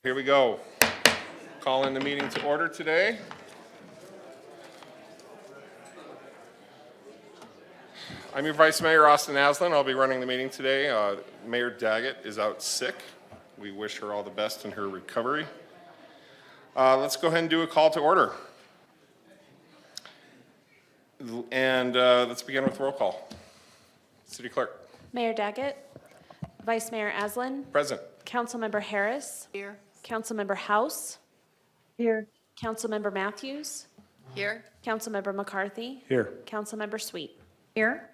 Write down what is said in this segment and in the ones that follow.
Here we go. Calling the meeting to order today. I'm your Vice Mayor, Austin Aslan. I'll be running the meeting today. Mayor Daggett is out sick. We wish her all the best in her recovery. Let's go ahead and do a call to order. And let's begin with roll call. City Clerk. Mayor Daggett. Vice Mayor Aslan. Present. Councilmember Harris. Here. Councilmember House. Here. Councilmember Matthews. Here. Councilmember McCarthy. Here. Councilmember Sweet. Here.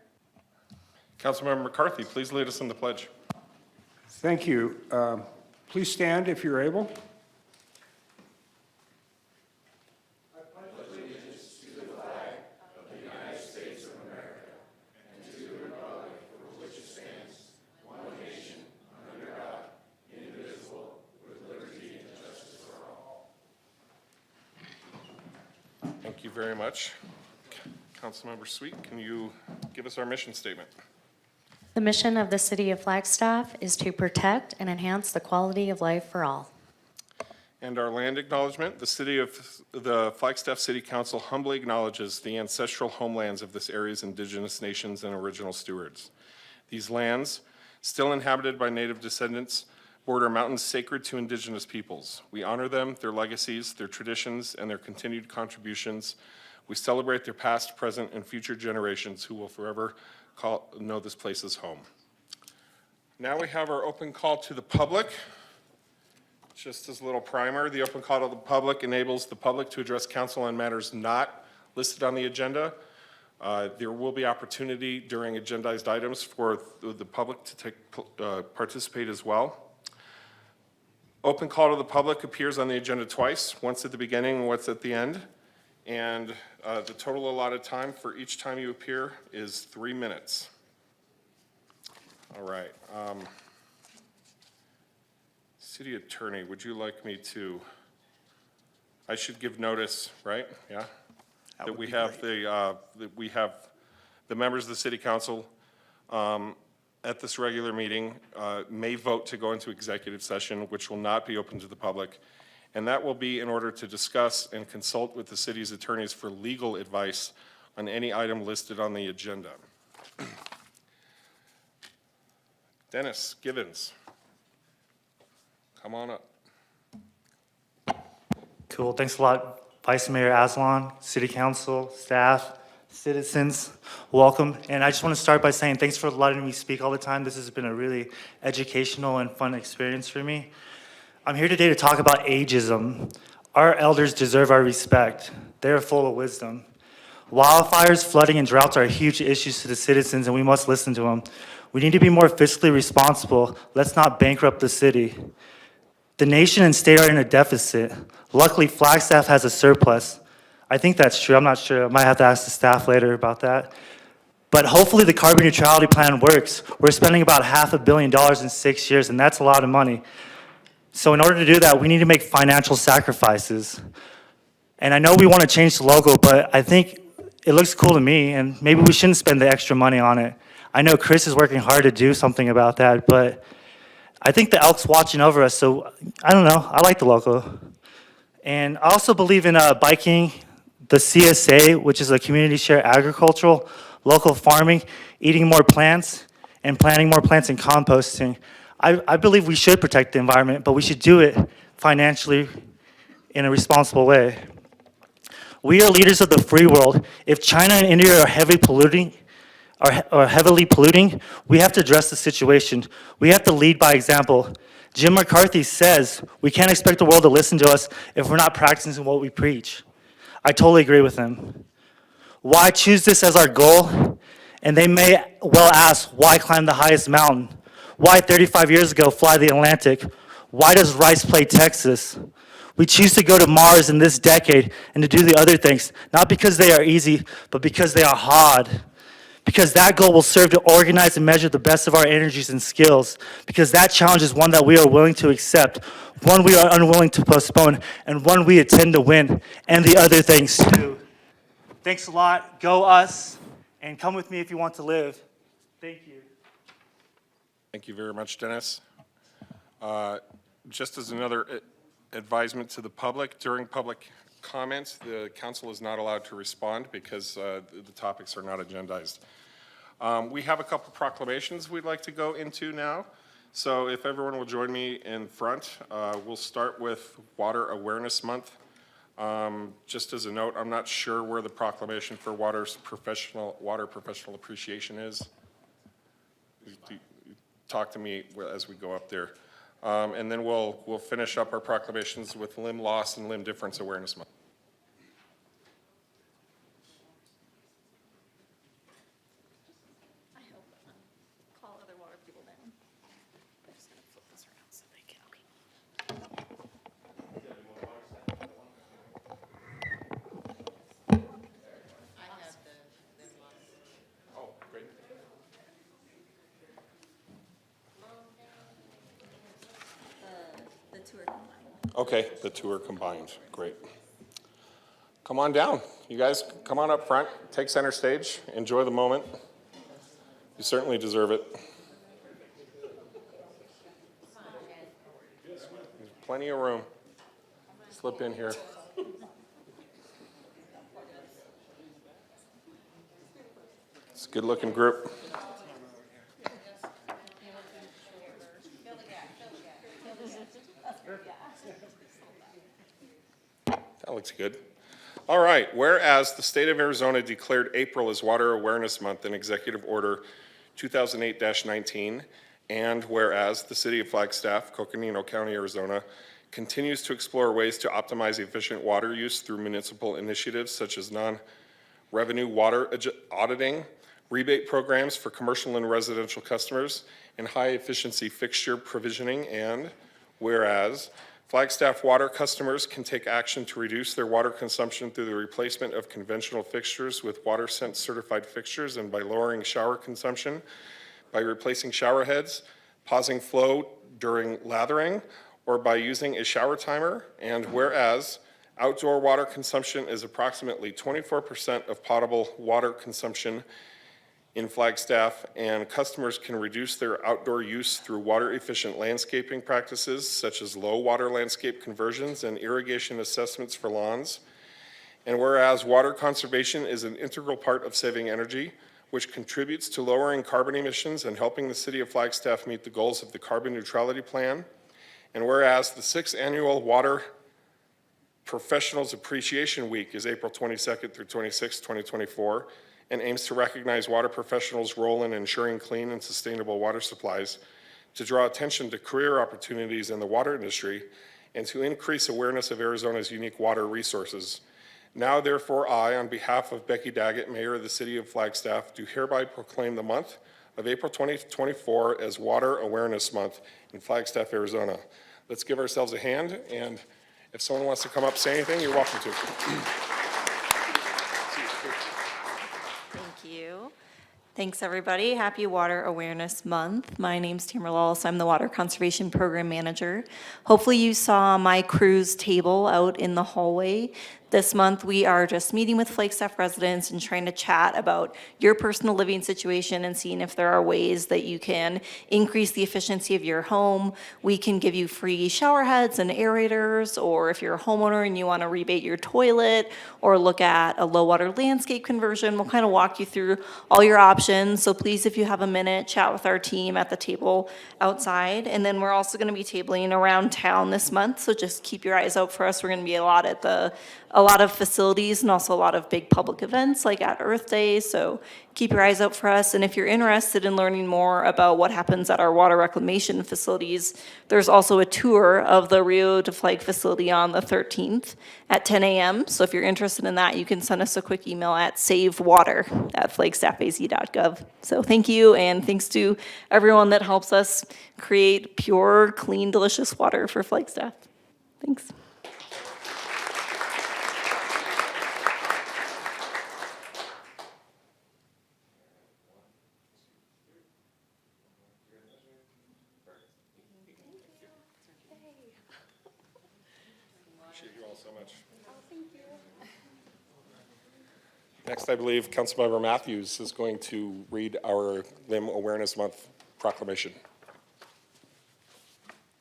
Councilmember McCarthy, please lead us in the pledge. Thank you. Please stand if you're able. Thank you very much. Councilmember Sweet, can you give us our mission statement? The mission of the City of Flagstaff is to protect and enhance the quality of life for all. And our land acknowledgement, the Flagstaff City Council humbly acknowledges the ancestral homelands of this area's indigenous nations and original stewards. These lands, still inhabited by native descendants, border mountains sacred to indigenous peoples. We honor them, their legacies, their traditions, and their continued contributions. We celebrate their past, present, and future generations who will forever know this place as home. Now we have our open call to the public. Just as a little primer, the open call to the public enables the public to address council on matters not listed on the agenda. There will be opportunity during agendized items for the public to participate as well. Open call to the public appears on the agenda twice, once at the beginning and once at the end. And the total allotted time for each time you appear is 3 minutes. All right. City Attorney, would you like me to, I should give notice, right? Yeah? That we have the members of the City Council at this regular meeting may vote to go into executive session, which will not be open to the public. And that will be in order to discuss and consult with the city's attorneys for legal advice on any item listed on the agenda. Dennis Givens, come on up. Cool, thanks a lot, Vice Mayor Aslan, City Council, staff, citizens, welcome. And I just want to start by saying thanks for letting me speak all the time. This has been a really educational and fun experience for me. I'm here today to talk about ageism. Our elders deserve our respect. They are full of wisdom. Wildfires, flooding, and droughts are huge issues to the citizens, and we must listen to them. We need to be more fiscally responsible. Let's not bankrupt the city. The nation and state are in a deficit. Luckily, Flagstaff has a surplus. I think that's true. I'm not sure. I might have to ask the staff later about that. But hopefully the carbon neutrality plan works. We're spending about $500 million in 6 years, and that's a lot of money. So in order to do that, we need to make financial sacrifices. And I know we want to change the logo, but I think it looks cool to me, and maybe we shouldn't spend the extra money on it. I know Chris is working hard to do something about that, but I think the elk's watching over us, so I don't know. I like the logo. And I also believe in biking, the CSA, which is a community share agricultural, local farming, eating more plants, and planting more plants and composting. I believe we should protect the environment, but we should do it financially in a responsible way. We are leaders of the free world. If China and India are heavily polluting, we have to address the situation. We have to lead by example. Jim McCarthy says we can't expect the world to listen to us if we're not practicing what we preach. I totally agree with him. Why choose this as our goal? And they may well ask, why climb the highest mountain? Why 35 years ago fly the Atlantic? Why does Rice play Texas? We choose to go to Mars in this decade and to do the other things, not because they are easy, but because they are hard. Because that goal will serve to organize and measure the best of our energies and skills. Because that challenge is one that we are willing to accept, one we are unwilling to postpone, and one we intend to win, and the other things too. Thanks a lot. Go us, and come with me if you want to live. Thank you. Thank you very much, Dennis. Just as another advisement to the public. During public comment, the council is not allowed to respond because the topics are not agendized. We have a couple proclamations we'd like to go into now. So if everyone will join me in front, we'll start with Water Awareness Month. Just as a note, I'm not sure where the proclamation for water professional appreciation is. Talk to me as we go up there. And then we'll finish up our proclamations with Limb Loss and Limb Difference Awareness Month. Call other water people down. I'm just gonna flip this around so they can, okay. Oh, great. The two are combined. Okay, the two are combined. Great. Come on down. You guys, come on up front. Take center stage. Enjoy the moment. You certainly deserve it. There's plenty of room. Slip in here. It's a good-looking group. That looks good. All right, whereas the state of Arizona declared April as Water Awareness Month in Executive Order 2008-19, and whereas the city of Flagstaff, Coconino County, Arizona, continues to explore ways to optimize efficient water use through municipal initiatives such as non-revenue water auditing, rebate programs for commercial and residential customers, and high-efficiency fixture provisioning, and whereas Flagstaff water customers can take action to reduce their water consumption through the replacement of conventional fixtures with WaterSense certified fixtures and by lowering shower consumption, by replacing shower heads, pausing flow during lathering, or by using a shower timer. And whereas outdoor water consumption is approximately 24% of potable water consumption in Flagstaff, and customers can reduce their outdoor use through water-efficient landscaping practices such as low-water landscape conversions and irrigation assessments for lawns. And whereas water conservation is an integral part of saving energy, which contributes to lowering carbon emissions and helping the city of Flagstaff meet the goals of the Carbon Neutrality Plan. And whereas the 6th Annual Water Professionals Appreciation Week is April 22nd through 26th, 2024, and aims to recognize water professionals' role in ensuring clean and sustainable water supplies, to draw attention to career opportunities in the water industry, and to increase awareness of Arizona's unique water resources. Now, therefore, I, on behalf of Becky Daggett, Mayor of the City of Flagstaff, do hereby proclaim the month of April 2024 as Water Awareness Month in Flagstaff, Arizona. Let's give ourselves a hand, and if someone wants to come up and say anything, you're welcome to. Thank you. Thanks, everybody. Happy Water Awareness Month. My name's Tamara Lawless. I'm the Water Conservation Program Manager. Hopefully you saw my crew's table out in the hallway. This month, we are just meeting with Flagstaff residents and trying to chat about your personal living situation and seeing if there are ways that you can increase the efficiency of your home. We can give you free shower heads and aerators, or if you're a homeowner and you want to rebate your toilet or look at a low water landscape conversion, we'll kind of walk you through all your options. So please, if you have a minute, chat with our team at the table outside. And then we're also going to be tabling around town this month, so just keep your eyes out for us. We're going to be a lot of facilities and also a lot of big public events like at Earth Day, so keep your eyes out for us. And if you're interested in learning more about what happens at our water reclamation facilities, there's also a tour of the Rio de Flag facility on the 13th at 10 a.m. So if you're interested in that, you can send us a quick email at savewater@flagstaffaz.gov. So thank you, and thanks to everyone that helps us create pure, clean, delicious water for Flagstaff. Thanks. Appreciate you all so much. Next, I believe Councilmember Matthews is going to read our Limb Awareness Month proclamation.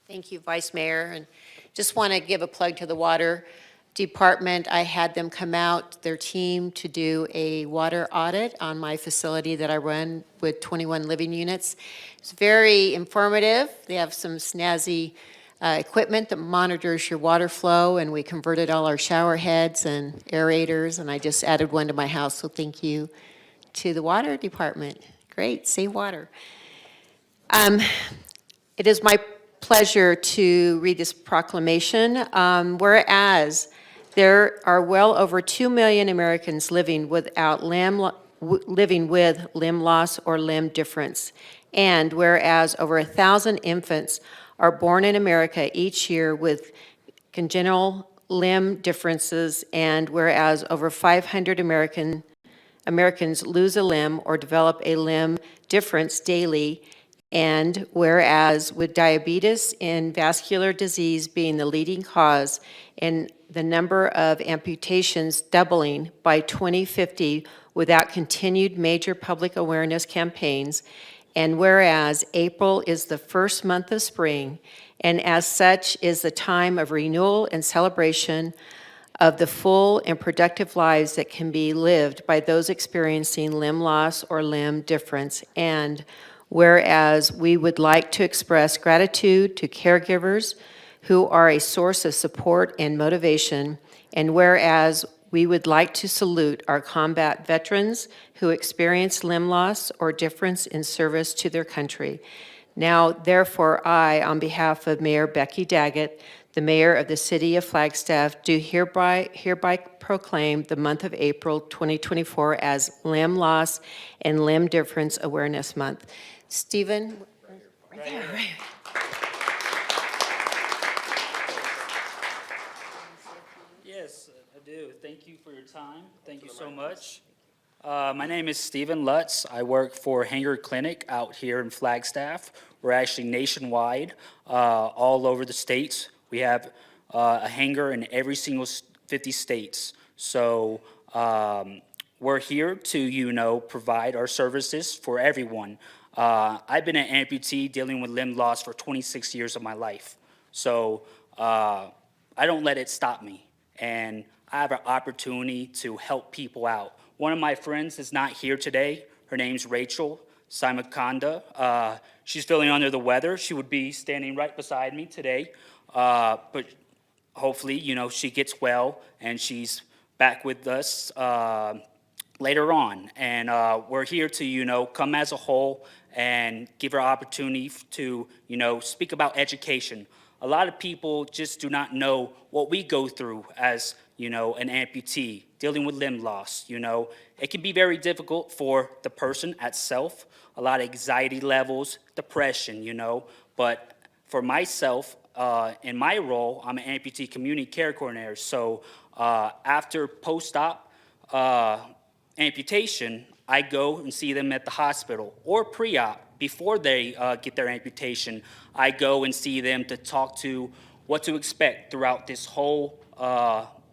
Thank you, Vice Mayor. And just want to give a plug to the Water Department. I had them come out, their team, to do a water audit on my facility that I run with 21 living units. It's very informative. They have some snazzy equipment that monitors your water flow, and we converted all our shower heads and aerators, and I just added one to my house, so thank you to the Water Department. Great, save water. It is my pleasure to read this proclamation. Whereas there are well over 2 million Americans living with limb loss or limb difference. And whereas over 1,000 infants are born in America each year with congenital limb differences, and whereas over 500 Americans lose a limb or develop a limb difference daily, and whereas with diabetes and vascular disease being the leading cause and the number of amputations doubling by 2050 without continued major public awareness campaigns, and whereas April is the first month of spring, and as such is the time of renewal and celebration of the full and productive lives that can be lived by those experiencing limb loss or limb difference. And whereas we would like to express gratitude to caregivers who are a source of support and motivation, and whereas we would like to salute our combat veterans who experience limb loss or difference in service to their country. Now, therefore, I, on behalf of Mayor Becky Daggett, the mayor of the city of Flagstaff, do hereby proclaim the month of April 2024 as Limb Loss and Limb Difference Awareness Month. Stephen? Right there, right. Yes, I do. Thank you for your time. Thank you so much. My name is Stephen Lutz. I work for Hanger Clinic out here in Flagstaff. We're actually nationwide, all over the states. We have a hanger in every single 50 states. So we're here to, provide our services for everyone. I've been an amputee dealing with limb loss for 26 years of my life. So I don't let it stop me. And I have an opportunity to help people out. One of my friends is not here today. Her name's Rachel Simakanda. She's feeling under the weather. She would be standing right beside me today. But hopefully, she gets well and she's back with us later on. And we're here to, come as a whole and give her opportunity to, speak about education. A lot of people just do not know what we go through as, an amputee, dealing with limb loss, It can be very difficult for the person itself, a lot of anxiety levels, depression, But for myself, in my role, I'm an amputee community care coordinator. So after post-op amputation, I go and see them at the hospital, or pre-op, before they get their amputation. I go and see them to talk to what to expect throughout this whole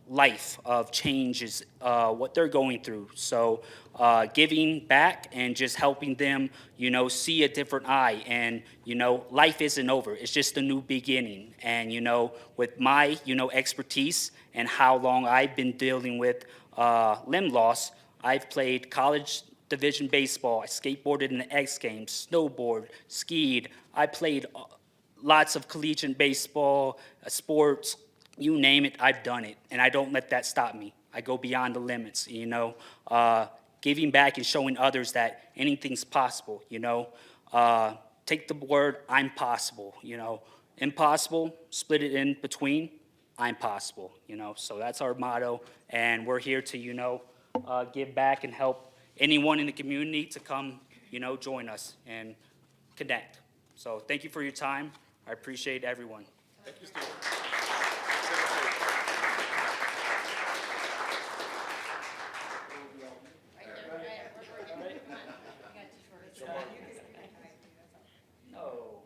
life of changes, what they're going through. So giving back and just helping them, see a different eye. And, life isn't over. It's just a new beginning. And, with my, expertise and how long I've been dealing with limb loss, I've played college division baseball. I skateboarded in the X Games, snowboard, skied. I played lots of collegiate baseball, sports, you name it, I've done it. And I don't let that stop me. I go beyond the limits, giving back and showing others that anything's possible, Take the word, I'm possible, Impossible, split it in between, I'm possible, So that's our motto. And we're here to, give back and help anyone in the community to come, join us and connect. So thank you for your time. I appreciate everyone. Thank you, Stephen. No.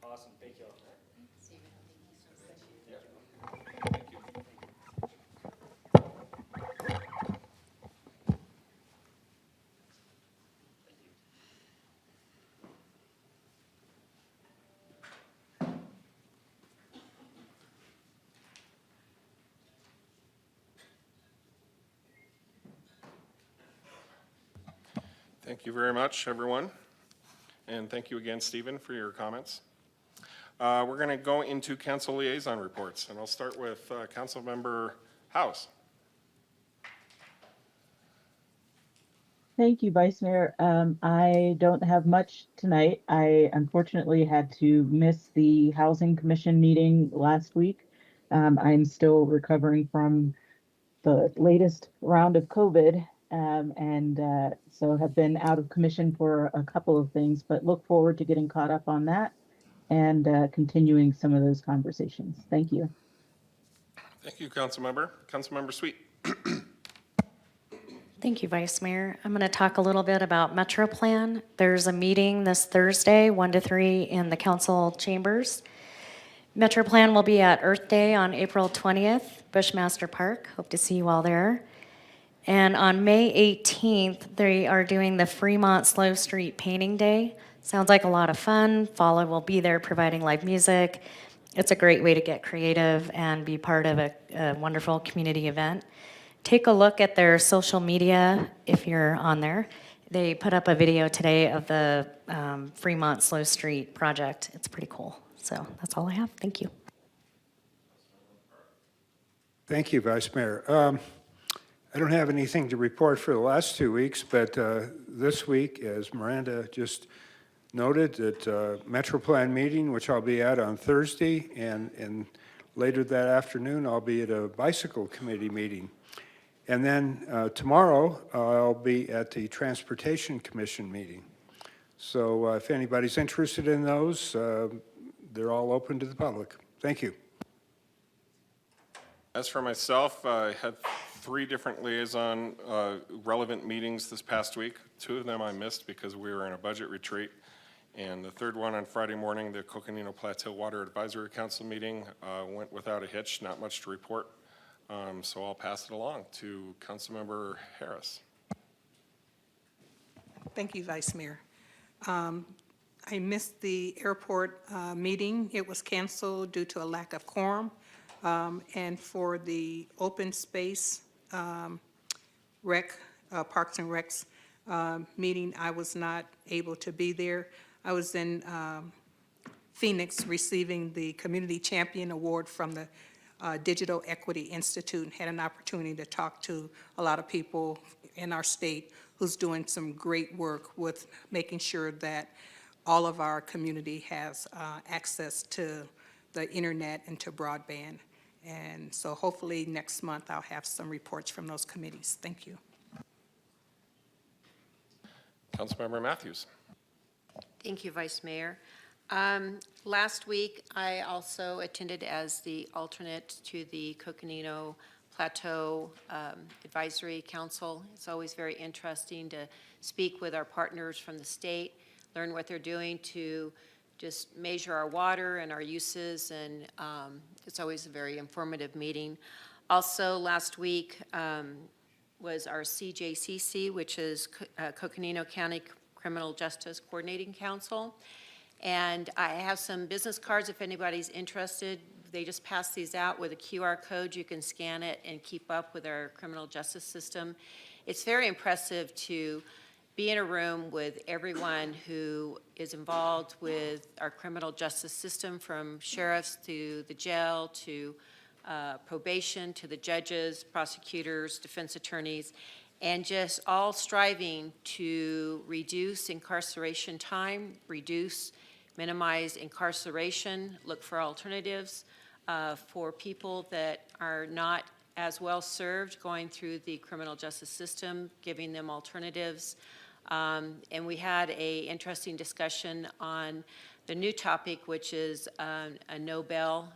Awesome, thank you all. Thank you very much, everyone. And thank you again, Stephen, for your comments. We're going to go into council liaison reports, and I'll start with Councilmember House. Thank you, Vice Mayor. I don't have much tonight. I unfortunately had to miss the Housing Commission meeting last week. I'm still recovering from the latest round of COVID, and so have been out of commission for a couple of things, but look forward to getting caught up on that and continuing some of those conversations. Thank you. Thank you, Councilmember. Councilmember Sweet. Thank you, Vice Mayor. I'm going to talk a little bit about Metro Plan. There's a meeting this Thursday, 1 to 3, in the council chambers. Metro Plan will be at Earth Day on April 20th, Bushmaster Park. Hope to see you all there. And on May 18th, they are doing the Fremont Slow Street Painting Day. Sounds like a lot of fun. Follow will be there providing live music. It's a great way to get creative and be part of a wonderful community event. Take a look at their social media if you're on there. They put up a video today of the Fremont Slow Street project. It's pretty cool. So that's all I have. Thank you. Thank you, Vice Mayor. I don't have anything to report for the last 2 weeks, but this week, as Miranda just noted, at Metro Plan meeting, which I'll be at on Thursday, and later that afternoon, I'll be at a bicycle committee meeting. And then tomorrow, I'll be at the Transportation Commission meeting. So if anybody's interested in those, they're all open to the public. Thank you. As for myself, I had 3 different liaison relevant meetings this past week. 2 of them I missed because we were in a budget retreat. And the third one on Friday morning, the Coconino Plateau Water Advisory Council meeting, went without a hitch, not much to report. So I'll pass it along to Councilmember Harris. Thank you, Vice Mayor. I missed the airport meeting. It was canceled due to a lack of quorum. And for the open space Parks and Recs meeting, I was not able to be there. I was in Phoenix receiving the Community Champion Award from the Digital Equity Institute, and had an opportunity to talk to a lot of people in our state who's doing some great work with making sure that all of our community has access to the internet and to broadband. And so hopefully next month I'll have some reports from those committees. Thank you. Councilmember Matthews. Thank you, Vice Mayor. Last week, I also attended as the alternate to the Coconino Plateau Advisory Council. It's always very interesting to speak with our partners from the state, learn what they're doing to just measure our water and our uses, and it's always a very informative meeting. Also, last week was our CJCC, which is Coconino County Criminal Justice Coordinating Council. And I have some business cards if anybody's interested. They just pass these out with a QR code. You can scan it and keep up with our criminal justice system. It's very impressive to be in a room with everyone who is involved with our criminal justice system, from sheriffs to the jail to probation to the judges, prosecutors, defense attorneys, and just all striving to reduce incarceration time, minimize incarceration, look for alternatives for people that are not as well served going through the criminal justice system, giving them alternatives. And we had an interesting discussion on the new topic, which is a no-bail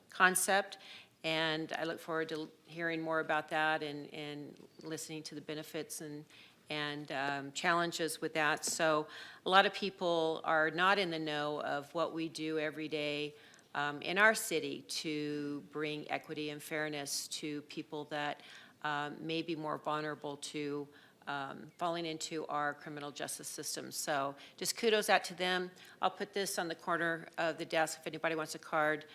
concept. And I look forward to hearing more about that and listening to the benefits and challenges with that. So a lot of people are not in the know of what we do every day in our city to bring equity and fairness to people that may be more vulnerable to falling into our criminal justice system. So just kudos out to them. I'll put this on the corner of the desk. If anybody wants a card,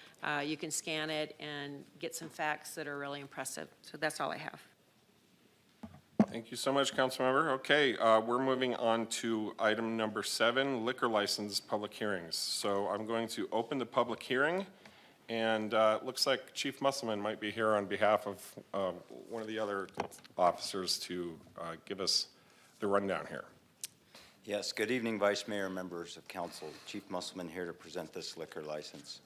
you can scan it and get some facts that are really impressive. So that's all I have. Thank you so much, Councilmember. Okay, we're moving on to item number 7, liquor license public hearings. So I'm going to open the public hearing, and it looks like Chief Musselman might be here on behalf of one of the other officers to give us the rundown here. Yes, good evening, Vice Mayor, members of council. Chief Musselman here to present this liquor license.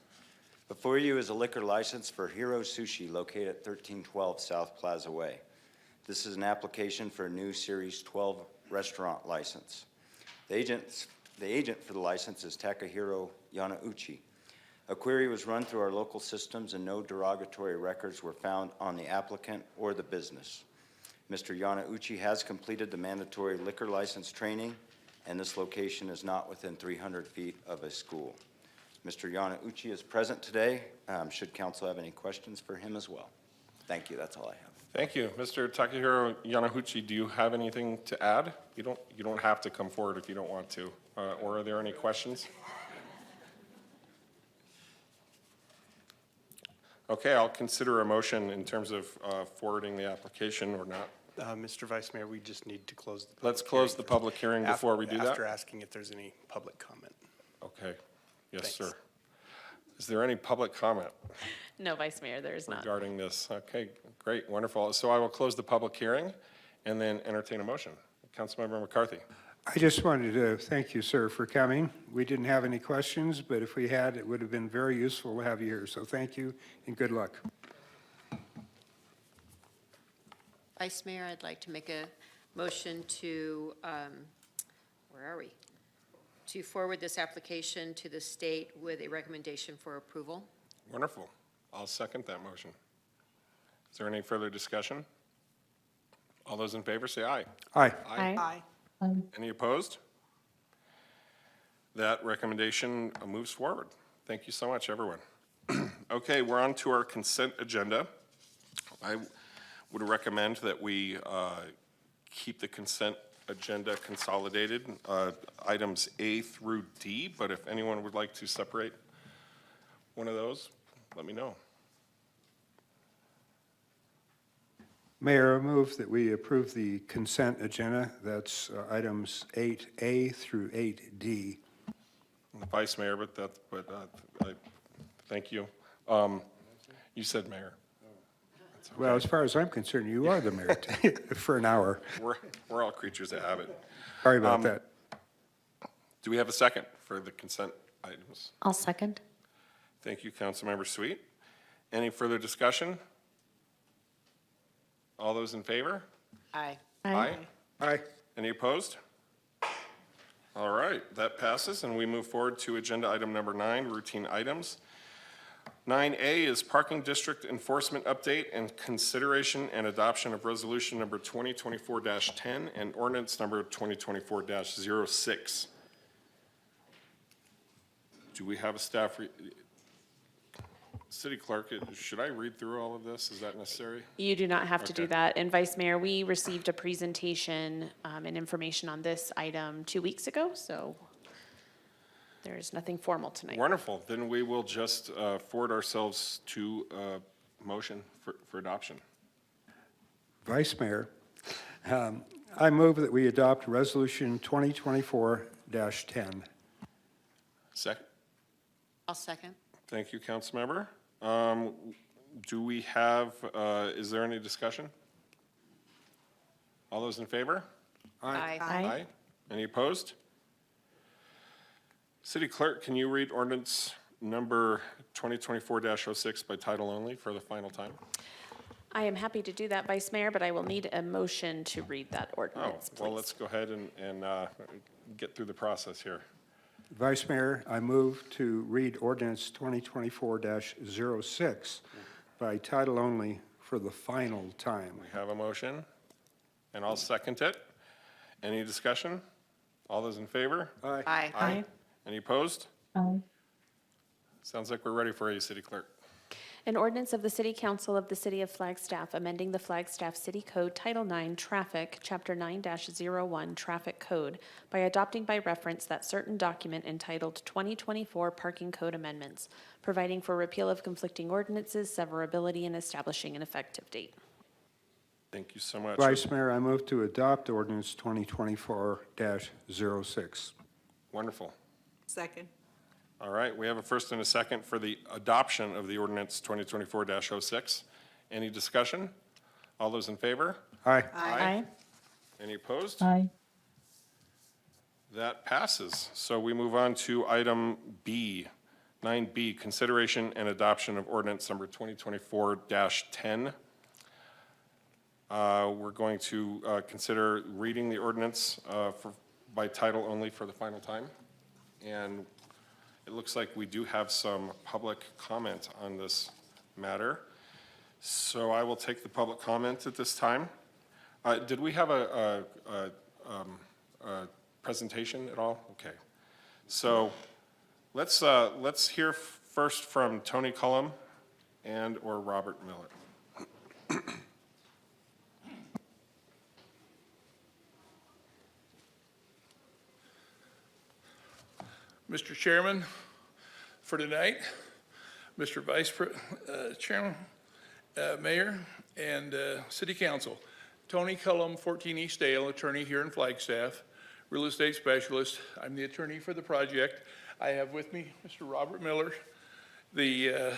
Before you is a liquor license for Hero Sushi located at 1312 South Plaza Way. This is an application for a new Series 12 restaurant license. The agent for the license is Takahiro Yanauchi. A query was run through our local systems and no derogatory records were found on the applicant or the business. Mr. Yanauchi has completed the mandatory liquor license training, and this location is not within 300 feet of a school. Mr. Yanauchi is present today. Should council have any questions for him as well? Thank you, that's all I have. Thank you. Mr. Takahiro Yanauchi, do you have anything to add? You don't have to come forward if you don't want to. Or are there any questions? Okay, I'll consider a motion in terms of forwarding the application or not. Mr. Vice Mayor, we just need to close the public Let's close hearing the public hearing before we do that. After asking if there's any public comment. Okay. Yes, Thanks. sir. Is there any public comment No, Vice Mayor, there is not. regarding this? Okay, great, wonderful. So I will close the public hearing and then entertain a motion. Councilmember McCarthy. I just wanted to thank you, sir, for coming. We didn't have any questions, but if we had, it would have been very useful to have you here. So thank you and good luck. Vice Mayor, I'd like to make a motion to, where are we? To forward this application to the state with a recommendation for approval. Wonderful. I'll second that motion. Is there any further discussion? All those in favor say aye. Aye. Aye. Any opposed? That recommendation moves forward. Thank you so much, everyone. Okay, we're on to our consent agenda. I would recommend that we keep the consent agenda consolidated, items A through D, but if anyone would like to separate one of those, let me know. Mayor, I move that we approve the consent agenda. That's items 8A through 8D. Vice Mayor, thank you. You said Mayor. Well, as far as I'm concerned, you are the mayor for an hour. We're all creatures of habit. Sorry about that. Do we have a second for the consent items? I'll second. Thank you, Councilmember Sweet. Any further discussion? All those in favor? Aye. Aye. Aye. Any opposed? All right, that passes, and we move forward to agenda item number 9, routine items. 9A is Parking District Enforcement Update and consideration and adoption of resolution number 2024-10 and ordinance number 2024-06. Do we have a staff? City Clerk, should I read through all of this? Is that necessary? You do not have to do Okay. that. And Vice Mayor, we received a presentation and information on this item 2 weeks ago, so there is nothing formal tonight. Wonderful. Then we will just forward ourselves to motion for adoption. Vice Mayor, I move that we adopt Resolution 2024-10. Second. I'll second. Thank you, Councilmember. Do we have, is there any discussion? All those in favor? Aye. Aye. Any opposed? City Clerk, can you read ordinance number 2024-06 by title only for the final time? I am happy to do that, Vice Mayor, but I will need a motion to read that Oh, ordinance, please. well, let's go ahead and get through the process here. Vice Mayor, I move to read ordinance 2024-06 by title only for the final time. We have a motion, and I'll second it. Any discussion? All those in favor? Aye. Aye. Any opposed? Aye. Sounds like we're ready for you, City Clerk. An ordinance of the City Council of the City of Flagstaff amending the Flagstaff City Code Title 9 Traffic, Chapter 9-01 Traffic Code by adopting by reference that certain document entitled 2024 Parking Code Amendments, providing for repeal of conflicting ordinances, severability, and establishing an effective date. Thank you so much. Vice Mayor, I move to adopt ordinance 2024-06. Wonderful. Second. All right, we have a first and a second for the adoption of the ordinance 2024-06. Any discussion? All those in favor? Aye. Aye. Any opposed? Aye. That passes. So we move on to item B, 9B, consideration and adoption of ordinance number 2024-10. We're going to consider reading the ordinance by title only for the final time. And it looks like we do have some public comment on this matter. So I will take the public comment at this time. Did we have a presentation at all? Okay. So let's hear first from Tony Cullum and/or Robert Miller. Mr. Chairman, for tonight, Mr. Chairman, Mayor, and City Council. Tony Cullum, 14 East Dale, attorney here in Flagstaff, real estate specialist. I'm the attorney for the project. I have with me Mr. Robert Miller, the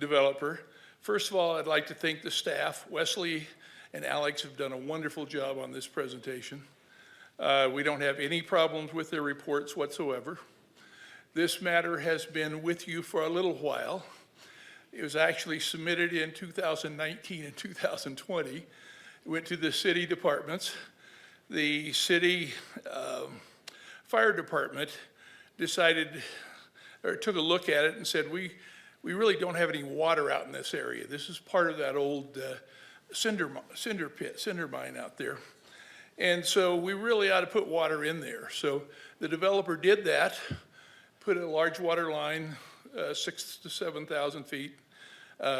developer. First of all, I'd like to thank the staff. Wesley and Alex have done a wonderful job on this presentation. We don't have any problems with their reports whatsoever. This matter has been with you for a little while. It was actually submitted in 2019 and 2020. It went to the city departments. The city fire department decided, or took a look at it and said, we really don't have any water out in this area. This is part of that old cinder mine out there. And so we really ought to put water in there. So the developer did that, put a large water line, 6,000 to 7,000 feet,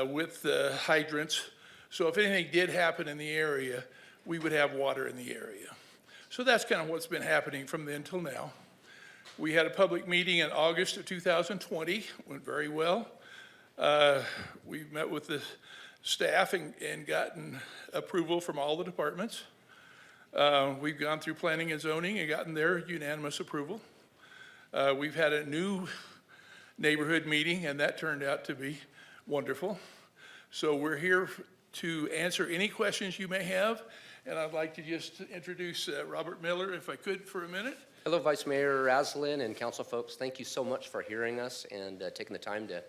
with hydrants. So if anything did happen in the area, we would have water in the area. So that's kind of what's been happening from then till now. We had a public meeting in August of 2020, went very well. We met with the staff and gotten approval from all the departments. We've gone through planning and zoning and gotten their unanimous approval. We've had a new neighborhood meeting, and that turned out to be wonderful. So we're here to answer any questions you may have, and I'd like to just introduce Robert Miller, if I could, for a minute. Hello, Vice Mayor Aslan and council folks. Thank you so much for hearing us and taking the time to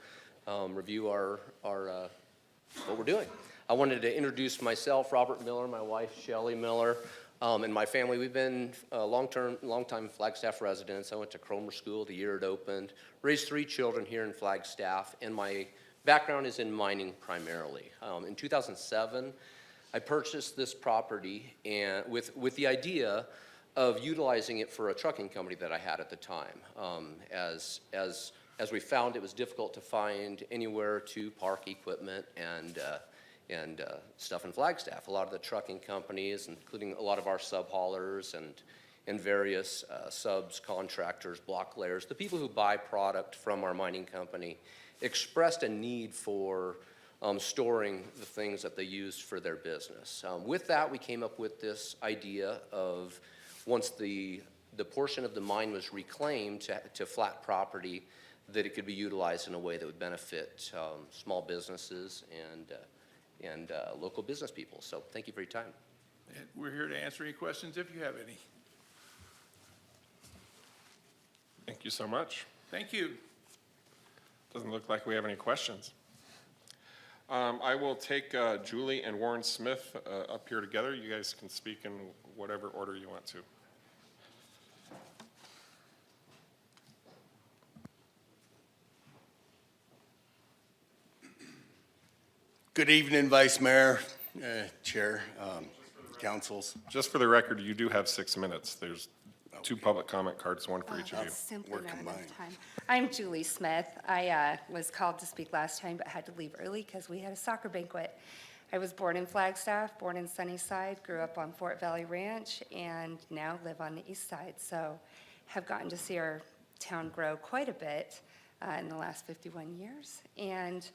review our what we're doing. I wanted to introduce myself, Robert Miller, my wife, Shelley Miller, and my family. We've been long-time Flagstaff residents. I went to Cromer School the year it opened, raised 3 children here in Flagstaff, and my background is in mining primarily. In 2007, I purchased this property and with the idea of utilizing it for a trucking company that I had at the time. As we found, it was difficult to find anywhere to park equipment and stuff in Flagstaff. A lot of the trucking companies, including a lot of our sub-haulers and various subs, contractors, block layers, the people who buy product from our mining company expressed a need for storing the things that they used for their business. With that, we came up with this idea of once the portion of the mine was reclaimed to flat property, that it could be utilized in a way that would benefit small businesses and local business people. So thank you for your time. And we're here to answer any questions if you have any. Thank you so much. Thank you. Doesn't look like we have any questions. I will take Julie and Warren Smith up here together. You guys can speak in whatever order you want to. Good evening, Vice Mayor, Chair, councils. Just for the record, you do have 6 minutes. There's 2 public comment cards, one for each of you. Simply We're not enough combined. time. I'm Julie Smith. I was called to speak last time, but had to leave early because we had a soccer banquet. I was born in Flagstaff, born in Sunnyside, grew up on Fort Valley Ranch, and now live on the east side. So have gotten to see our town grow quite a bit in the last 51 years. And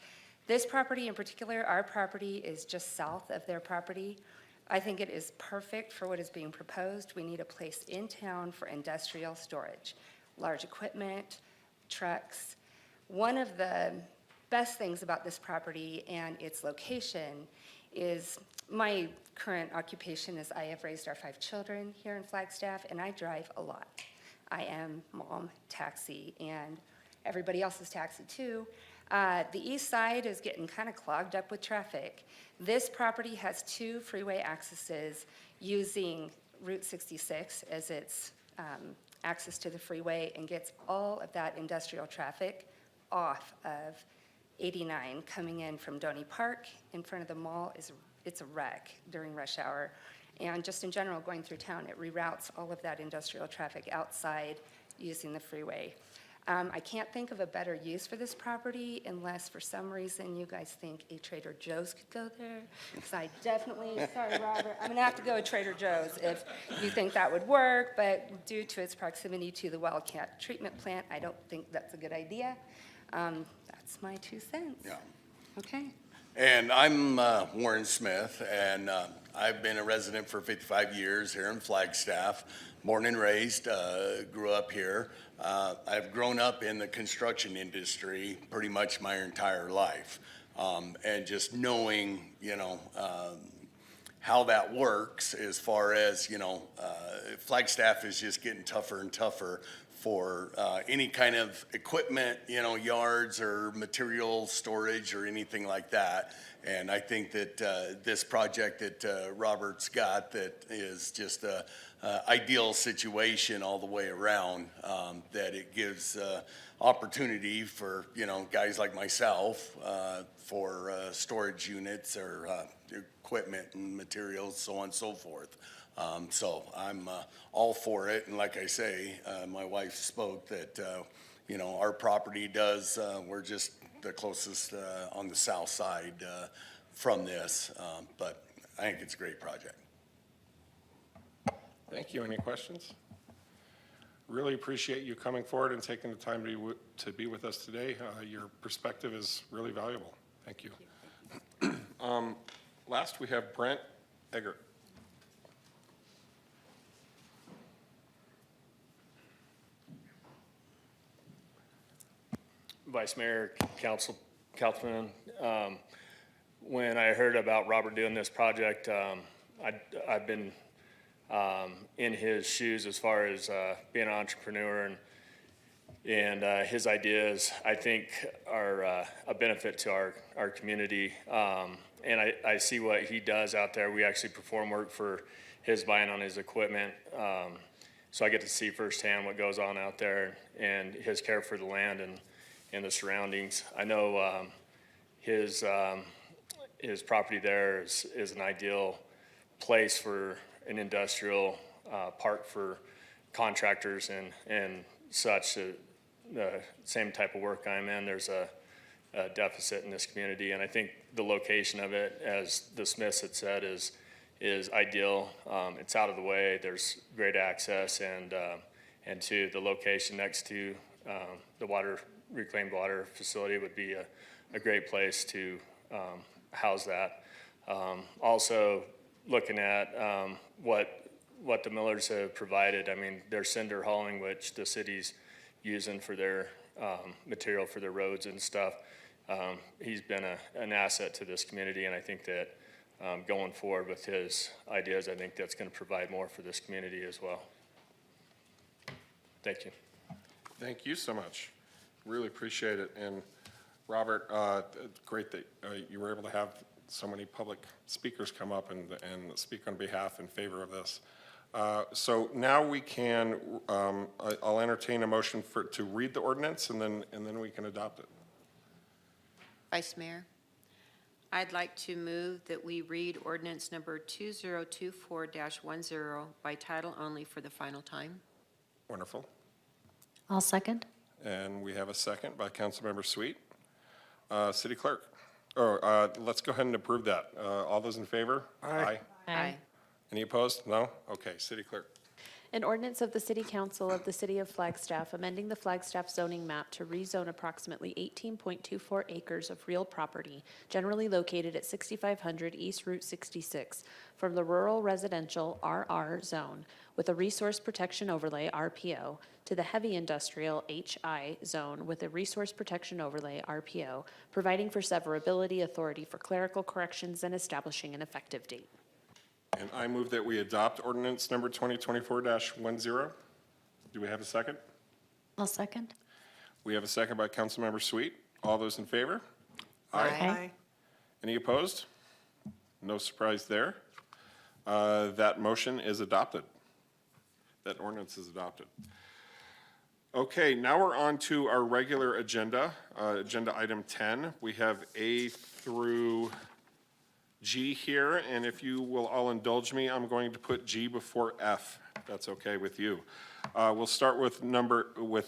This property in particular, our property is just south of their property. I think it is perfect for what is being proposed. We need a place in town for industrial storage, large equipment, trucks. One of the best things about this property and its location is my current occupation is I have raised our 5 children here in Flagstaff, and I drive a lot. I am mom, taxi, and everybody else is taxi too. The east side is getting kind of clogged up with traffic. This property has 2 freeway accesses using Route 66 as its access to the freeway, and gets all of that industrial traffic off of 89 coming in from Donny Park. In front of the mall it's a wreck during rush hour. And just in general, going through town, it reroutes all of that industrial traffic outside using the freeway. I can't think of a better use for this property unless for some reason you guys think a Trader Joe's could go there. Because I definitely, sorry Robert, I'm gonna have to go with Trader Joe's if you think that would work, but due to its proximity to the Wildcat treatment plant, I don't think that's a good idea. That's my 2 cents. Yeah. Okay. And I'm Warren Smith, and I've been a resident for 55 years here in Flagstaff, born and raised, grew up here. I've grown up in the construction industry pretty much my entire life. And just knowing, how that works as far as, Flagstaff is just getting tougher and tougher for any kind of equipment, yards or material storage or anything like that. And I think that this project that Robert's got that is just a ideal situation all the way around, that it gives opportunity for, guys like myself for storage units or equipment and materials, so on and so forth. So I'm all for it, and like I say, my wife spoke that, our property does, we're just the closest on the south side from this, but I think it's a great project. Thank you. Any questions? Really appreciate you coming forward and taking the time to be with us today. Your perspective is really valuable. Thank you. Last, we have Brent Eggert. Vice Mayor, Councilman, when I heard about Robert doing this project, I've been in his shoes as far as being an entrepreneur, and his ideas, I think, are a benefit to our community. And I see what he does out there. We actually perform work for his buying on his equipment. So I get to see firsthand what goes on out there and his care for the land and the surroundings. I know his property there is an ideal place for an industrial park for contractors and such. The same type of work I'm in, there's a deficit in this community, and I think the location of it, as the Smiths had said, is ideal. It's out of the way. There's great access, and to the location next to the reclaimed water facility would be a great place to house that. Also, looking at what the Millers have provided, I mean, their cinder hauling, which the city's using for their material for their roads and stuff. He's been an asset to this community, and I think that going forward with his ideas, I think that's going to provide more for this community as well. Thank you. Thank you so much. Really appreciate it. And Robert, great that you were able to have so many public speakers come up and speak on behalf in favor of this. So now we can, I'll entertain a motion to read the ordinance, and then we can adopt it. Vice Mayor, I'd like to move that we read ordinance number 2024-10 by title only for the final time. Wonderful. I'll second. And we have a second by Councilmember Sweet. City Clerk, let's go ahead and approve that. All those in favor? Aye. Aye. Any opposed? No? Okay, City Clerk. An ordinance of the City Council of the City of Flagstaff amending the Flagstaff zoning map to rezone approximately 18.24 acres of real property generally located at 6500 East Route 66 from the rural residential RR zone with a resource protection overlay RPO to the heavy industrial HI zone with a resource protection overlay RPO, providing for severability, authority for clerical corrections, and establishing an effective date. And I move that we adopt ordinance number 2024-10. Do we have a second? I'll second. We have a second by Councilmember Sweet. All those in favor? Aye. Any opposed? No surprise there. That motion is adopted. That ordinance is adopted. Okay, now we're on to our regular agenda, agenda item 10. We have A through G here, and if you will all indulge me, I'm going to put G before F, if that's okay with you. We'll start with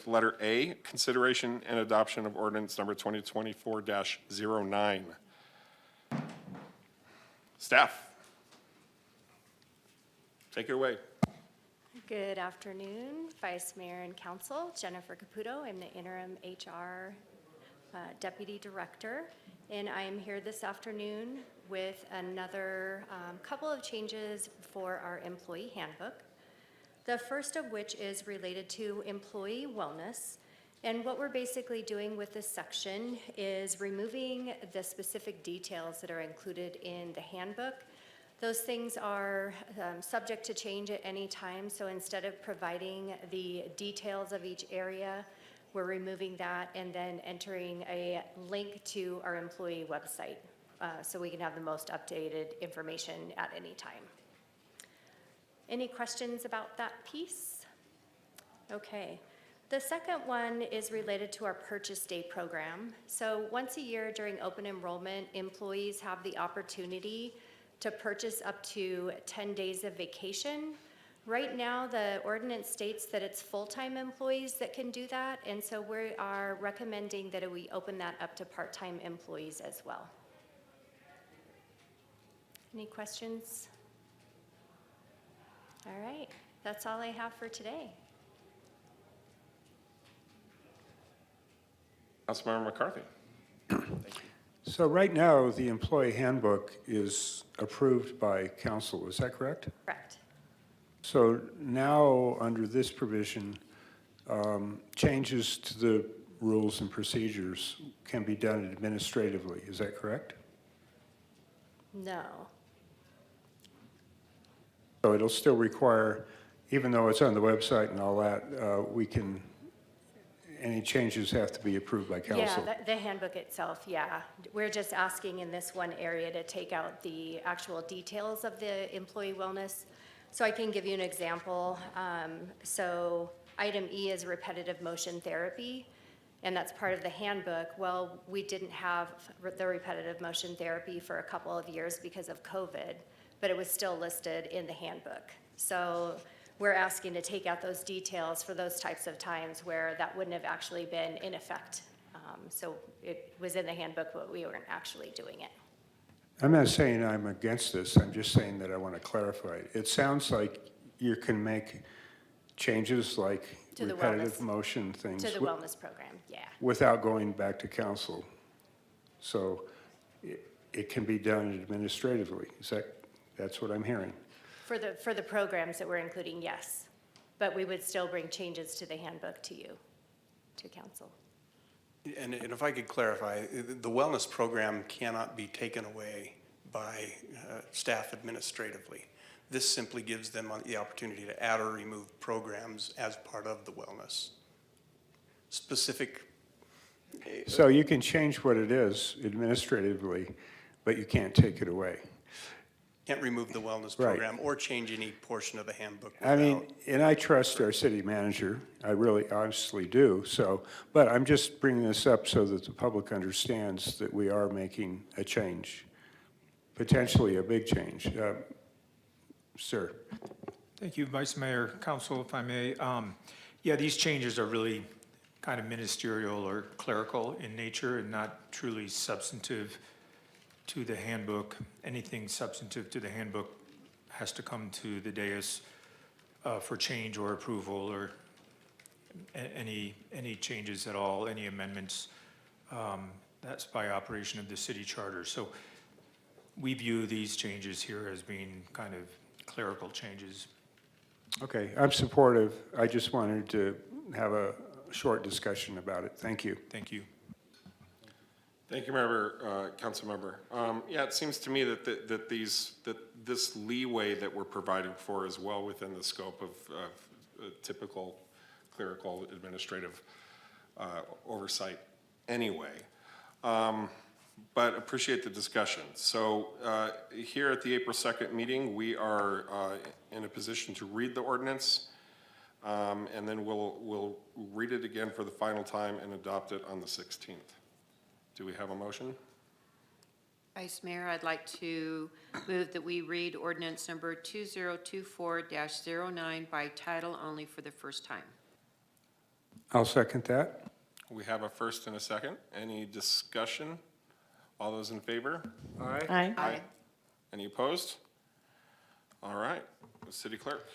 letter A, consideration and adoption of ordinance number 2024-09. Staff, take it away. Good afternoon, Vice Mayor and Council. Jennifer Caputo. I'm the interim HR Deputy Director, and I am here this afternoon with another couple of changes for our employee handbook. The first of which is related to employee wellness. And what we're basically doing with this section is removing the specific details that are included in the handbook. Those things are subject to change at any time, so instead of providing the details of each area, we're removing that and then entering a link to our employee website so we can have the most updated information at any time. Any questions about that piece? Okay. The second one is related to our purchase day program. So once a year during open enrollment, employees have the opportunity to purchase up to 10 days of vacation. Right now, the ordinance states that it's full-time employees that can do that, and so we are recommending that we open that up to part-time employees as well. Any questions? All right, that's all I have for today. Councilmember McCarthy. So right now, the employee handbook is approved by council, is that correct? Correct. So now, under this provision, changes to the rules and procedures can be done administratively, is that correct? No. So it'll still require, even though it's on the website and all that, any changes have to be approved by council? Yeah, the handbook itself, yeah. We're just asking in this one area to take out the actual details of the employee wellness. So I can give you an example. So item E is repetitive motion therapy, and that's part of the handbook. Well, we didn't have the repetitive motion therapy for a couple of years because of COVID, but it was still listed in the handbook. So we're asking to take out those details for those types of times where that wouldn't have actually been in effect. So it was in the handbook, but we weren't actually doing it. I'm not saying I'm against this, I'm just saying that I want to clarify. It sounds like you can make changes like To the repetitive wellness- motion things. To the wellness program, yeah. Without going back to council. So it can be done administratively. That's what I'm hearing? For the programs that we're including, yes. But we would still bring changes to the handbook to you, to council. And if I could clarify, the wellness program cannot be taken away by staff administratively. This simply gives them the opportunity to add or remove programs as part of the wellness. Specific. So you can change what it is administratively, but you can't take it away. Can't remove the wellness Right. program or change any portion of the handbook. I mean, and I trust our city manager, I really honestly do, but I'm just bringing this up so that the public understands that we are making a change, potentially a big change. Sir. Thank you, Vice Mayor, Council, if I may. Yeah, these changes are really kind of ministerial or clerical in nature and not truly substantive to the handbook. Anything substantive to the handbook has to come to the dais for change or approval or any changes at all, any amendments. That's by operation of the city charter. So we view these changes here as being kind of clerical changes. Okay, I'm supportive. I just wanted to have a short discussion about it. Thank you. Thank you. Thank you, Council Member. Yeah, it seems to me that this leeway that we're providing for is well within the scope of typical clerical administrative oversight anyway. But appreciate the discussion. So here at the April 2nd meeting, we are in a position to read the ordinance, and then we'll read it again for the final time and adopt it on the 16th. Do we have a motion? Vice Mayor, I'd like to move that we read ordinance number 2024-09 by title only for the first time. I'll second that. We have a first and a second. Any discussion? All those in favor? Aye. Aye. Any opposed? All right, City Clerk.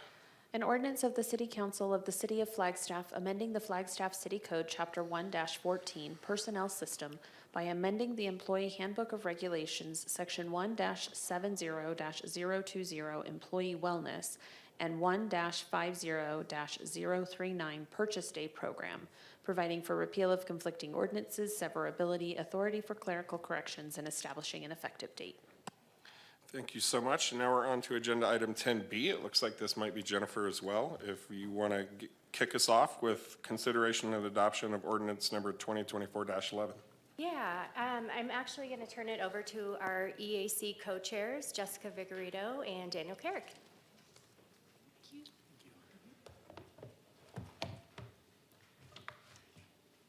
An ordinance of the City Council of the City of Flagstaff amending the Flagstaff City Code, Chapter 1-14, Personnel System by amending the Employee Handbook of Regulations, Section 1-70-020, Employee Wellness, and 1-50-039, Purchase Day Program, providing for repeal of conflicting ordinances, severability, authority for clerical corrections, and establishing an effective date. Thank you so much. And now we're on to agenda item 10B. It looks like this might be Jennifer as well. If you want to kick us off with consideration and adoption of ordinance number 2024-11. Yeah, I'm actually going to turn it over to our EAC co-chairs, Jessica Vigorito and Daniel Carrick.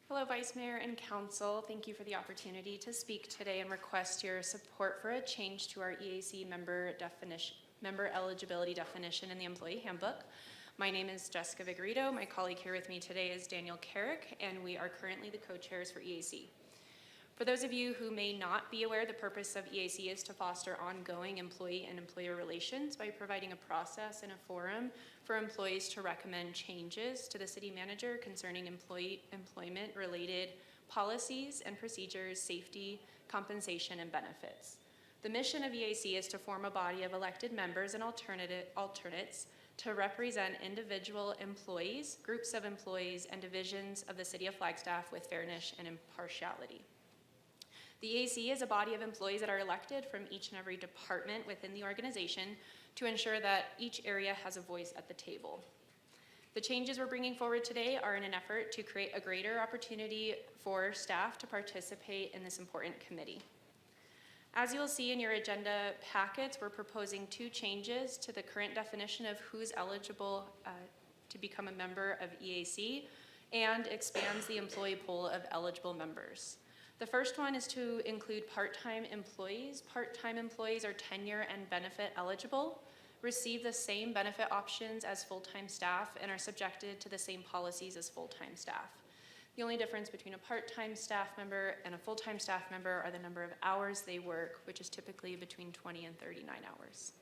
Hello, Vice Mayor and Council. Thank you for the opportunity to speak today and request your support for a change to our EAC member eligibility definition in the Employee Handbook. My name is Jessica Vigorito. My colleague here with me today is Daniel Carrick, and we are currently the co-chairs for EAC. For those of you who may not be aware, the purpose of EAC is to foster ongoing employee and employer relations by providing a process and a forum for employees to recommend changes to the city manager concerning employment-related policies and procedures, safety, compensation, and benefits. The mission of EAC is to form a body of elected members and alternates to represent individual employees, groups of employees, and divisions of the City of Flagstaff with fairness and impartiality. The EAC is a body of employees that are elected from each and every department within the organization to ensure that each area has a voice at the table. The changes we're bringing forward today are in an effort to create a greater opportunity for staff to participate in this important committee. As you'll see in your agenda packets, we're proposing 2 changes to the current definition of who's eligible to become a member of EAC and expands the employee pool of eligible members. The first one is to include part-time employees. Part-time employees are tenure and benefit eligible, receive the same benefit options as full-time staff, and are subjected to the same policies as full-time staff. The only difference between a part-time staff member and a full-time staff member are the number of hours they work, which is typically between 20 and 39 hours.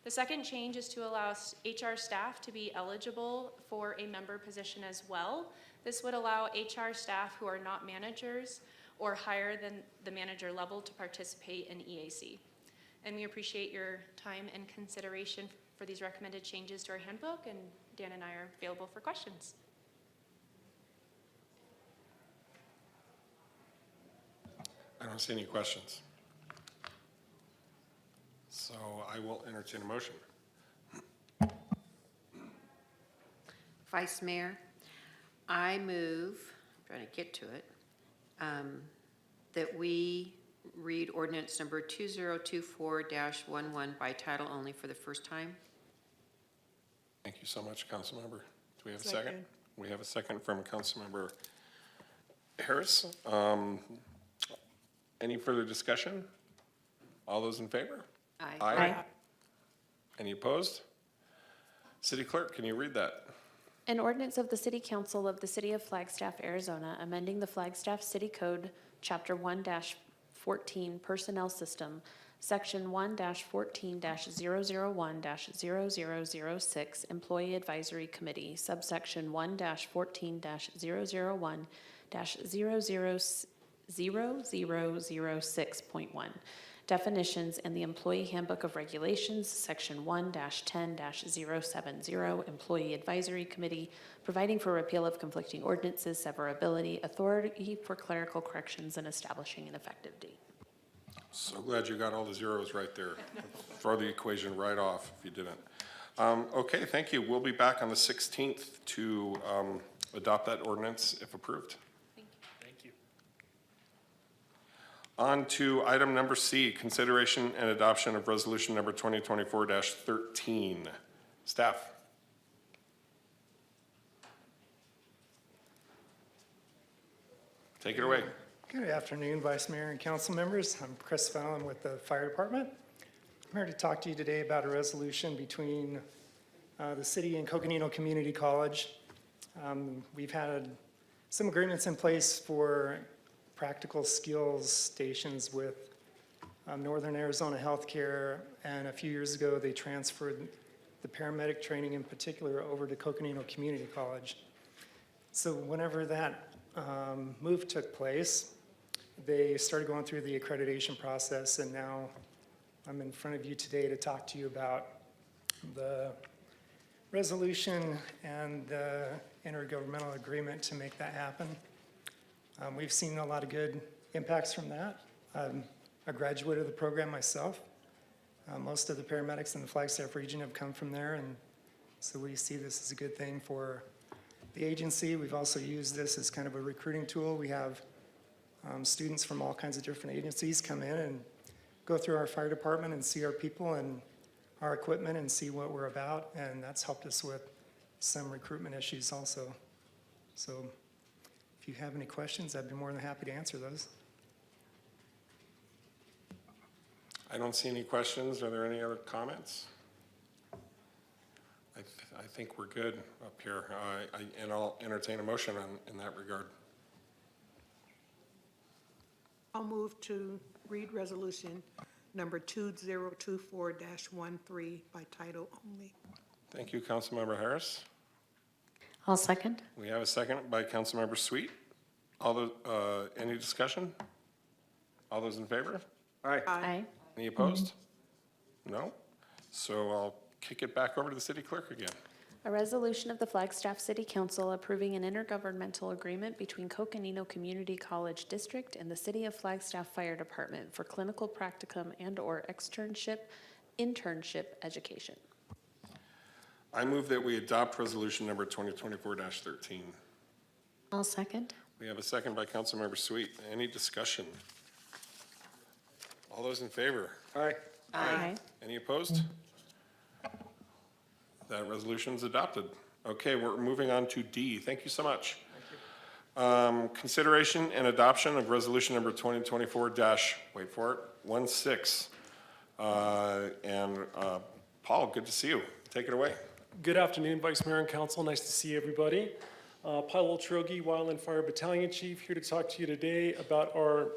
The second change is to allow HR staff to be eligible for a member position as well. This would allow HR staff who are not managers or higher than the manager level to participate in EAC. And we appreciate your time and consideration for these recommended changes to our handbook, and Dan and I are available for questions. I don't see any questions. So I will entertain a motion. Vice Mayor, I move, I'm trying to get to it, that we read ordinance number 2024-11 by title only for the first time. Thank you so much, Councilmember. Do we have a second? We have a second from Councilmember Harris. Any further discussion? All those in favor? Aye. Aye. Any opposed? City Clerk, can you read that? An ordinance of the City Council of the City of Flagstaff, Arizona, amending the Flagstaff City Code, Chapter 1-14, Personnel System Section 1-14-001-0006, Employee Advisory Committee, subsection 1-14-001-0006.1. Definitions and the Employee Handbook of Regulations, section 1-10-070, Employee Advisory Committee, providing for repeal of conflicting ordinances, severability, authority for clerical corrections, and establishing an effective date. So glad you got all the zeros right there. Throw the equation right off if you didn't. Okay, thank you. We'll be back on the 16th to adopt that ordinance if approved. Thank you. On to item number C, consideration and adoption of resolution number 2024-13. Staff. Take it away. Good afternoon, Vice Mayor and council members. I'm Chris Fallon with the Fire Department. I'm here to talk to you today about a resolution between the city and Coconino Community College. We've had some agreements in place for practical skills stations with Northern Arizona Healthcare, and a few years ago they transferred the paramedic training in particular over to Coconino Community College. So whenever that move took place, they started going through the accreditation process, and now I'm in front of you today to talk to you about the resolution and the intergovernmental agreement to make that happen. We've seen a lot of good impacts from that. I'm a graduate of the program myself. Most of the paramedics in the Flagstaff region have come from there, and so we see this as a good thing for the agency. We've also used this as kind of a recruiting tool. We have students from all kinds of different agencies come in and go through our fire department and see our people and our equipment and see what we're about, and that's helped us with some recruitment issues also. So if you have any questions, I'd be more than happy to answer those. I don't see any questions. Are there any other comments? I think we're good up here, and I'll entertain a motion in that regard. I'll move to read resolution number 2024-13 by title only. Thank you, Councilmember Harris. I'll second. We have a second by Councilmember Sweet. Any discussion? All those in favor? Aye. Any opposed? No? So I'll kick it back over to the city clerk again. A resolution of the Flagstaff City Council approving an intergovernmental agreement between Coconino Community College District and the City of Flagstaff Fire Department for clinical practicum and/or internship education. I move that we adopt resolution number 2024-13. I'll second. We have a second by Councilmember Sweet. Any discussion? All those in favor? Aye. Aye. Any opposed? That resolution is adopted. Okay, we're moving on to D. Thank you so much. Consideration and adoption of resolution number 2024-16. Paul, good to see you. Take it away. Good afternoon, Vice Mayor and Council. Nice to see everybody. Paul Oltrogi, Wildland Fire Battalion Chief, here to talk to you today about our,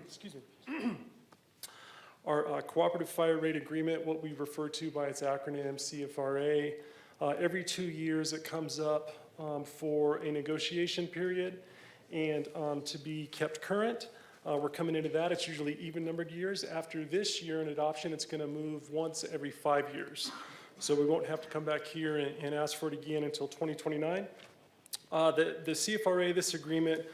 excuse me, our cooperative fire rate agreement, what we refer to by its acronym CFRA. Every 2 years it comes up for a negotiation period and to be kept current. We're coming into that. It's usually even numbered years. After this year in adoption, it's going to move once every 5 years. So we won't have to come back here and ask for it again until 2029. The CFRA, this agreement,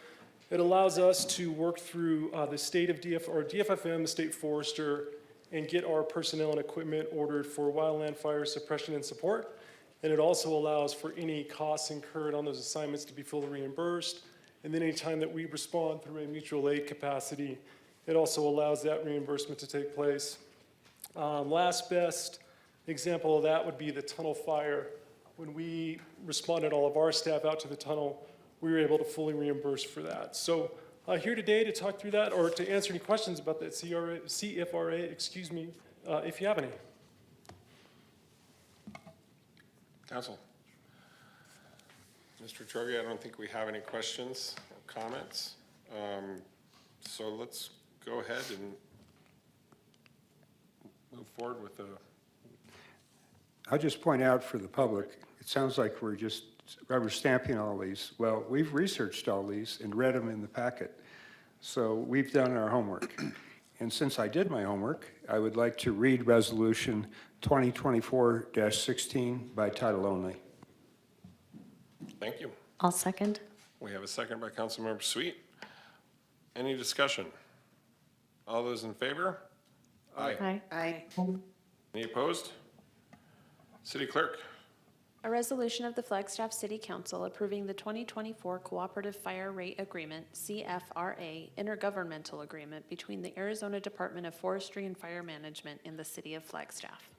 it allows us to work through the state of DFFM, the state forester, and get our personnel and equipment ordered for wildland fire suppression and support. And it also allows for any costs incurred on those assignments to be fully reimbursed. And then anytime that we respond through a mutual aid capacity, it also allows that reimbursement to take place. Last best example of that would be the tunnel fire. When we responded all of our staff out to the tunnel, we were able to fully reimburse for that. So here today to talk through that or to answer any questions about that CFRA, excuse me, if you have any. Council. Mr. Trogi, I don't think we have any questions or comments. So let's go ahead and forward with the, I'll just point out for the public, it sounds like we're just rubber stamping all these. Well, we've researched all these and read them in the packet. So we've done our homework. And since I did my homework, I would like to read Resolution 2024-16 by title only. thank you. I'll second. We have a second by Councilmember Sweet. Any discussion? All those in favor? Aye. Aye. Any opposed? City Clerk. A resolution of the Flagstaff City Council approving the 2024 Cooperative Fire Rate Agreement, CFRA, intergovernmental agreement between the Arizona Department of Forestry and Fire Management and the City of Flagstaff.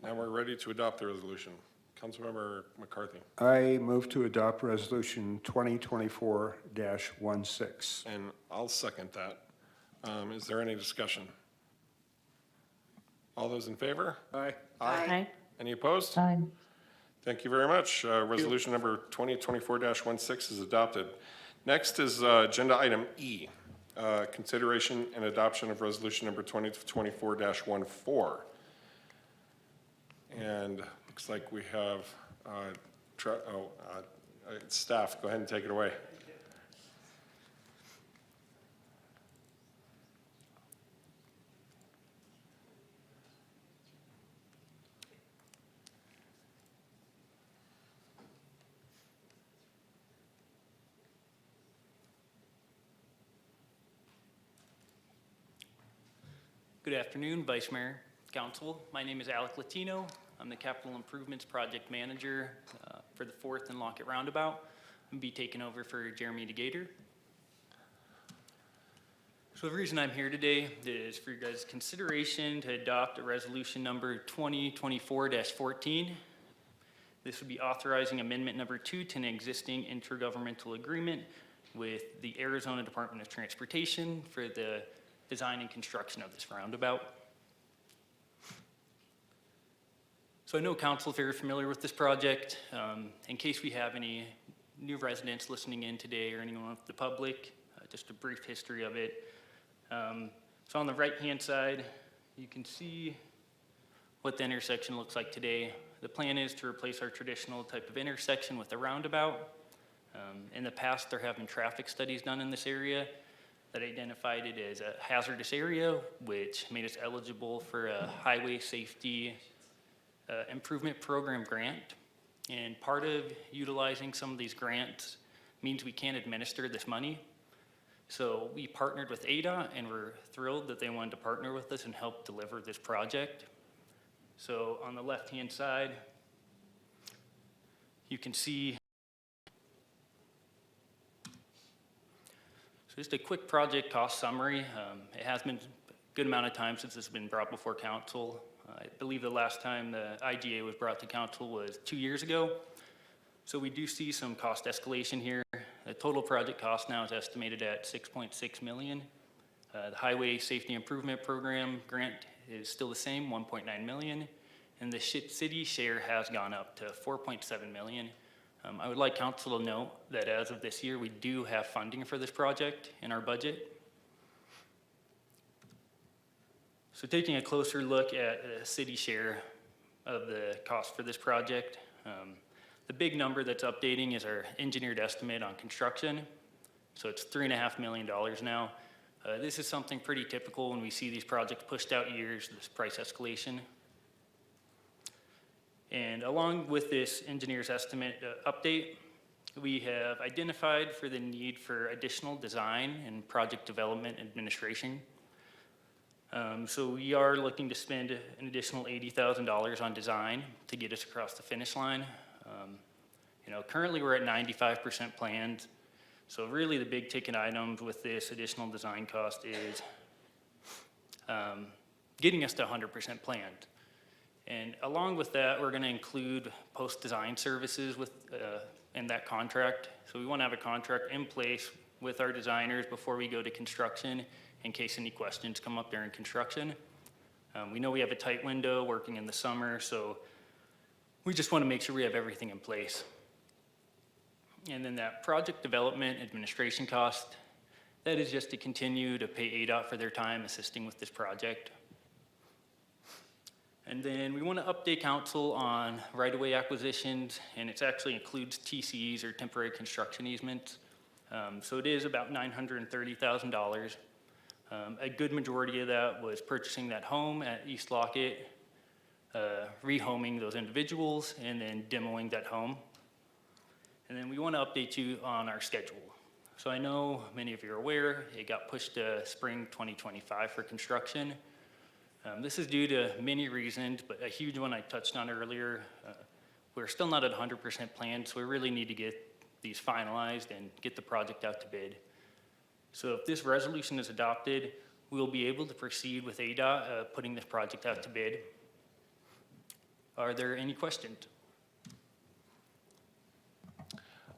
Now we're ready to adopt the resolution. Councilmember McCarthy. I move to adopt Resolution 2024-16. And I'll second that. Is there any discussion? All those in favor? Aye. Aye. Any opposed? Aye. Thank you very much. Resolution number 2024-16 is adopted. Next is agenda item E, consideration and adoption of resolution number 2024-14. And looks like we have staff. Go ahead and take it away. Good afternoon, Vice Mayor, Council. My name is Alec Latino. I'm the Capital Improvements Project Manager for the 4th and Lockett Roundabout. I'll be taking over for Jeremy DeGator. So the reason I'm here today is for your guys' consideration to adopt a resolution number 2024-14. This would be authorizing amendment number 2 to an existing intergovernmental agreement with the Arizona Department of Transportation for the design and construction of this roundabout. So I know council is very familiar with this project. In case we have any new residents listening in today or anyone of the public, just a brief history of it. So on the right-hand side, you can see what the intersection looks like today. The plan is to replace our traditional type of intersection with a roundabout. In the past, there have been traffic studies done in this area that identified it as a hazardous area, which made us eligible for a highway safety improvement program grant. And part of utilizing some of these grants means we can't administer this money. So we partnered with ADOT, and we're thrilled that they wanted to partner with us and help deliver this project. So on the left-hand side, you can see. So just a quick project cost summary. It has been a good amount of time since it's been brought before council. I believe the last time the IGA was brought to council was 2 years ago. So we do see some cost escalation here. The total project cost now is estimated at $6.6 million. The Highway Safety Improvement Program grant is still the same, $1.9 million. And the city share has gone up to $4.7 million. I would like council to note that as of this year, we do have funding for this project in our budget. So taking a closer look at the city share of the cost for this project, the big number that's updating is our engineered estimate on construction. So it's $3.5 million now. This is something pretty typical when we see these projects pushed out years, this price escalation. And along with this engineer's estimate update, we have identified for the need for additional design and project development administration. So we are looking to spend an additional $80,000 on design to get us across the finish line. Currently we're at 95% planned. So really the big ticket items with this additional design cost is getting us to 100% planned. And along with that, we're going to include post-design services in that contract. So we want to have a contract in place with our designers before we go to construction in case any questions come up during construction. We know we have a tight window working in the summer, so we just want to make sure we have everything in place. And then that project development administration cost, that is just to continue to pay ADOT for their time assisting with this project. And then we want to update council on right-of-way acquisitions, and it actually includes TCEs or temporary construction easements. So it is about $930,000. A good majority of that was purchasing that home at East Lockett, rehoming those individuals, and then demoing that home. And then we want to update you on our schedule. So I know many of you are aware, it got pushed to spring 2025 for construction. This is due to many reasons, but a huge one I touched on earlier. We're still not at 100% planned, so we really need to get these finalized and get the project out to bid. So if this resolution is adopted, we'll be able to proceed with ADOT putting this project out to bid. Are there any questions?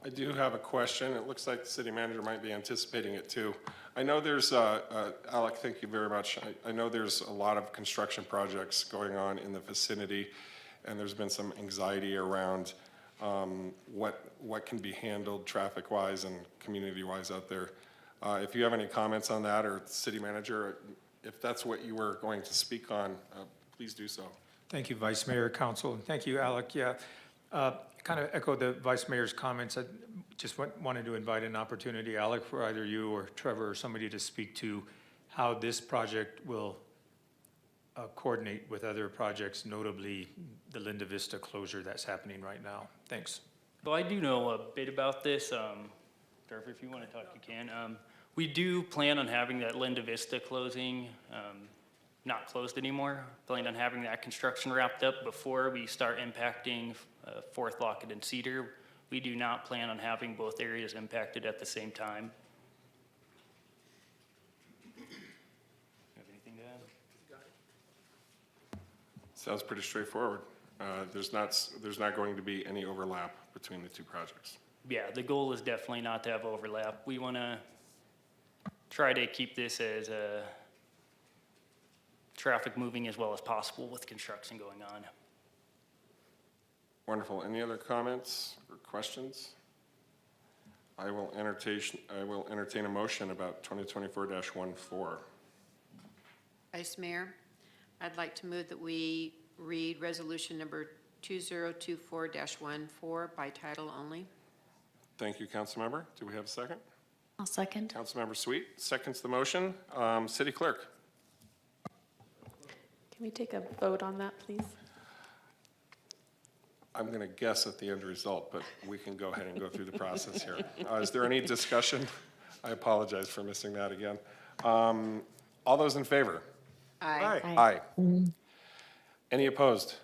I do have a question. It looks like the city manager might be anticipating it too. I know there's, Alec, thank you very much. I know there's a lot of construction projects going on in the vicinity, and there's been some anxiety around what can be handled traffic-wise and community-wise out there. If you have any comments on that, or city manager, if that's what you were going to speak on, please do so. Thank you, Vice Mayor, Council, and thank you, Alec. Yeah, kind of echo the Vice Mayor's comments. I just wanted to invite an opportunity, Alec, for either you or Trevor or somebody to speak to how this project will coordinate with other projects, notably the Linda Vista closure that's happening right now. Thanks. So I do know a bit about this. Trevor, if you want to talk, you can. We do plan on having that Linda Vista closing not closed anymore. Plan on having that construction wrapped up before we start impacting Fourth Lockett and Cedar. We do not plan on having both areas impacted at the same time. Have anything to add? Sounds pretty straightforward. There's not going to be any overlap between the two projects. Yeah, the goal is definitely not to have overlap. We want to try to keep this as traffic moving as well as possible with construction going on. Wonderful. Any other comments or questions? I will entertain a motion about 2024-14. Vice Mayor, I'd like to move that we read resolution number 2024-14 by title only. Thank you, Councilmember. Do we have a second? I'll second. Councilmember Sweet seconds the motion. City Clerk. Can we take a vote on that, please? I'm going to guess at the end result, but we can go ahead and go through the process here. Is there any discussion? I apologize for missing that again. All those in favor? Aye. Aye. Any opposed?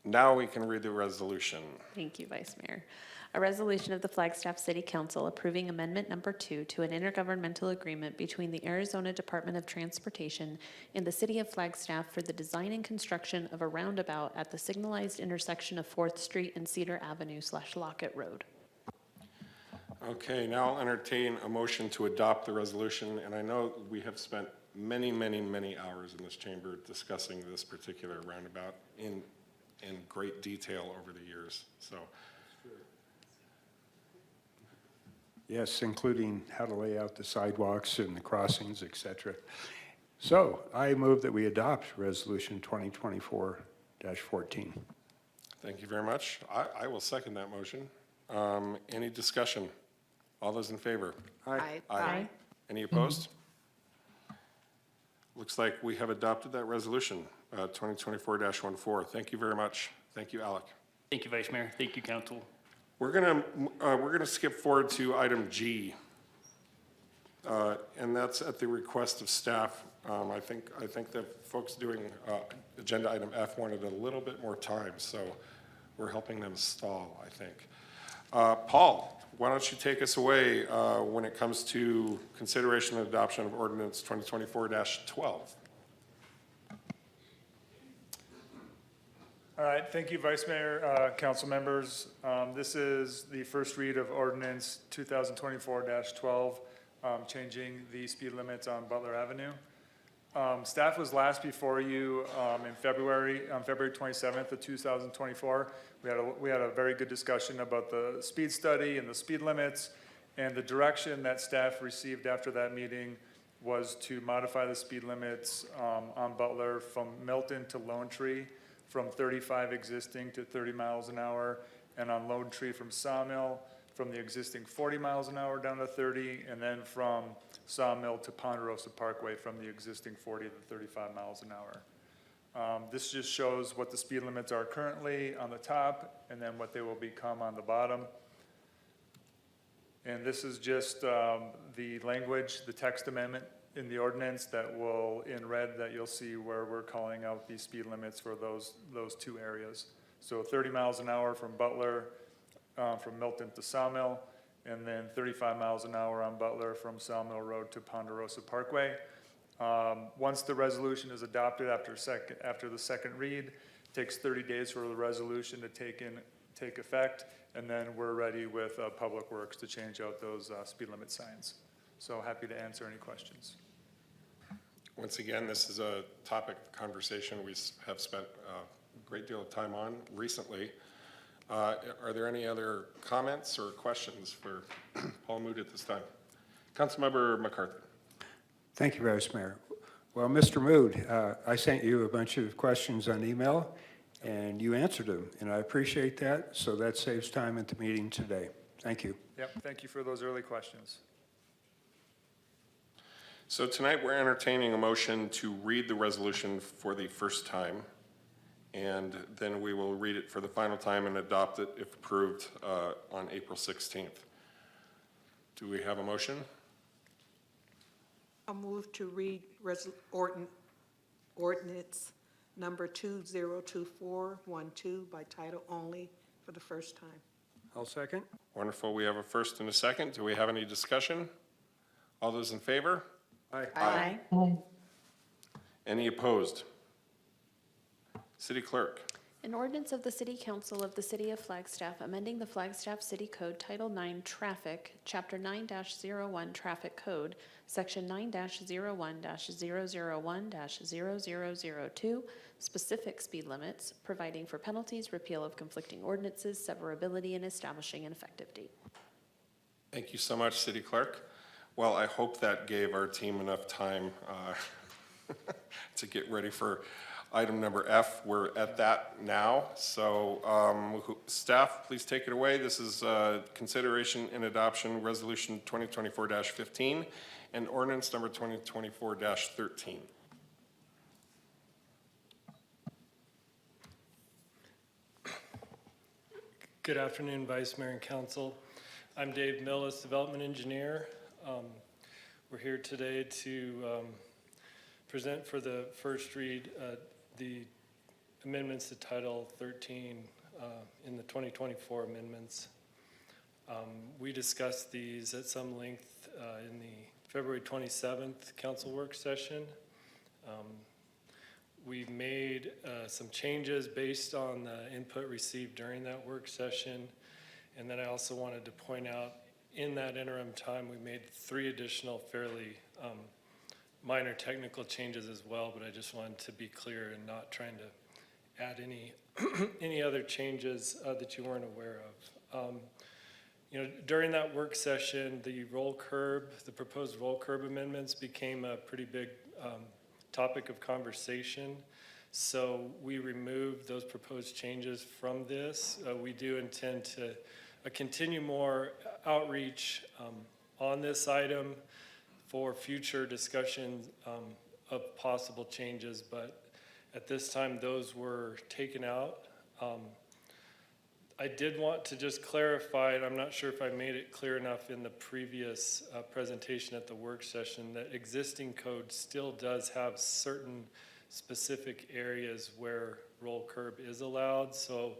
Now we can read the resolution. Thank you, Vice Mayor. A resolution of the Flagstaff City Council approving Amendment Number 2 to an intergovernmental agreement between the Arizona Department of Transportation and the City of Flagstaff for the design and construction of a roundabout at the signalized intersection of 4th Street and Cedar Avenue / Lockett Road. Okay, now I'll entertain a motion to adopt the resolution, and I know we have spent many, many, many hours in this chamber discussing this particular roundabout in great detail over the years, so. Yes, including how to lay out the sidewalks and the crossings, et cetera. So I move that we adopt Resolution 2024-14. Thank you very much. I will second that motion. Any discussion? All those in favor? Aye. Aye. Any opposed? Looks like we have adopted that resolution, 2024-14. Thank you very much. Thank you, Alec. Thank you, Vice Mayor. Thank you, Council. We're gonna skip forward to item G, and that's at the request of staff. I think the folks doing agenda item F wanted a little bit more time, so we're helping them stall, I think. Paul, why don't you take us away when it comes to consideration and adoption of ordinance 2024-12? All right, thank you, Vice Mayor, council members. This is the first read of ordinance 2024-12, changing the speed limits on Butler Avenue. Staff was last before you in February, on February 27th of 2024. We had a very good discussion about the speed study and the speed limits, and the direction that staff received after that meeting was to modify the speed limits on Butler from Milton to Lone Tree, from 35 existing to 30 miles an hour, and on Lone Tree from Sawmill, from the existing 40 miles an hour down to 30, and then from Sawmill to Ponderosa Parkway from the existing 40 to 35 miles an hour. This just shows what the speed limits are currently on the top, and then what they will become on the bottom. And this is just the language, the text amendment in the ordinance that will, in red, that you'll see where we're calling out these speed limits for those two areas. So 30 miles an hour from Butler, from Milton to Sawmill, and then 35 miles an hour on Butler from Sawmill Road to Ponderosa Parkway. Once the resolution is adopted after the second read, it takes 30 days for the resolution to take effect, and then we're ready with Public Works to change out those speed limit signs. So happy to answer any questions. Once again, this is a topic of conversation we have spent a great deal of time on recently. Are there any other comments or questions for Paul Mood at this time? Councilmember McCarthy. Thank you, Vice Mayor. Well, Mr. Mood, I sent you a bunch of questions on email, and you answered them, and I appreciate that, so that saves time at the meeting today. Thank you. Yep, thank you for those early questions. So tonight, we're entertaining a motion to read the resolution for the first time, and then we will read it for the final time and adopt it if approved on April 16th. Do we have a motion? I'll move to read ordinance number 202412 by title only for the first time. I'll second. Wonderful. We have a first and a second. Do we have any discussion? All those in favor? Aye. Aye. Any opposed? City Clerk. An ordinance of the City Council of the City of Flagstaff amending the Flagstaff City Code Title 9 Traffic, Chapter 9-01 Traffic Code, Section 9-01-001-0002, Specific Speed Limits, providing for penalties, repeal of conflicting ordinances, severability, and establishing an effective date. Thank you so much, City Clerk. Well, I hope that gave our team enough time to get ready for item number F. We're at that now. So staff, please take it away. This is consideration and adoption resolution 2024-15 and ordinance number 2024-13. Good afternoon, Vice Mayor and Council. I'm Dave Millis, Development Engineer. We're here today to present for the first read the amendments to Title 13 in the 2024 amendments. We discussed these at some length in the February 27th council work session. We made some changes based on the input received during that work session. And then I also wanted to point out in that interim time, we made 3 additional fairly minor technical changes as well, but I just wanted to be clear and not trying to add any other changes that you weren't aware of. During that work session, the proposed roll curb amendments became a pretty big topic of conversation. So we removed those proposed changes from this. We do intend to continue more outreach on this item for future discussion of possible changes, but at this time those were taken out. I did want to just clarify, and I'm not sure if I made it clear enough in the previous presentation at the work session, that existing code still does have certain specific areas where roll curb is allowed. So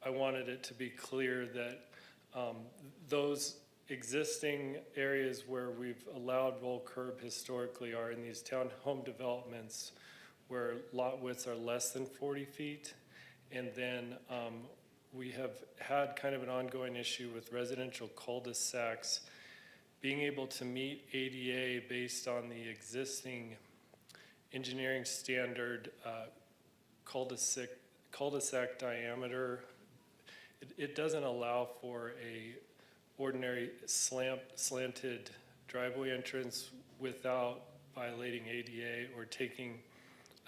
I wanted it to be clear that those existing areas where we've allowed roll curb historically are in these townhome developments where lot widths are less than 40 feet. And then we have had kind of an ongoing issue with residential cul-de-sacs being able to meet ADA based on the existing engineering standard cul-de-sac diameter. It doesn't allow for a ordinary slanted driveway entrance without violating ADA or taking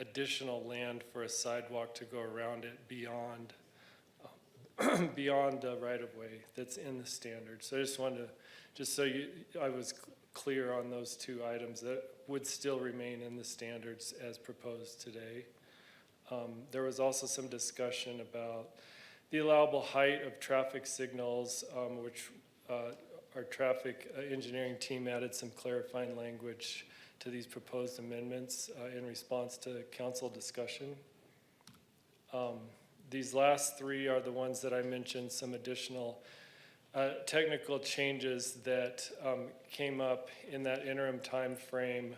additional land for a sidewalk to go around it beyond the right-of-way that's in the standard. So I just wanted to, just so I was clear on those two items that would still remain in the standards as proposed today. There was also some discussion about the allowable height of traffic signals, which our traffic engineering team added some clarifying language to these proposed amendments in response to council discussion. These last three are the ones that I mentioned, some additional technical changes that came up in that interim time frame.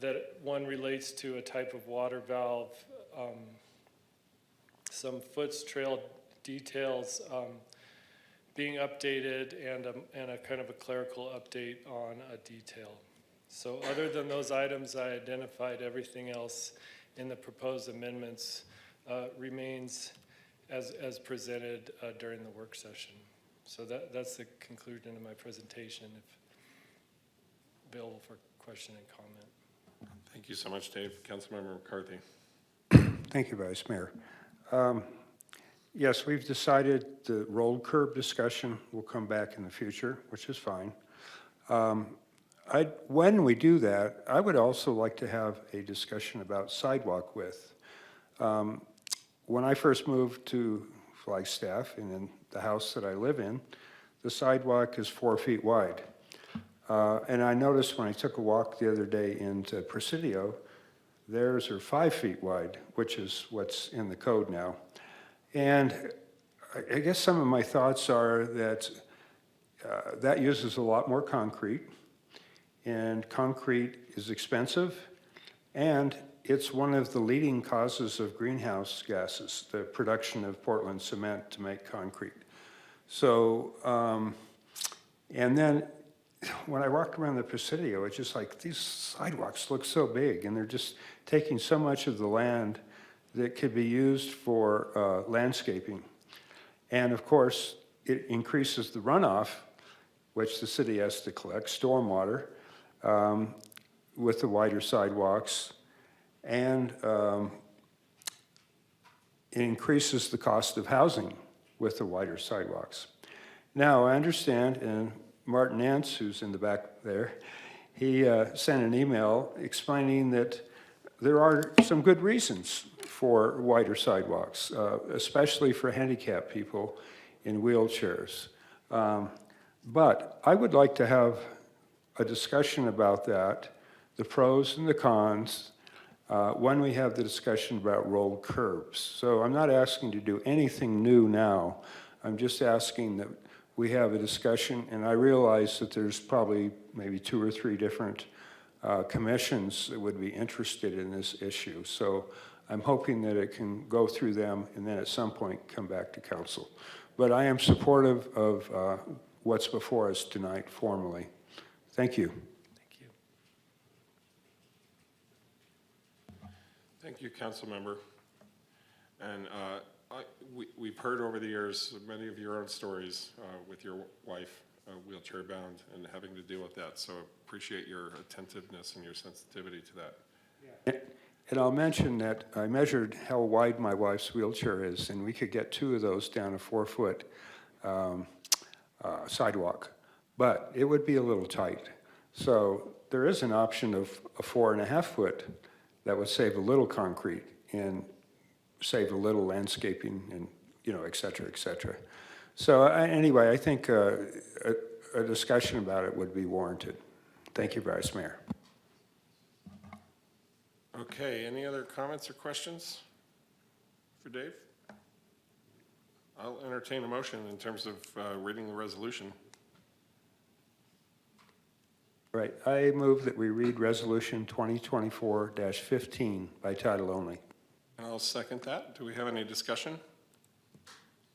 That one relates to a type of water valve, some foots trail details being updated, and a kind of a clerical update on a detail. So other than those items, I identified everything else in the proposed amendments remains as presented during the work session. So that's the conclusion of my presentation, if available for question and comment. Thank you so much, Dave. Councilmember McCarthy. Thank you, Vice Mayor. Yes, we've decided the rolled curb discussion will come back in the future, which is fine. When we do that, I would also like to have a discussion about sidewalk width. When I first moved to Flagstaff, and in the house that I live in, the sidewalk is 4 feet wide. And I noticed when I took a walk the other day into Presidio, theirs are 5 feet wide, which is what's in the code now. And I guess some of my thoughts are that that uses a lot more concrete, and concrete is expensive, and it's one of the leading causes of greenhouse gases, the production of Portland cement to make concrete. So, and then when I walked around the Presidio, it's just like these sidewalks look so big, and they're just taking so much of the land that could be used for landscaping. And of course, it increases the runoff, which the city has to collect, stormwater, with the wider sidewalks, and it increases the cost of housing with the wider sidewalks. Now, I understand, and Martin Nance, who's in the back there, he sent an email explaining that there are some good reasons for wider sidewalks, especially for handicapped people in wheelchairs. But I would like to have a discussion about that, the pros and the cons, when we have the discussion about rolled curbs. So I'm not asking to do anything new now. I'm just asking that we have a discussion, and I realize that there's probably maybe 2 or 3 different commissions that would be interested in this issue. So I'm hoping that it can go through them and then at some point come back to council. But I am supportive of what's before us tonight formally. Thank you. Thank you. Thank you, Councilmember. And we've heard over the years many of your own stories with your wife wheelchair bound and having to deal with that. So appreciate your attentiveness and your sensitivity to that. Yeah. And I'll mention that I measured how wide my wife's wheelchair is, and we could get 2 of those down a 4-foot sidewalk, but it would be a little tight. So there is an option of a 4.5-foot that would save a little concrete and save a little landscaping and, et cetera, et cetera. So anyway, I think a discussion about it would be warranted. Thank you, Vice Mayor. Okay, any other comments or questions for Dave? I'll entertain a motion in terms of reading the resolution. Right, I move that we read Resolution 2024-15 by title only. I'll second that. Do we have any discussion?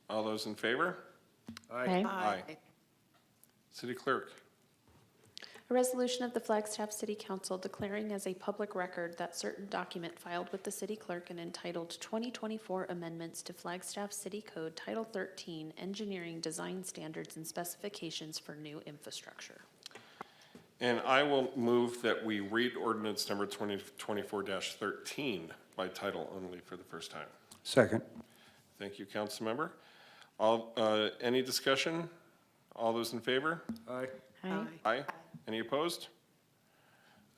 All those in favor? Aye. Aye. City Clerk. A resolution of the Flagstaff City Council declaring as a public record that certain document filed with the city clerk and entitled 2024 Amendments to Flagstaff City Code Title 13 Engineering Design Standards and Specifications for New Infrastructure. And I will move that we read ordinance number 2024-13 by title only for the first time. Second. Thank you, Councilmember. Any discussion? All those in favor? Aye. Aye. Aye. Any opposed?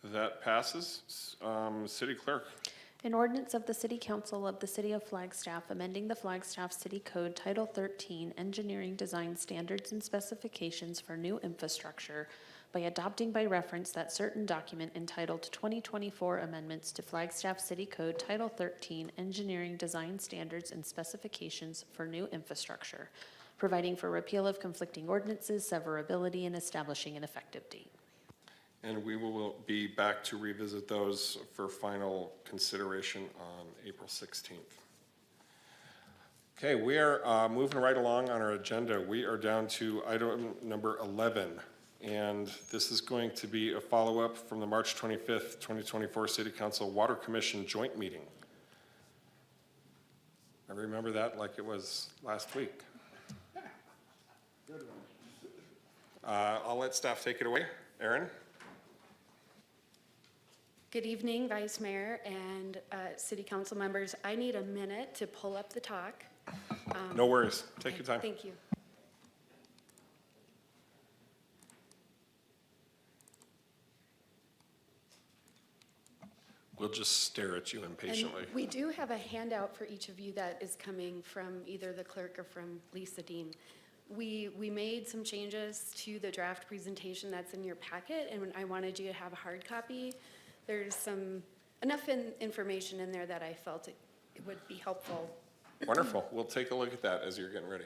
That passes. City Clerk. An ordinance of the City Council of the City of Flagstaff amending the Flagstaff City Code Title 13 Engineering Design Standards and Specifications for New Infrastructure by adopting by reference that certain document entitled 2024 Amendments to Flagstaff City Code Title 13 Engineering Design Standards and Specifications for New Infrastructure, providing for repeal of conflicting ordinances, severability, and establishing an effective date. And we will be back to revisit those for final consideration on April 16th. Okay, we are moving right along on our agenda. We are down to item number 11, and this is going to be a follow-up from the March 25th, 2024 City Council Water Commission joint meeting. I remember that like it was last week. I'll let staff take it away. Erin? Good evening, Vice Mayor and City Council members. I need a minute to pull up the talk. No worries. Take your time. Thank you. We'll just stare at you impatiently. And we do have a handout for each of you that is coming from either the clerk or from Lisa Dean. We made some changes to the draft presentation that's in your packet, and I wanted you to have a hard copy. There's enough information in there that I felt it would be helpful. Wonderful. We'll take a look at that as you're getting ready.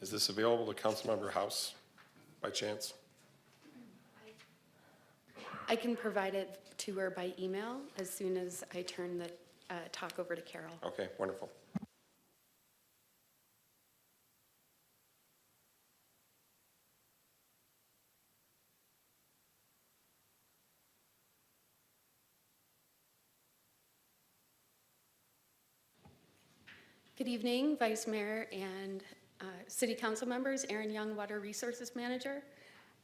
Is this available to Councilmember House by chance? I can provide it to her by email as soon as I turn the talk over to Carol. Okay, wonderful. Good evening, Vice Mayor and City Council members. Erin Young, Water Resources Manager.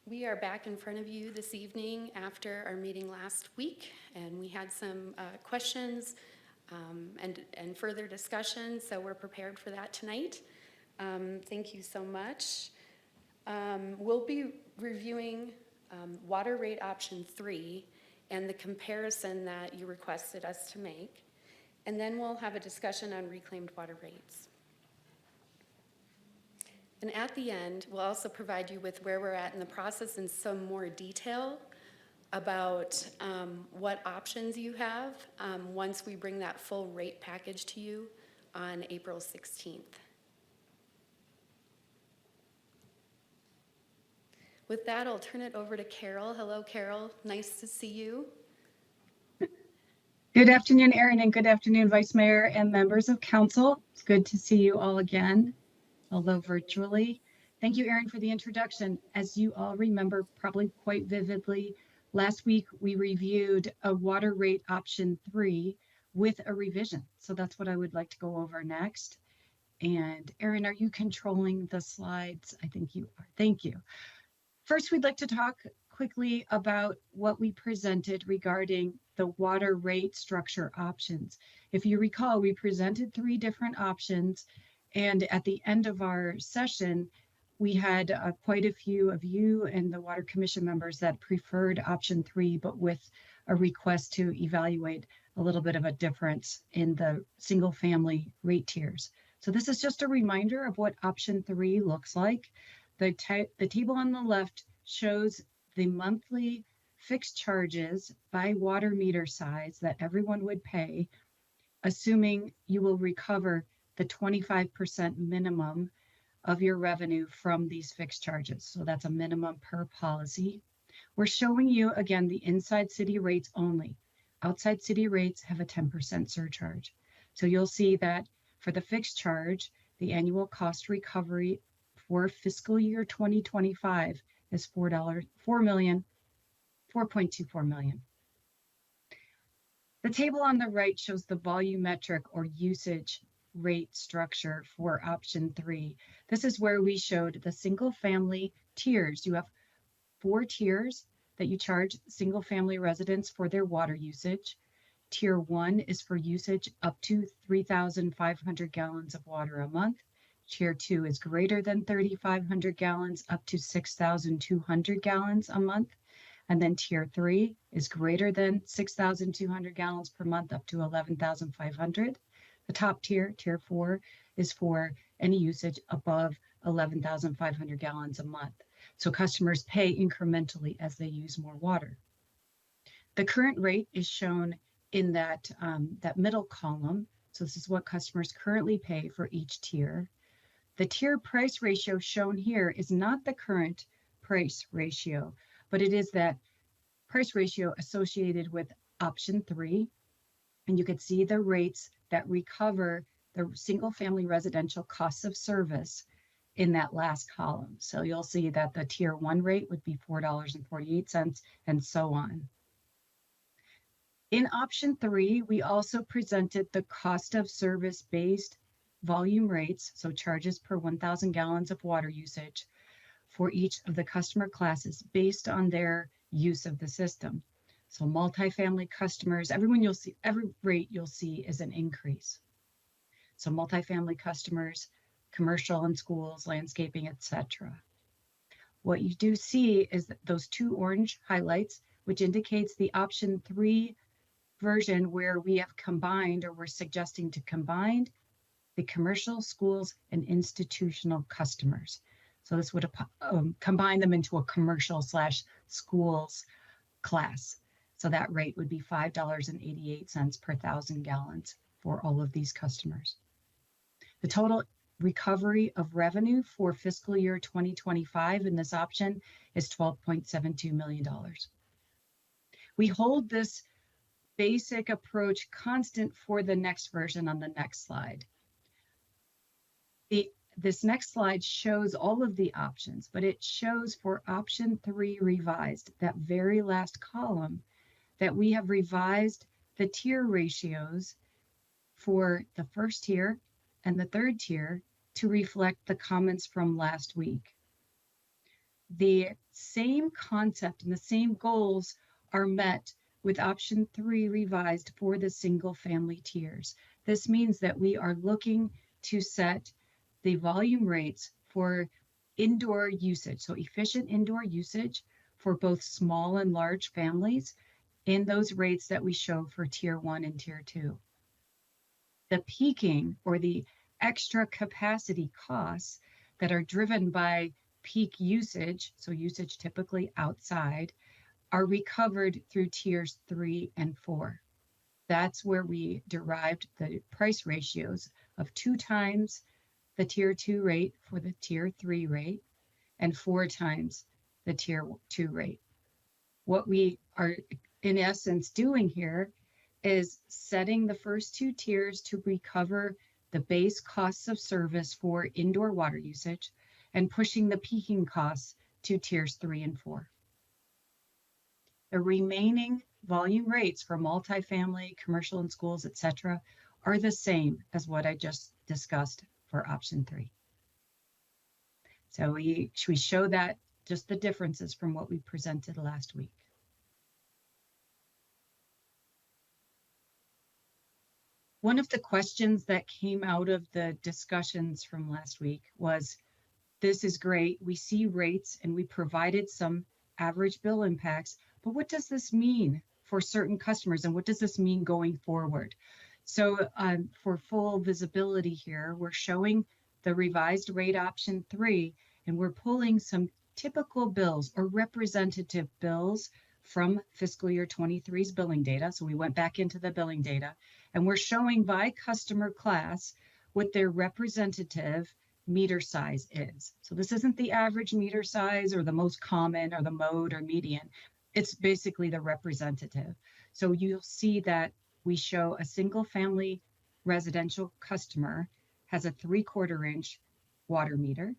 We are back in front of you this evening after our meeting last week, and we had some questions and further discussion, so we're prepared for that tonight. Thank you so much. We'll be reviewing water rate option 3 and the comparison that you requested us to make, and then we'll have a discussion on reclaimed water rates. And at the end, we'll also provide you with where we're at in the process in some more detail about what options you have once we bring that full rate package to you on April 16th. With that, I'll turn it over to Carol. Hello, Carol. Nice to see you. Good afternoon, Erin, and good afternoon, Vice Mayor and members of council. It's good to see you all again, although virtually. Thank you, Erin, for the introduction. As you all remember probably quite vividly, last week we reviewed a water rate option 3 with a revision. So that's what I would like to go over next. And Erin, are you controlling the slides? I think you are. Thank you. First, we'd like to talk quickly about what we presented regarding the water rate structure options. If you recall, we presented 3 different options, and at the end of our session, we had quite a few of you and the Water Commission members that preferred option 3, but with a request to evaluate a little bit of a difference in the single family rate tiers. So this is just a reminder of what option 3 looks like. The table on the left shows the monthly fixed charges by water meter size that everyone would pay, assuming you will recover the 25% minimum of your revenue from these fixed charges. So that's a minimum per policy. We're showing you again the inside city rates only. Outside city rates have a 10% surcharge. So you'll see that for the fixed charge, the annual cost recovery for fiscal year 2025 is $4,000,000 4.24 million. The table on the right shows the volumetric or usage rate structure for option 3. This is where we showed the single family tiers. You have 4 tiers that you charge single family residents for their water usage. Tier 1 is for usage up to 3,500 gallons of water a month. Tier 2 is greater than 3,500 gallons up to 6,200 gallons a month. And then tier 3 is greater than 6,200 gallons per month up to 11,500. The top tier, tier 4, is for any usage above 11,500 gallons a month. So customers pay incrementally as they use more water. The current rate is shown in that middle column. So this is what customers currently pay for each tier. The tier price ratio shown here is not the current price ratio, but it is that price ratio associated with option 3. And you can see the rates that recover the single family residential costs of service in that last column. So you'll see that the tier 1 rate would be $4.48 and so on. In option 3, we also presented the cost of service based volume rates, so charges per 1,000 gallons of water usage for each of the customer classes based on their use of the system. So multifamily customers, every rate you'll see is an increase. So multifamily customers, commercial and schools, landscaping, etc. What you do see is that those 2 orange highlights, which indicates the option 3 version where we have combined, or we're suggesting to combine, the commercial, schools, and institutional customers. So this would combine them into a commercial / schools class. So that rate would be $5.88 per 1,000 gallons for all of these customers. The total recovery of revenue for fiscal year 2025 in this option is $12.72 million. We hold this basic approach constant for the next version on the next slide. This next slide shows all of the options, but it shows for option 3 revised, that very last column, that we have revised the tier ratios for the first tier and the third tier to reflect the comments from last week. The same concept and the same goals are met with option 3 revised for the single family tiers. This means that we are looking to set the volume rates for indoor usage, so efficient indoor usage for both small and large families, in those rates that we show for tier 1 and tier 2. The peaking, or the extra capacity costs that are driven by peak usage, so usage typically outside, are recovered through tiers 3 and 4. That's where we derived the price ratios of 2 times the tier 2 rate for the tier 3 rate and 4 times the tier 2 rate. What we are in essence doing here is setting the first 2 tiers to recover the base costs of service for indoor water usage and pushing the peaking costs to tiers 3 and 4. The remaining volume rates for multifamily, commercial and schools, etc., are the same as what I just discussed for option 3. So we show that, just the differences from what we presented last week. One of the questions that came out of the discussions from last week was, this is great, we see rates and we provided some average bill impacts, but what does this mean for certain customers and what does this mean going forward? So for full visibility here, we're showing the revised rate option 3, and we're pulling some typical bills or representative bills from fiscal year 23's billing data. So we went back into the billing data, and we're showing by customer class what their representative meter size is. So this isn't the average meter size or the most common or the mode or median. It's basically the representative. So you'll see that we show a single family residential customer has a 3/4 inch water meter,